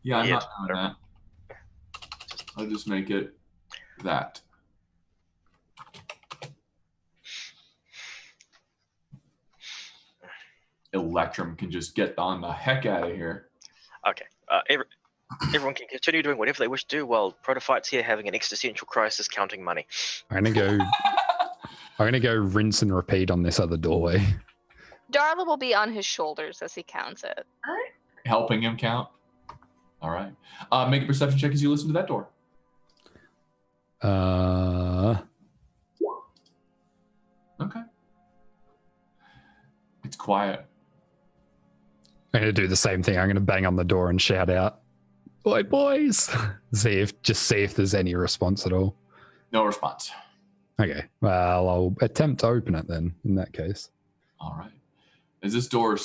Yeah, I'm weird. not doing that. I'll just make it that. Electrum can just get on the heck out of here. Okay. Everyone can continue doing whatever they wish to do while Protophyte's here having an existential crisis counting money. I'm gonna go rinse and repeat on this other doorway. Darla will be on his shoulders as he counts it. Helping him count. All right. Make a perception check as you listen to that door. Okay. It's quiet. I'm gonna do the same thing. I'm gonna bang on the door and shout out, "Oi, boys!" see if there's any response at all. No response. Okay. Well, I'll attempt to open it then. In that case. All right. As this door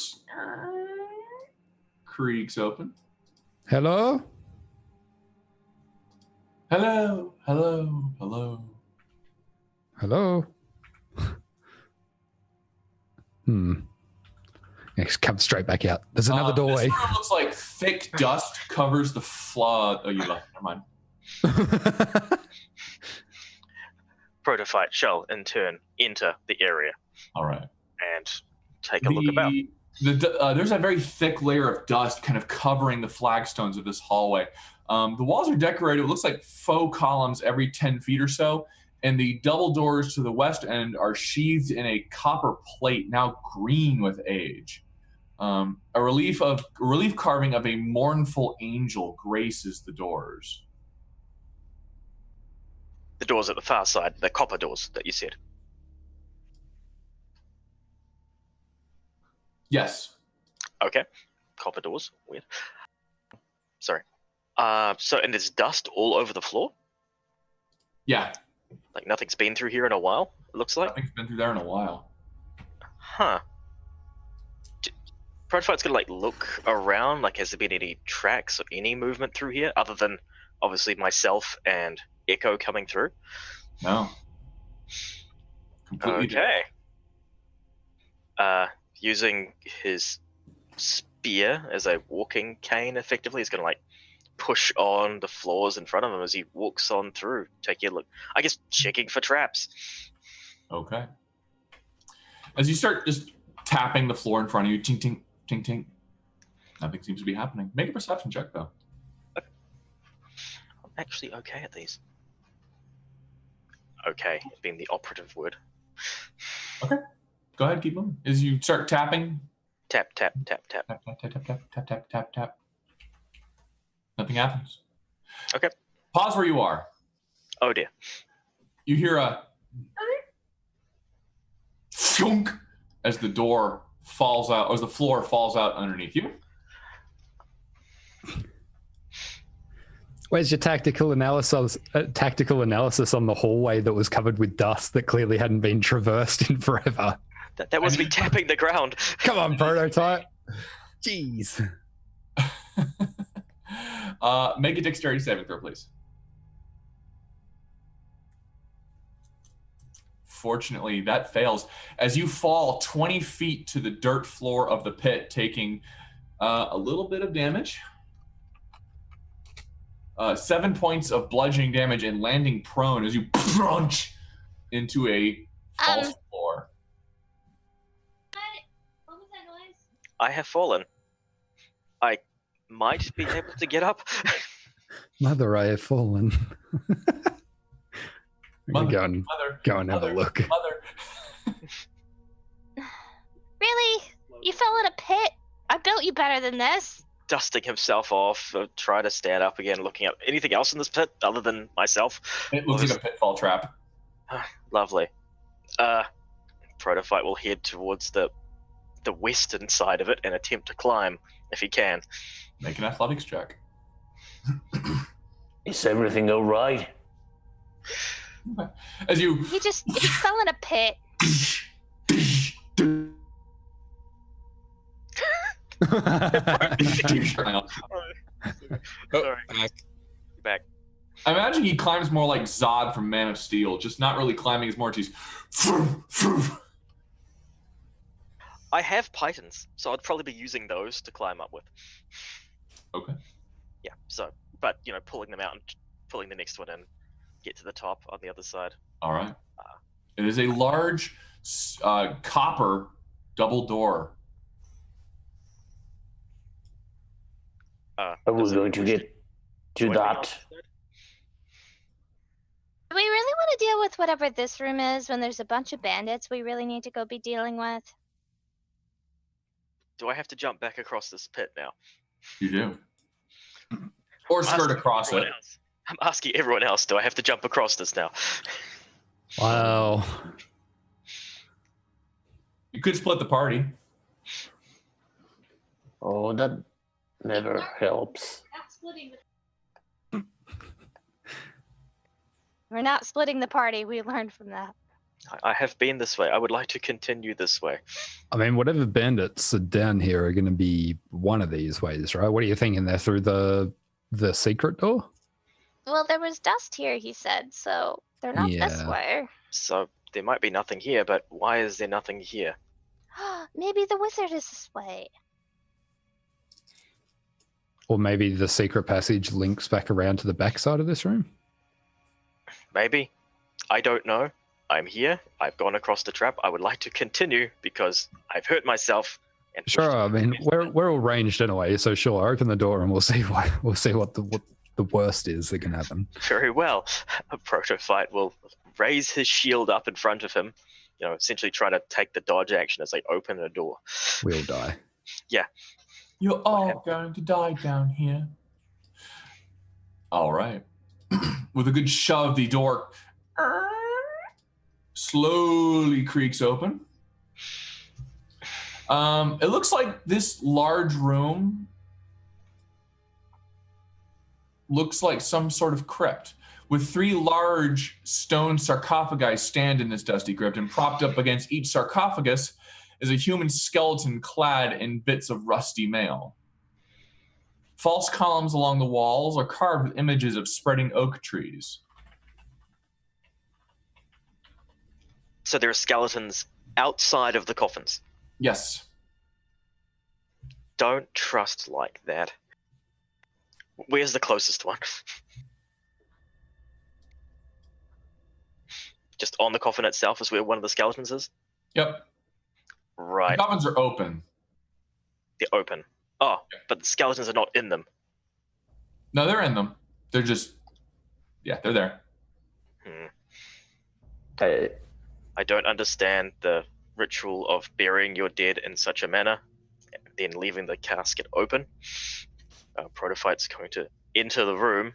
creaks open. Hello. Hello. Hello. Hello. Hello. Next, come straight back out. There's another doorway. This room looks like thick dust covers the flood. Oh, you left. Never mind. Protophyte shall, in turn, enter the area All right. and take a look about. There's a very thick layer of dust kind of covering the flagstones of this hallway. The walls are decorated. It looks like faux columns every 10 feet or so. And the double doors to the west end are sheathed in a copper plate, now green with age. A relief carving of a mournful angel graces the doors. The doors at the far side, the copper doors that you said. Yes. Okay. Copper doors. Weird. Sorry. And there's dust all over the floor? Yeah. Like nothing's been through here in a while, it looks like? Nothing's been through there in a while. Huh. Prototype's gonna look around, has there been any tracks or any movement through here other than obviously myself and Echo coming through? No. Completely Okay. Using his spear as a walking cane, effectively, he's gonna push on the floors in front of him as he walks on through, taking a look. I guess checking for traps. Okay. As you start just tapping the floor in front of you, tink, tink, tink, tink. Nothing seems to be happening. Make a perception check, though. I'm actually okay at these. Okay, being the operative word. Okay. Go ahead, keep moving. As you start tapping. Tap, tap, tap, tap. Tap, tap, tap, tap, tap, tap, tap, tap, tap. Nothing happens. Okay. Pause where you are. Oh dear. You hear a thunk as the door falls out, as the floor falls out underneath you. Where's your tactical analysis on the hallway that was covered with dust that clearly hadn't been traversed in forever? That was me tapping the ground. Come on, Prototype. Jeez. Make a dexterity saving throw, please. Fortunately, that fails. As you fall 20 feet to the dirt floor of the pit, taking a little bit of damage. 7 points of bludgeoning damage and landing prone as you crunch into a false floor. What was that noise? I have fallen. I might be able to get up. Mother, I have fallen. Mother, go and have a look. Mother. Really? You fell in a pit? I built you better than this. Dusting himself off, trying to stand up again, looking at anything else in this pit other than myself. It looks like a pitfall trap. Lovely. Protofight will head towards the western side of it and attempt to climb if he can. Make an athletics check. Is everything all right? Okay. As you He fell in a pit. Sorry. Back. I imagine he climbs more like Zod from Man of Steel, just not really climbing as much. He's. I have pythons, so I'd probably be using those to climb up with. Okay. Yeah, but pulling them out and pulling the next one in, get to the top on the other side. All right. It is a large copper double door. Are we going to get to that? Do we really want to deal with whatever this room is when there's a bunch of bandits we really need to go be dealing with? Do I have to jump back across this pit now? You do. Or skirt across it. I'm asking everyone else, do I have to jump across this now? Wow. You could split the party. Oh, that never helps. We're not splitting the party. We learned from that. I have been this way. I would like to continue this way. I mean, whatever bandits are down here are going to be one of these ways, right? What are you thinking? They're through the secret door? Well, there was dust here, he said, so they're not this way. So there might be nothing here, but why is there nothing here? Maybe the wizard is this way. Or maybe the secret passage links back around to the backside of this room? Maybe. I don't know. I'm here. I've gone across the trap. I would like to continue because I've hurt myself. And sure. I mean, we're all ranged anyway, so sure. Open the door and we'll see what the worst is that can happen. Very well. A Protofight will raise his shield up in front of him, essentially trying to take the dodge action as they open a door. We'll die. Yeah. You're all going to die down here. All right. With a good shove, the door slowly creaks open. It looks like this large room looks like some sort of crypt, with 3 large stone sarcophagi stand in this dusty crypt, and propped up against each sarcophagus is a human skeleton clad in bits of rusty mail. False columns along the walls are carved with images of spreading oak trees. So there are skeletons outside of the coffins. Yes. Don't trust like that. Where's the closest one? Just on the coffin itself is where one of the skeletons is? Yep. Right. The coffins are open. They're open. Oh, but the skeletons are not in them. No, they're in them. They're just, yeah, they're there. I don't understand the ritual of burying your dead in such a manner, then leaving the casket open. Protophyte's going to enter the room,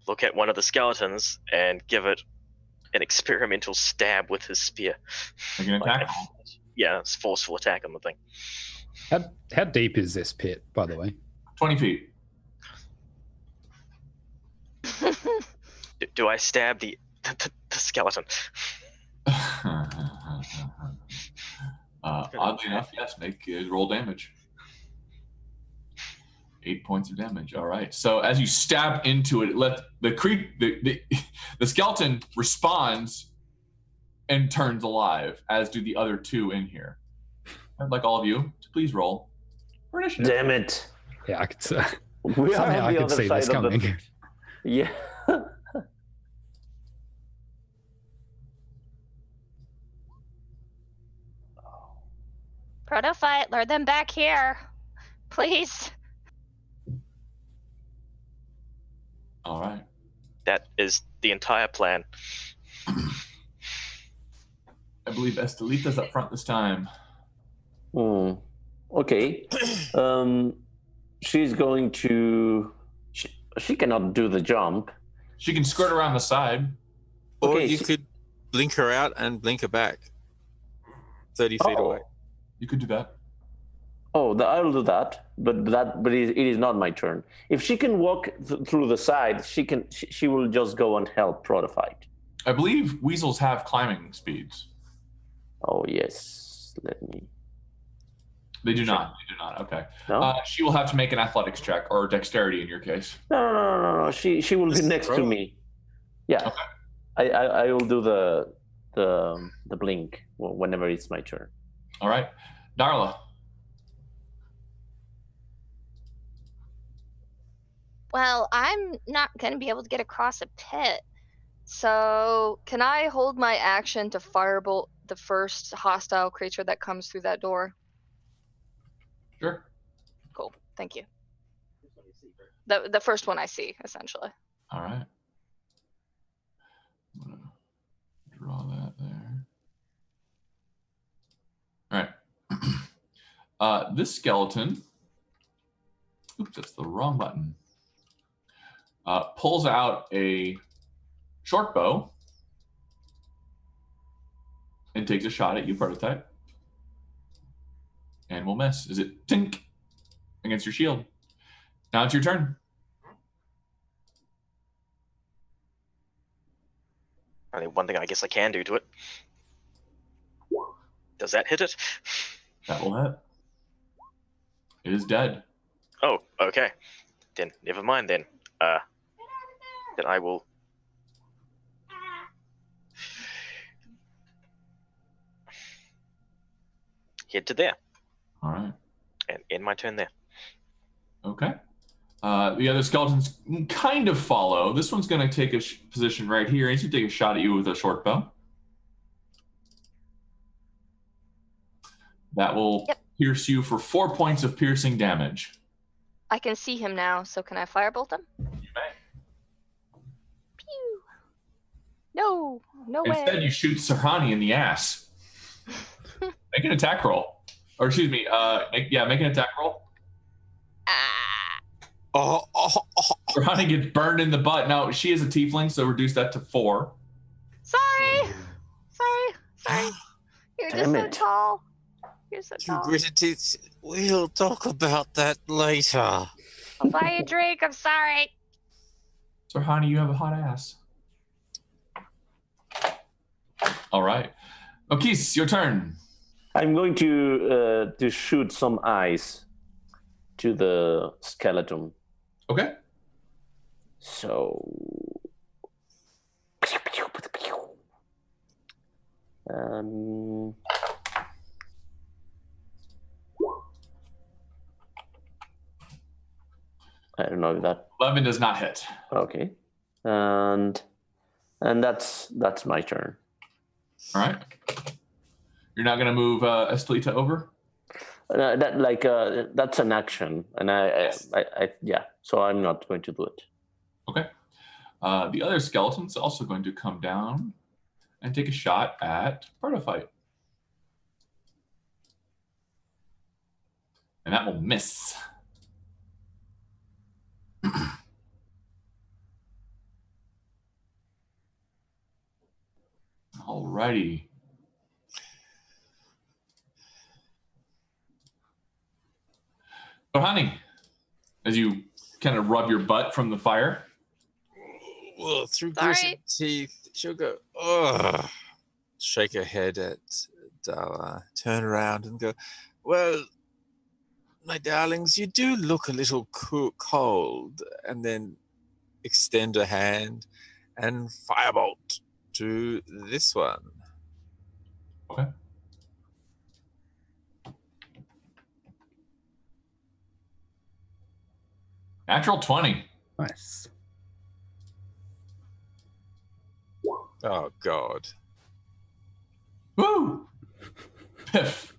look at one of the skeletons, and give it an experimental stab with his spear. Make an attack. Yeah, it's forceful attack on the thing. How deep is this pit, by the way? 20 feet. Do I stab the skeleton? Oddly enough, yes. Make roll damage. 8 points of damage. All right. So as you stab into it, let the skeleton responds and turns alive, as do the other 2 in here. I'd like all of you to please roll for initiative. Damn it. Yeah, I could say. We are Somehow on I the could other see this side of coming. the... Yeah. Protophyte, lure them back here. Please. All right. That is the entire plan. I believe Estelita's up front this time. Okay. She's going to... She cannot do the jump. She can skirt around the side. Or Okay, you could blink her out and blink her back 30 feet away. You could do that. I'll do that, but it is not my turn. If she can walk through the side, she will just go and help Protophyte. I believe weasels have climbing speeds. Oh yes, let me. They do not. They do not. Okay. No? She will have to make an athletics check, or dexterity in your case. No. She will be Just next to throw. me. Yeah. Okay. I will do the blink whenever it's my turn. All right. Darla. Well, I'm not going to be able to get across a pit. So, can I hold my action to firebolt the first hostile creature that comes through that door? Sure. Cool. Thank you. The first one I see, essentially. All right. I'm going to draw that there. All right. This skeleton, oops, that's the wrong button, pulls out a short bow and takes a shot at you, Prototype. And will miss. Is it tink against your shield? Now it's your turn. Only one thing I guess I can do to it. Does that hit it? That will hit. It is dead. Oh, okay. Then never mind then. Then I will... head to there. All right. And end my turn there. Okay. The other skeletons kind of follow. This one's going to take a position right here. He's going to take a shot at you with a short bow. That will pierce you for 4 points of piercing damage. I can see him now, so can I firebolt him? You may. Pew! No, no way. Instead, you shoot Serhani in the ass. Make an attack roll. Or excuse me, make an attack roll. Serhani gets burned in the butt. Now, she is a tiefling, so reduce that to 4. Sorry. You're just so tall. You're so Through tall. gritted teeth. We'll talk about that later. I'll buy you a drink. I'm sorry. Sir Hani, you have a hot ass. All right. Okis, your turn. I'm going to shoot some eyes to the skeleton. Okay. So. I don't know if that. 11 does not hit. Okay, and that's my turn. All right. You're not going to move Estelita over? That's an action, and I so I'm not going to do it. Okay. The other skeleton's also going to come down and take a shot at Protofight. And that will miss. Alrighty. So, honey, as you kind of rub your butt from the fire. Well, through Sorry. gritted teeth, she'll go, ugh. Shake her head at Dala, turn around and go, well, my darlings, you do look a little cold. And then extend a hand and firebolt to this one. Okay. Natural 20. Nice. Oh, God. Woo! Piff.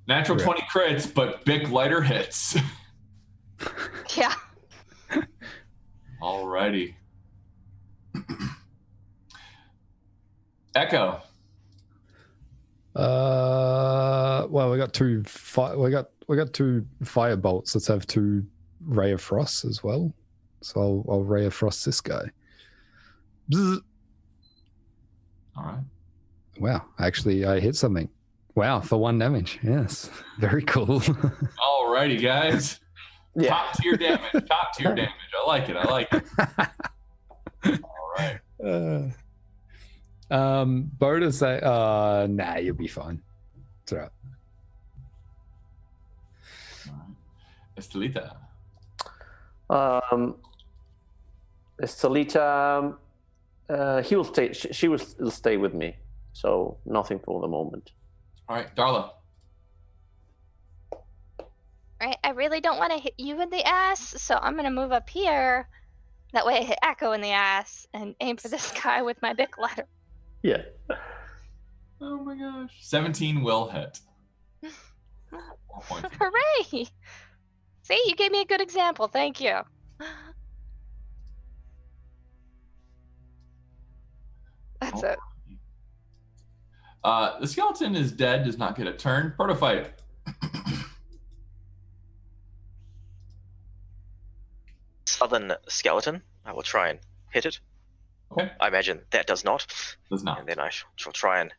Natural Yeah. 20 crits, but big lighter hits. Yeah. Alrighty. Echo. Well, we got two. We got two fire bolts. Let's have two ray of frost as well. So I'll ray of frost this guy. Bzz. All right. Wow, actually, I hit something. Wow, for 1 damage. Yes, very cool. Alrighty, guys. Yeah. Top tier damage. Top tier damage. I like it. I like it. All right. Boda say, nah, you'll be fine. It's all right. All right. Estelita. Estelita, he will stay. She will stay with me. So nothing for the moment. All right, Darla. Right. I really don't want to hit you in the ass, so I'm gonna move up here. That way I hit Echo in the ass and aim for this guy with my big ladder. Yeah. Oh my gosh. 17 will hit. 4 points. Hooray! See, you gave me a good example. Thank you. That's it. The skeleton is dead, does not get a turn. Protofight. Southern skeleton. I will try and hit it. Okay. I imagine that does not. Does not. And then I shall try and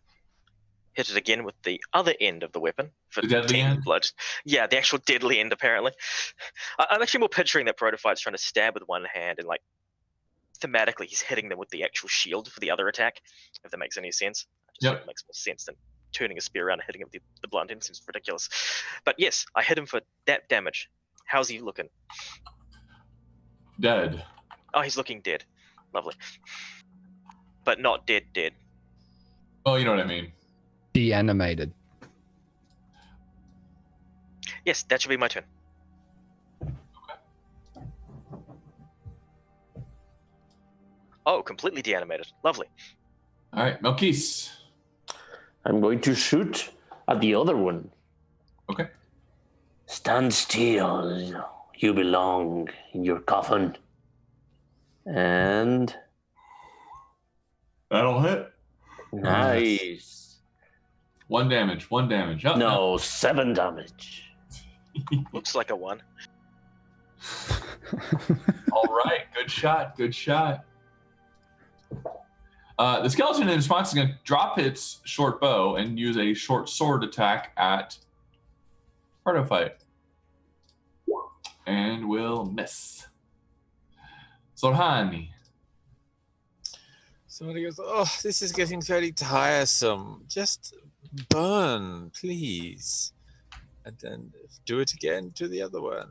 hit it again with the other end of the weapon for The deadly 10 end? blood. Yeah, the actual deadly end, apparently. I'm actually more picturing that Protophyte's trying to stab with one hand and, like, thematically he's hitting them with the actual shield for the other attack, if that makes any sense. It just sort of makes more sense than turning a spear around and hitting him with the blunt end. Seems ridiculous. But yes, I hit him for that damage. How's he looking? Dead. Oh, he's looking dead. Lovely. But not dead. Oh, you know what I mean. De-animated. Yes, that should be my turn. Oh, completely deanimated. Lovely. All right, Melkis. I'm going to shoot at the other one. Okay. Stand still. You belong in your coffin. And That'll hit. nice. 1 damage. 1 damage. Oh, No, 7 damage. Looks like a 1. All right. Good shot. Good shot. The skeleton in response is going to drop its short bow and use a short sword attack at Fight. And will miss. Zorhani. Somebody goes, oh, this is getting very tiresome. Just burn, please. And then do it again to the other one.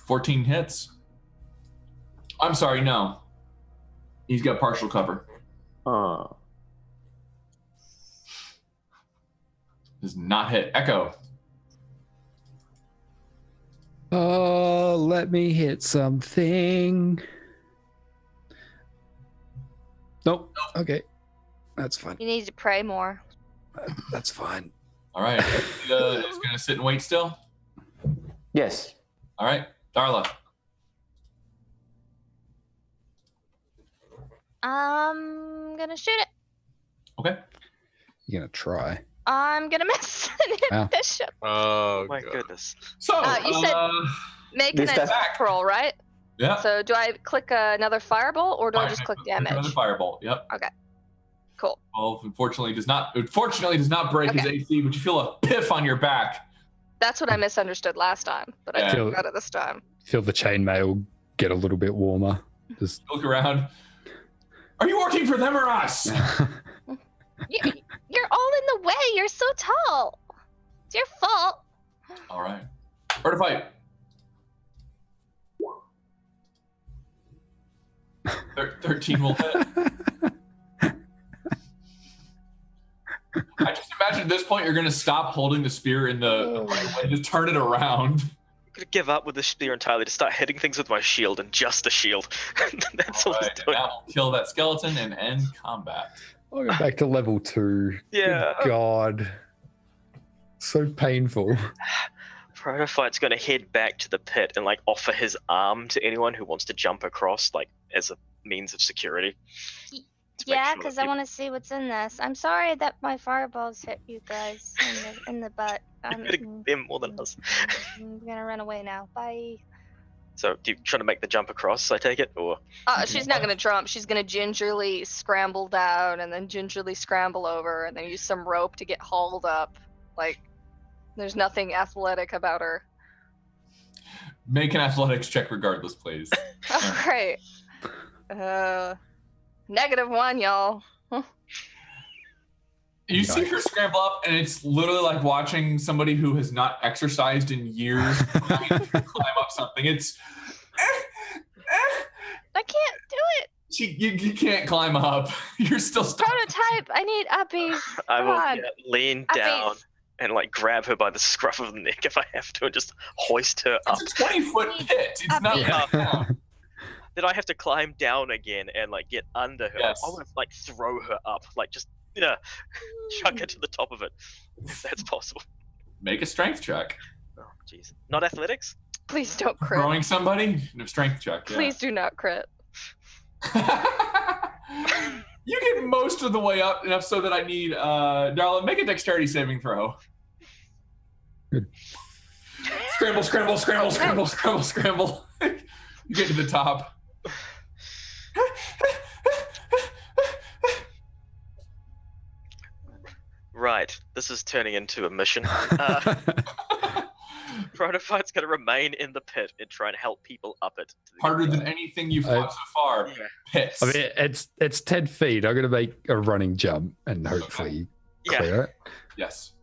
14 hits. I'm sorry, no. He's got partial cover. Does not hit. Echo. Oh, let me hit something. Nope. Okay. That's fine. You need to pray more. That's fine. All right. It's going to sit and wait still? Yes. All right. Darla. I'm gonna shoot it. Okay. You're gonna try. I'm gonna miss Wow. Bishop. Oh, my God. goodness. So, You said make an This time- attack roll, right? yeah. So do I click another fireball or do I just click Another damage? fireball. Yep. Cool. Well, unfortunately does not break his Okay. AC, but you feel a piff on your back. That's what I misunderstood last time, but I Yeah. didn't got it this time. Feel the chainmail get a little bit warmer. Just Look around. Are you working for them or us? You're all in the way. You're so tall. It's your fault. All right. Fight. 13 will hit. I just imagine at this point you're going to stop holding the spear in the right way, just turn it around. I'm gonna give up with the spear entirely to start hitting things with my shield and just a shield. That's all Right, it's and doing. that will kill that skeleton and end combat. I'll go back to level 2. Yeah. Good God. So painful. Protophyte's gonna head back to the pit and like offer his arm to anyone who wants to jump across, like as a means of security. to make Yeah, sure because that I want to see what's in this. I'm sorry that my fireballs hit you guys in the butt. people- You're hitting them more than us. I'm gonna run away now. Bye. So, do you try to make the jump across? I take it, or She's not gonna jump. She's gonna gingerly scramble down and then gingerly scramble over and then use some rope to get hauled up. Like, there's nothing athletic about her. Make an athletics check regardless, please. Oh, great. -1, y'all. You see her scramble up, and it's literally like watching somebody who has not exercised in years trying to climb up something. It's I can't do it. you can't climb up. You're still stuck. Prototype. I need uppies. I will on. lean Uppies. down and like grab her by the scruff of the neck if I have to, and just hoist her up. It's a 20-foot pit. It's not Yeah. like down. Then I have to climb down again and like get under her. Yes. I want to like throw her up, like just chuck her to the top of it, if that's possible. Make a strength check. Oh, jeez. Not athletics? Please don't crit. Throwing somebody? No, strength check. Yeah. Please do not crit. You get most of the way up enough so that I need Darla, make a dexterity saving throw. Good. Scramble, scramble, scramble, scramble, scramble, scramble. You get to the top. Right. This is turning into a mission. Protophyte's going to remain in the pit and try and help people up it. Harder than anything you've fought so far. Yeah. Pits. I mean, it's 10 feet. I'm going to make a running jump and hopefully clear it. Yes.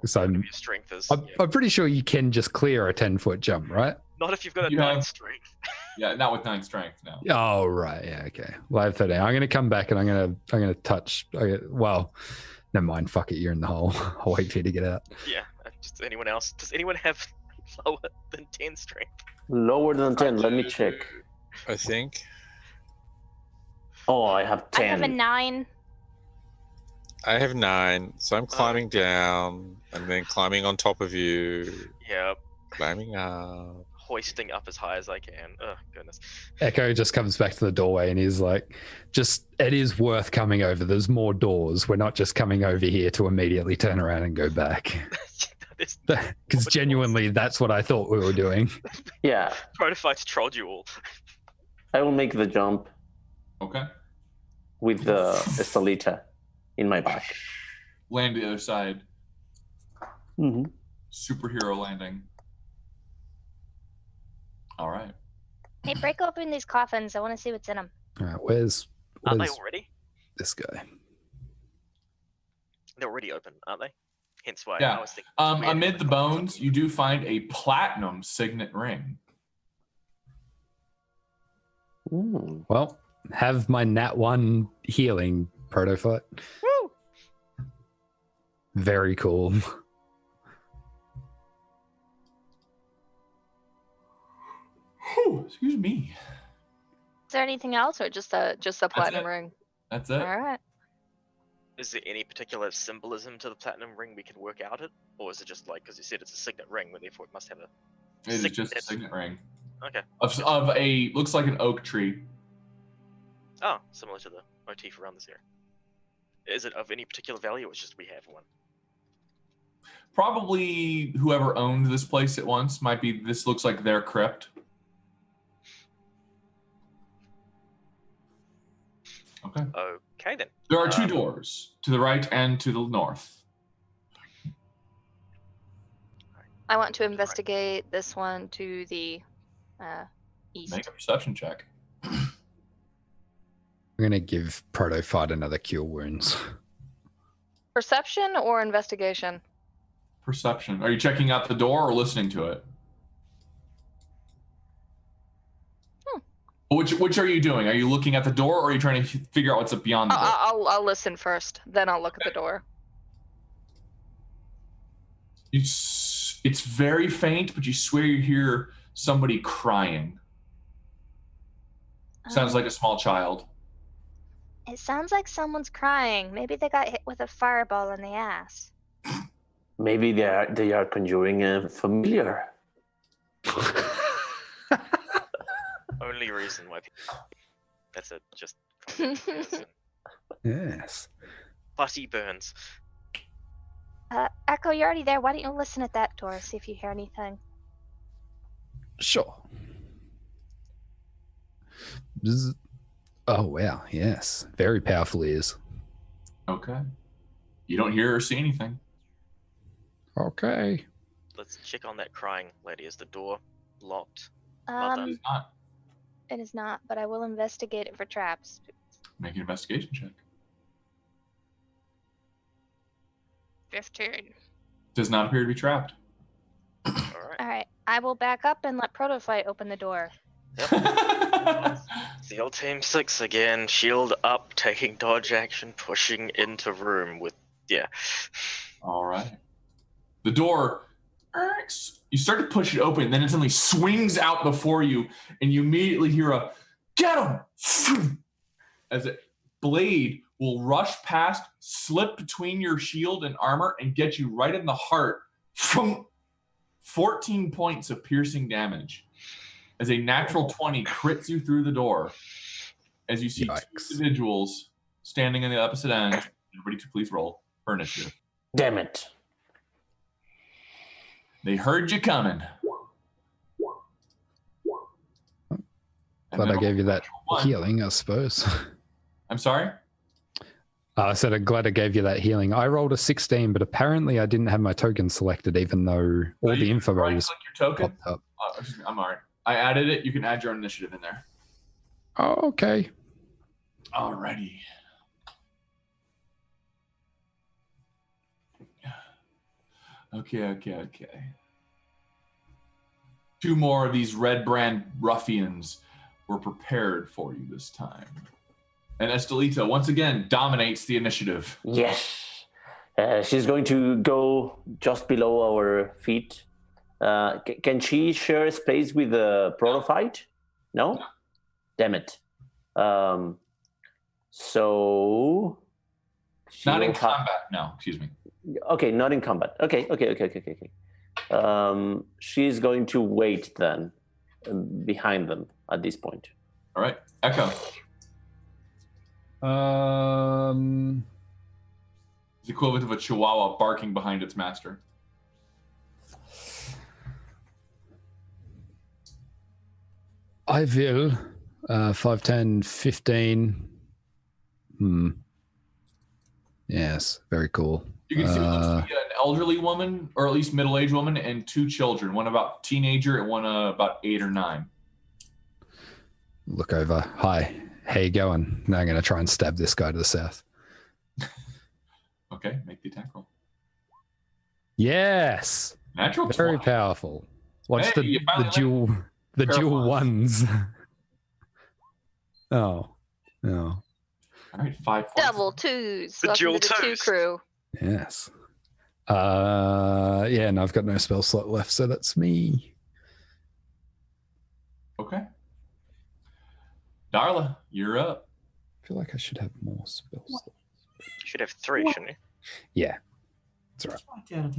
So Your strength is. I'm pretty sure you can just clear a 10-foot jump, right? Not if you've got a You 9 have- strength. Yeah, not with 9 strength, no. Oh, right. Yeah, okay. Well, I have 13. I'm going to come back and I'm going to touch. Well, never mind. Fuck it. You're in the hole. I'll wait for you to get out. Yeah. Just anyone else? Does anyone have lower than 10 strength? Lower than 10. Let me check. I think. Oh, I have I 10. have a 9. I have 9, so I'm climbing down and then climbing on top of you, Yeah. climbing up. Hoisting up as high as I can. Oh, goodness. Echo just comes back to the doorway and he's like, it is worth coming over. There's more doors. We're not just coming over here to immediately turn around and go back. Because genuinely, that's what I thought we were doing. Yeah, Protofights trolled you all. I will make the jump Okay. with the Estelita in my back. Land the other side. Mm-hmm. Superhero landing. All right. Hey, break open these coffins. I want to see what's in them. All right, where's Aren't they already? this guy? They're already open, aren't they? Hence why Yeah. I was thinking. Amid the bones, you do find a platinum signet ring. Mm. Well, have my Nat 1 healing, Protofight. Woo! Very cool. Whew, excuse me. Is there anything else, or just a platinum it. ring? That's it. All right. Is there any particular symbolism to the platinum ring we can work out it, or is it just like because you said it's a signet ring, but therefore it must have a It is just a signet ring. Okay. Of a, looks like an oak tree. Oh, similar to the motif around this area. Is it of any particular value, or it's just we have one? Probably whoever owned this place at once might be, this looks like their crypt. Okay. Okay then. There are two doors, to the right and to the north. I want to investigate this one to the east. Make a perception check. I'm going to give Protofight another cure wounds. Perception or investigation? Perception. Are you checking out the door or listening to it? Which are you doing? Are you looking at the door, or are you trying to figure out what's up beyond the door? I'll listen first, then I'll look at the door. It's very faint, but you swear you hear somebody crying. Sounds like a small child. It sounds like someone's crying. Maybe they got hit with a fireball in the ass. Maybe they are conjuring a familiar. Only reason why people... That's it, just... Yes. Butty burns. Echo, you're already there. Why don't you listen at that door, see if you hear anything? Sure. Bzz. Oh, wow. Yes. Very powerful ears. Okay. You don't hear or see anything. Okay. Let's check on that crying lady. Is the door locked? Well done. It's not. It is not, but I will investigate it for traps. Make an investigation check. 15. Does not appear to be trapped. Alright. Alright, I will back up and let Protofight open the door. SEAL Team 6 again. Shield up, taking dodge action, pushing into room with... Yeah. All right. The door, you start to push it open, then it suddenly swings out before you, and you immediately hear a, "Get him!" As a blade will rush past, slip between your shield and armor, and get you right in the heart from 14 points of piercing damage. As a natural 20 crits you through the door, as you see Yikes. two individuals standing on the opposite end. Everybody to please roll for initiative. Damn it. They heard you coming. Glad I gave you that one. healing, I suppose. I'm sorry? I said I'm glad I gave you that healing. I rolled a 16, but apparently I didn't have my token selected, even though all the info was Click your token. popped up. I'm all right. I added it. You can add your own initiative in there. Oh, okay. Alrighty. Okay. Two more of these red brand ruffians were prepared for you this time. And Estelita once again dominates the initiative. Yes. She's going to go just below our feet. Can she share space with the Protofight? No? Damn it. So... Not in combat, no, excuse me. Okay, not in combat. Okay. She's going to wait then behind them at this point. All right, Echo. Um, It's the equivalent of a chihuahua barking behind its master. I will. 5, 10, 15. Yes, very cool. You can see what looks to be an elderly woman, or at least middle-aged woman, and 2 children. One about teenager and one about 8 or 9. Look over. Hi, how you going? Now I'm going to try and stab this guy to the south. Okay, make the attack roll. Yes. Natural Very 20. powerful. Watch Hey, you the finally dual ones. Oh. All right, 5 points. Double twos. The Welcome dual to the two twos. crew. Yes. Yeah, and I've got no spell slot left, so that's me. Okay. Darla, you're up. I feel like I should have more spell slots. You should have 3, shouldn't you? Yeah. That's all right. Tattle.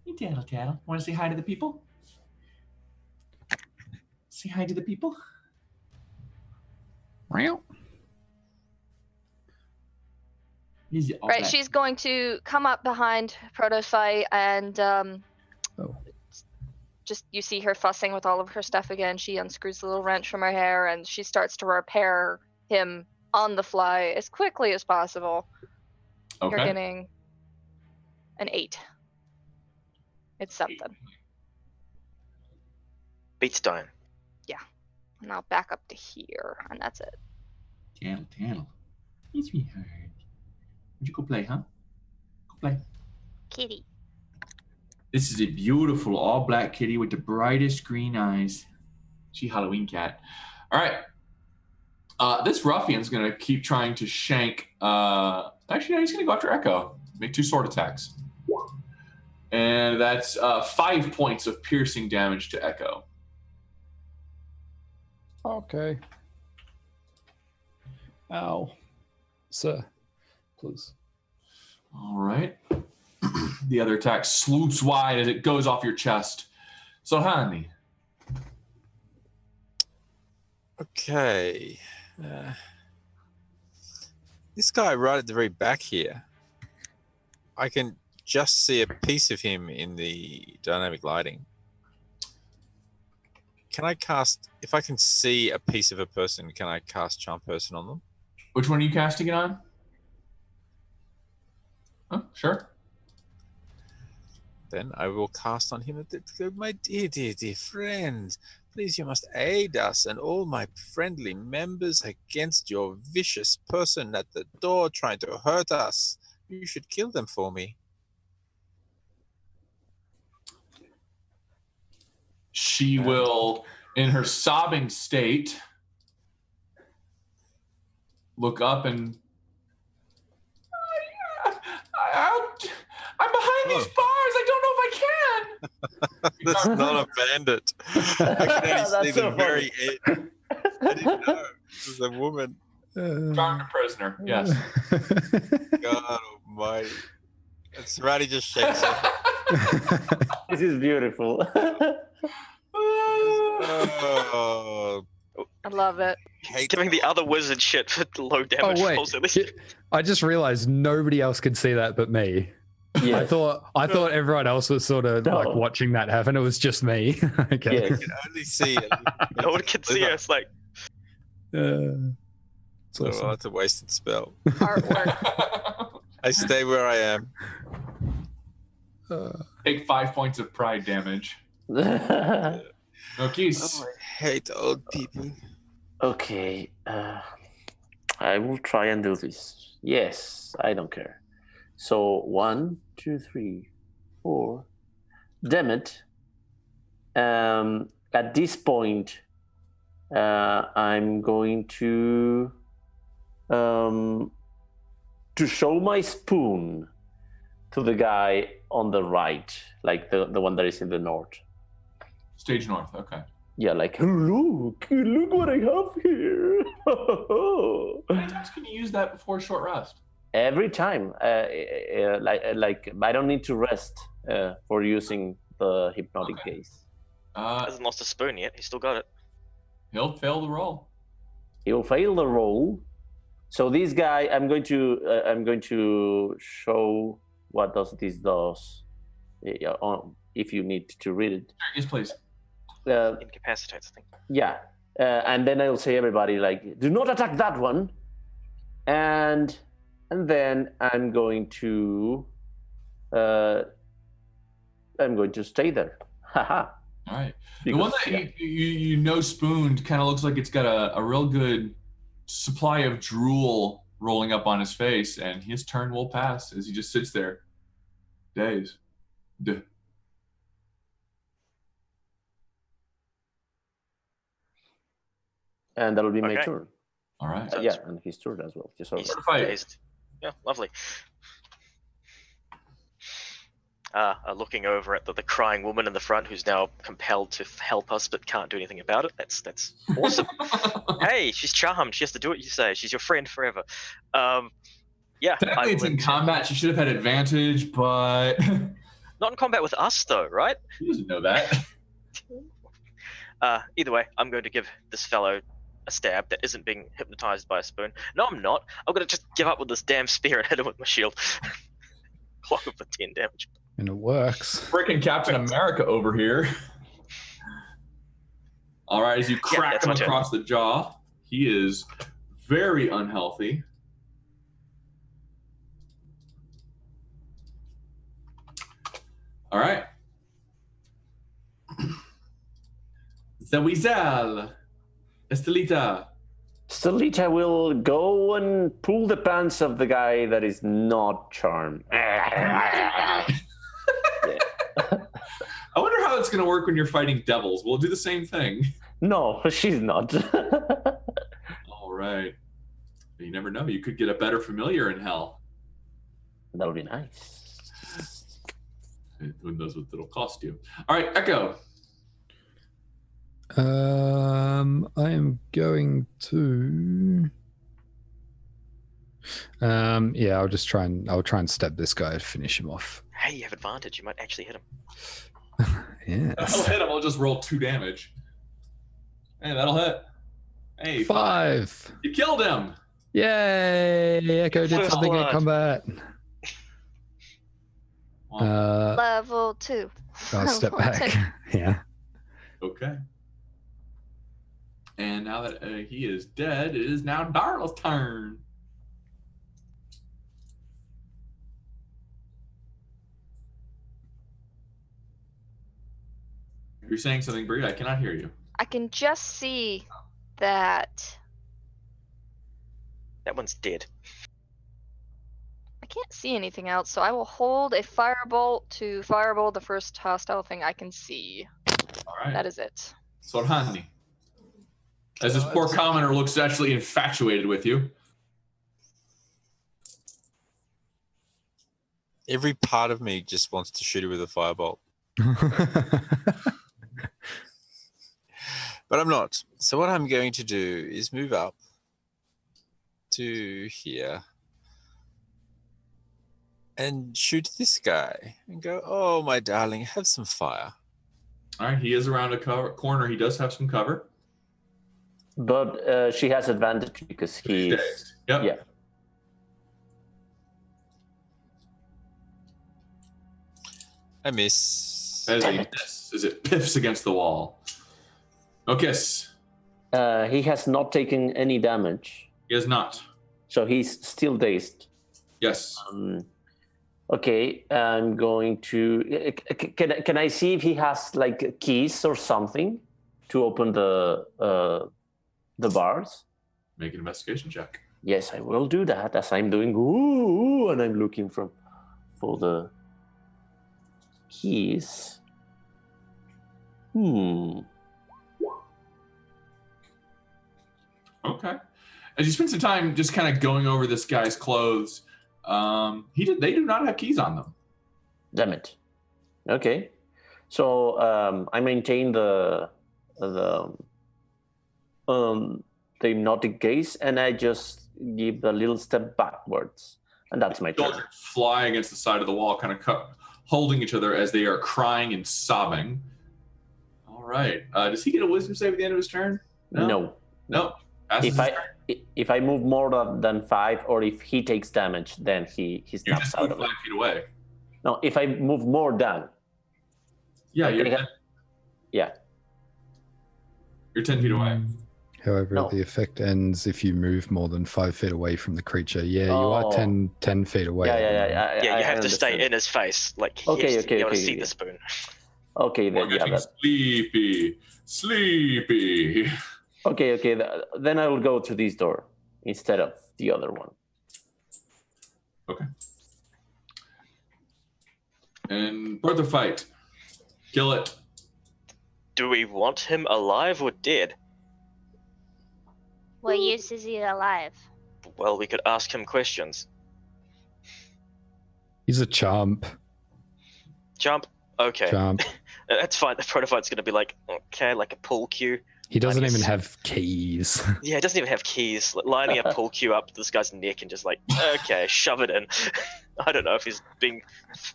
You tattle. Want to say hi to the people? Say hi to the people. Right, she's going to come up behind Protofight and just you see her fussing with all of her stuff again. She unscrews the little wrench from her hair and she starts to repair him on the fly as quickly as possible. Okay. You're getting an 8. It's something. Beats Stone. And I'll back up to here, and that's it. Tattle. It's me hard. Would you go play, huh? Go play. Kitty. This is a beautiful all-black kitty with the brightest green eyes. She Halloween cat. All right. This ruffian's going to keep trying to shank... Actually, no, he's going to go after Echo. Make 2 sword attacks. And that's 5 points of piercing damage to Echo. Okay. Ow. Sir, please. All right. The other attack swoops wide as it goes off your chest. So, Hani. Okay. This guy right at the very back here, I can just see a piece of him in the dynamic lighting. Can I cast, if I can see a piece of a person, can I cast Charm Person on them? Which one are you casting it on? Oh, sure. Then I will cast on him. My dear friend, please you must aid us and all my friendly members against your vicious person at the door trying to hurt us. You should kill them for me. She will, in her sobbing state, look up and... I'm behind these bars. I don't know if I can. That's not a bandit. I can only see the very end. I didn't know. This is a woman. Charmed a prisoner, yes. God almighty. And Serati just shakes it. This is beautiful. Oh, I love it. hate Giving the other wizard shit for low damage Oh, wait. rolls at least. I just realized nobody else could see that but me. Yeah. I thought everyone else was sort of No. like watching that happen. It was just me. Okay. Yes. I can only see it. No one can see us. Like, It's Oh, awesome. that's a wasted spell. Artwork. I stay where I am. Take 5 points of pride damage. Okay. Oh, I hate old people. Okay. I will try and do this. Yes, I don't care. So 1, 2, 3, 4. Damn it. At this point, I'm going to show my spoon to the guy on the right, like the one that is in the north. Stage north, okay. Yeah, like look what I have here. How many times can you use that before a short rest? Every time, like I don't need to rest for using the hypnotic Okay. gaze. hasn't lost a spoon yet. He's still got it. He'll fail the roll. He'll fail the roll. So this guy, I'm going to show what this does. If you need to read it. Yes, please. Incapacitates, I think. Yeah. And then I'll say everybody like, do not attack that one. And then I'm going to stay there. Haha. All right. Because, the one that you know spooned kind of looks like it's got a real good supply of drool rolling up on his face, and his turn will pass as he just sits there. Days. And that'll be my Okay. turn. All right. Yeah, and his turn as well. Just He's over. dazed. Yeah, lovely. Looking over at the crying woman in the front who's now compelled to help us but can't do anything about it. That's awesome. Hey, she's charmed. She has to do what you say. She's your friend forever. Yeah. Technically, it's in combat. She should have had advantage, but Not in combat with us, though, right? he doesn't know that. Either way, I'm going to give this fellow a stab that isn't being hypnotized by a spoon. No, I'm not. I'm going to just give up with this damn spear and hit him with my shield. Clock him for 10 damage. And it works. Freaking Captain America over here. All right, as you crack that's him my turn. across the jaw, he is very unhealthy. All right. The weasel. Estelita. Stelita will go and pull the pants of the guy that is not charmed. I wonder how it's going to work when you're fighting devils. We'll do the same thing. No, she's not. All right. You never know. You could get a better familiar in hell. That'll be nice. Who knows what it'll cost you. All right, Echo. I am going to. Yeah, I'll try and stab this guy and finish him off. Hey, you have advantage. You might actually hit him. Yes. I'll hit him. I'll just roll 2 damage. Hey, that'll hit. Hey, 5. You killed him. Yay! Echo did First something in blood. combat. Level 2. I'll step Level back. 2. Yeah. Okay. And now that he is dead, it is now Darla's turn. You're saying something, Bree? I cannot hear you. I can just see that. That one's dead. I can't see anything else, so I will hold a firebolt to firebolt the first hostile thing I can see. All right. That is it. Sorhani. As this poor commoner looks actually infatuated with you. Every part of me just wants to shoot her with a firebolt, but I'm not. So what I'm going to do is move up to here and shoot this guy and go, oh, my darling, have some fire. All right, he is around a corner. He does have some cover. But she has advantage because he's... Dazed. Yep. Yeah. I miss. As it piffs against the wall. Okis. He has not taken any damage, He has not. so he's still dazed. Yes. Okay, I'm going to... Can I see if he has like keys or something to open the bars? Make an investigation check. Yes, I will do that as I'm doing ooh, and I'm looking for the keys. Okay. As you spend some time just kind of going over this guy's clothes, they do not have keys on them. Damn it. Okay. So I maintain the hypnotic gaze, and I just give a little step backwards, and that's my turn. Children fly against the side of the wall, kind of holding each other as they are crying and sobbing. All right. Does he get a wisdom save at the end of his turn? No. If I move more than 5, or if he takes damage, then he You snaps just out move of 5 it. feet away. No, if I move more than. Yeah, Okay, you're yeah. 10 feet away. However, No. the effect ends if you move more than 5 feet away from the creature. Yeah, you are Oh. 10 feet away. Yeah, at the yeah, moment. yeah. Yeah, you I have to stay understand. in his face. Like, he Okay, has to be able to okay, see yeah. the spoon. Okay, We're then yeah. getting That, sleepy. okay. Then I will go to this door instead of the other one. Okay. And further fight. Kill it. Do we want him alive or dead? What use is he alive? Well, we could ask him questions. He's a chump. Jump. Okay. Chump. That's fine. The prototype's going to be like, okay, like a pool cue. He doesn't Nice. even have keys. Yeah, it doesn't even have keys. Lining a pull cue up to this guy's neck and just like, okay, shove it in. I don't know if he's being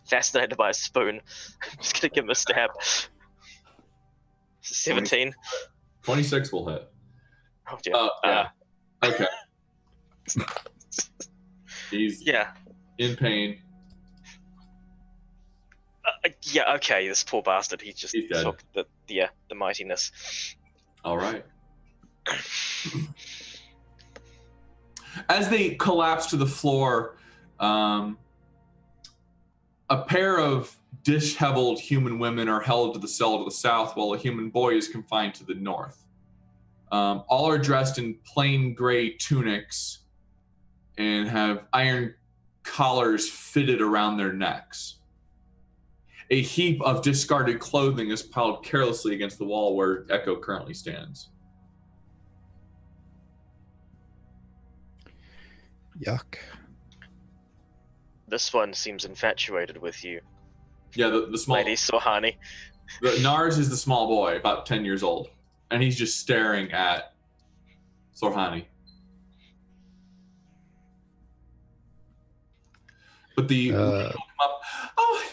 fascinated by a spoon. I'm just gonna give him a stab. 17. 26 will hit. Oh dear. Yeah. Okay. He's Yeah. in pain. Yeah. Okay. This poor bastard. He just He's dead. took the mightiness. All right. As they collapse to the floor, a pair of disheveled human women are held to the cell to the south, while a human boy is confined to the north. All are dressed in plain gray tunics and have iron collars fitted around their necks. A heap of discarded clothing is piled carelessly against the wall where Echo currently stands. Yuck. This one seems infatuated with you, Yeah, the small Lady Sohani. Nars is the small boy, about 10 years old, and he's just staring at Sorhani. But the lady will come up, oh,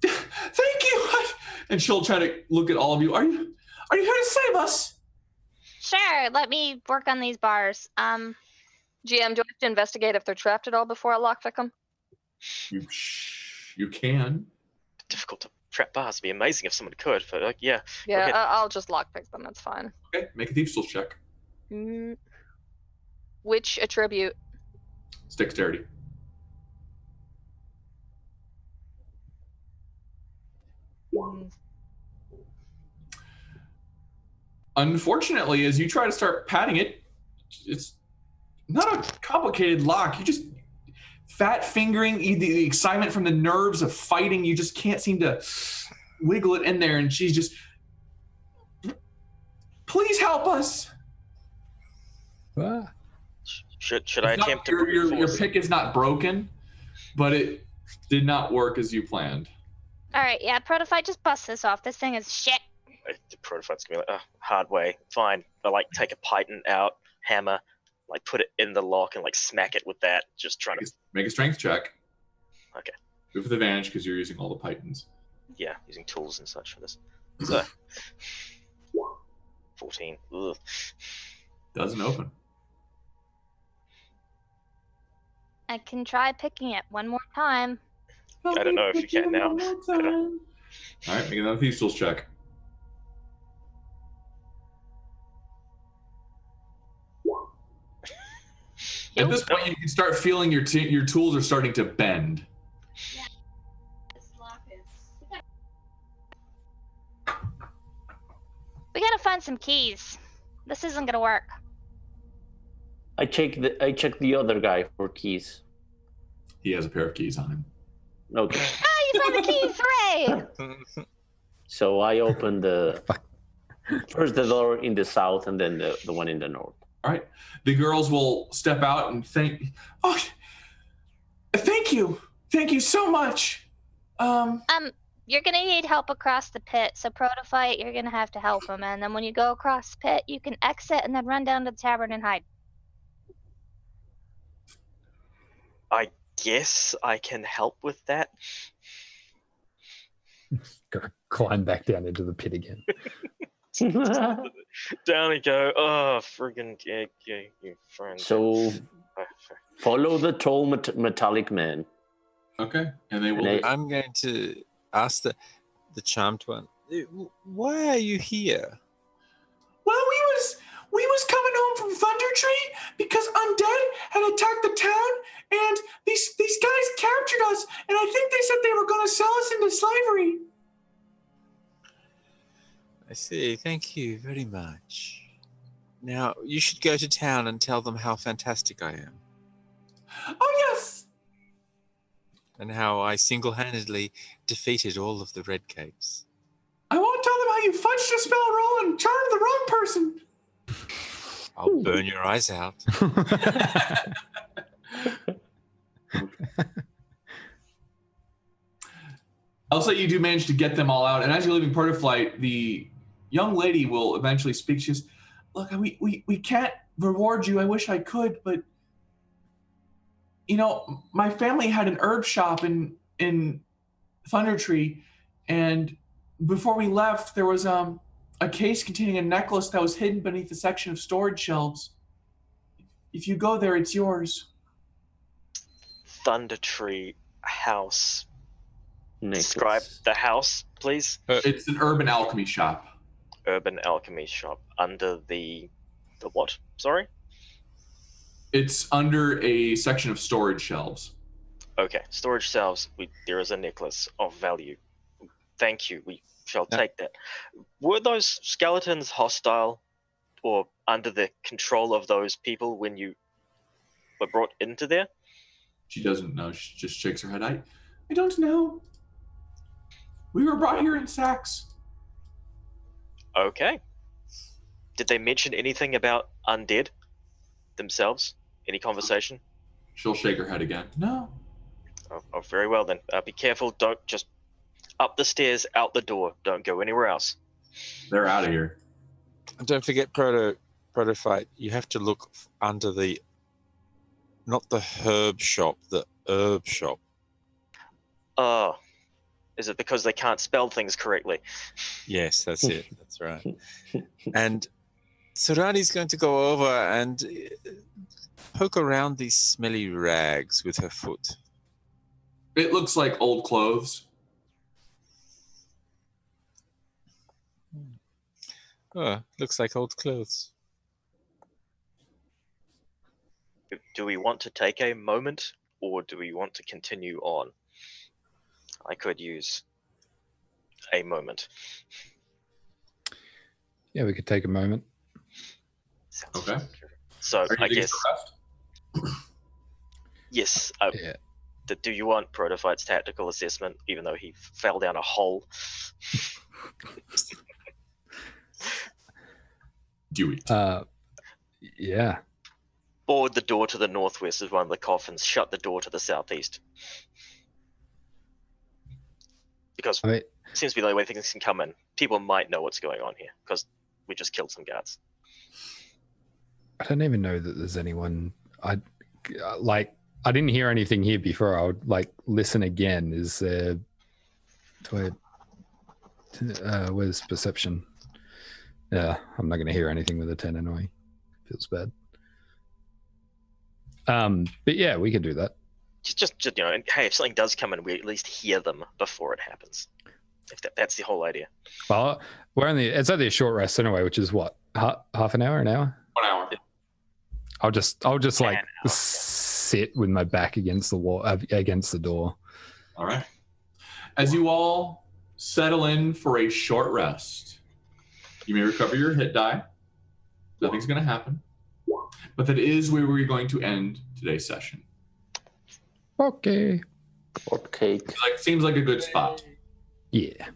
thank you, and she'll try to look at all of you. Are you here to save us? Sure, let me work on these bars. GM, do I have to investigate if they're trapped at all before I lockpick them? You can. Difficult to trap bars. It'd be amazing if someone could, but like, yeah. Yeah, Okay. I'll just lockpick them. That's fine. Okay, make a thief tools check. Which attribute? It's dexterity. Unfortunately, as you try to start patting it, it's not a complicated lock. You just fat fingering the excitement from the nerves of fighting. You just can't seem to wiggle it in there. And she's just, please help us. Ah. Should I attempt to your force? pick is not broken, but it did not work as you planned. All right, yeah, Protofight, just bust this off. This thing is shit. The prototype's gonna be like, hard way. Fine. I like take a python out, hammer, like put it in the lock and like smack it with that. Just trying to. Make a strength check. Okay. Move with advantage because you're using all the pythons. Yeah, using tools and such for this. So. 14. Ugh. Doesn't open. I can try picking it one more time. I don't know if you can now. All right, make another thieves tools check. At this point, you can start feeling your tools are starting to bend. We gotta find some keys. This isn't gonna work. I check the other guy for keys. He has a pair of keys on him. Okay. Ah, you found the keys! Hooray! So I open first the door in the south and then the one in the north. All right. The girls will step out and thank you. Thank you so much. You're gonna need help across the pit, so Protofight, you're gonna have to help him, and then when you go across the pit, you can exit and then run down to the tavern and hide. I guess I can help with that. Gotta climb back down into the pit again. Down you go. Oh, friggin' yeah, you friend. So follow the tall metallic man. Okay. And they will. I'm going to ask the charmed one, why are you here? Well, that they were going to sell us into slavery. I see. Thank you very much. Now, you should go to town and tell them how fantastic I am. Oh, yes. And how I single-handedly defeated all of the Red Capes. I won't tell them how you fudged a spell roll and charmed the wrong person. I'll burn your eyes out. I'll say you do manage to get them all out, and as you're leaving Portaflight, the young lady will eventually speak. She says, look, we can't reward you. I wish I could, but you know, my family had an herb shop in Thunder Tree, and before we left, there was a case containing a necklace that was hidden beneath a section of storage shelves. If you go there, it's yours. Thunder Tree house. Necklace. Describe the house, please. It's an urban alchemy shop. Urban alchemy shop under the what? Sorry. It's under a section of storage shelves. Okay, storage shelves. There is a necklace of value. Thank you. We shall take that. Were those skeletons hostile or under the control of those people when you were brought into there? She doesn't know. She just shakes her head. I don't know. We were brought here in sacks. Okay. Did they mention anything about undead themselves? Any conversation? She'll shake her head again. No. Oh, very well then. Be careful. Don't just up the stairs, out the door. Don't go anywhere else. They're out of here. And don't forget, Protophyte, you have to look under the, not the herb shop, the herb shop. Oh. Is it because they can't spell things correctly? Yes, that's it. That's right. And Sarani's going to go over and poke around these smelly rags with her foot. It looks like old clothes. Oh, looks like old clothes. Do we want to take a moment, or do we want to continue on? I could use a moment. Yeah, we could take a moment. Sounds Okay. So Are you I taking guess a rest? yes. Yeah. Do you want Protophyte's tactical assessment, even though he fell down a hole? Do it. Yeah. Board the door to the northwest is one of the coffins. Shut the door to the southeast. Because it seems to be the only way things can come in. People might know what's going on here because we just killed some guards. I don't even know that there's anyone. I didn't hear anything here before. I would listen again. Is there? Where's perception? Yeah, I'm not going to hear anything with a 10 anyway. Feels bad. But yeah, we could do that. Just and hey, if something does come in, we at least hear them before it happens. If that's the whole idea. Well, it's only a short rest anyway, which is what, half an hour, an hour? 1 hour. I'll just sit with my back against the wall, against the door. All right. As you all settle in for a short rest, you may recover your hit die. Nothing's going to happen. But that is where we're going to end today's session. Okay. Seems like a good spot. Yeah.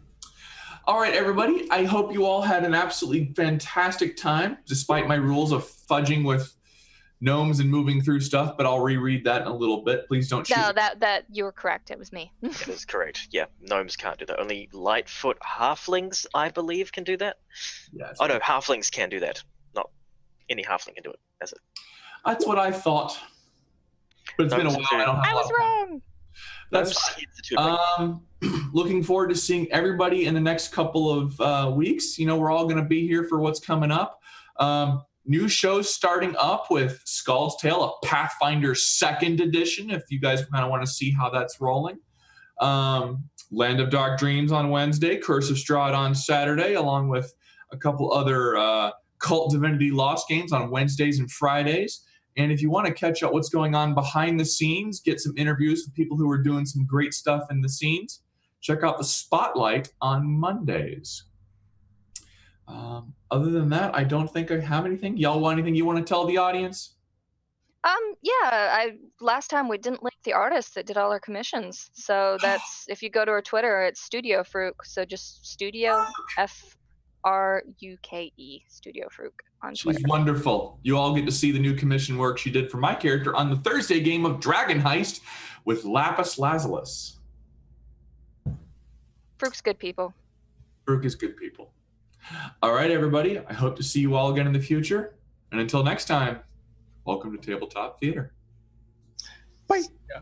All right, everybody. I hope you all had an absolutely fantastic time, despite my rules of fudging with gnomes and moving through stuff, but I'll reread that in a little bit. Please don't shoot. No, that you were correct. It was me. It is correct. Yeah, gnomes can't do that. Only Lightfoot halflings, I believe, can do that. Yeah, Oh no, halflings can do that. Not any halfling can do it. That's what I thought. But it's been a while. I don't have I was wrong. That's fine. Looking forward to seeing everybody in the next couple of weeks. You know, we're all going to be here for what's coming up. New shows starting up with Skull's Tale, a Pathfinder 2nd edition, if you guys kind of want to see how that's rolling. Land of Dark Dreams on Wednesday, Curse of Strahd on Saturday, along with a couple other Cult Divinity Lost games on Wednesdays and Fridays. And if you want to catch up what's going on behind the scenes, get some interviews with people who are doing some great stuff in the scenes, check out the Spotlight on Mondays. Other than that, I don't think I have anything. Y'all want anything you want to tell the audience? Yeah, last time we didn't link the artist that did all our commissions. So that's, if you go to our Twitter, it's Studio Fruke. So just Studio Fruke, Studio Fruke on Twitter. She's wonderful. You all get to see the new commission work she did for my character on the Thursday game of Dragon Heist with Lapis Lazulus. Fruke's good people. Fruke is good people. All right, everybody. I hope to see you all again in the future. And until next time, welcome to Tabletop Theater. Bye. Yeah.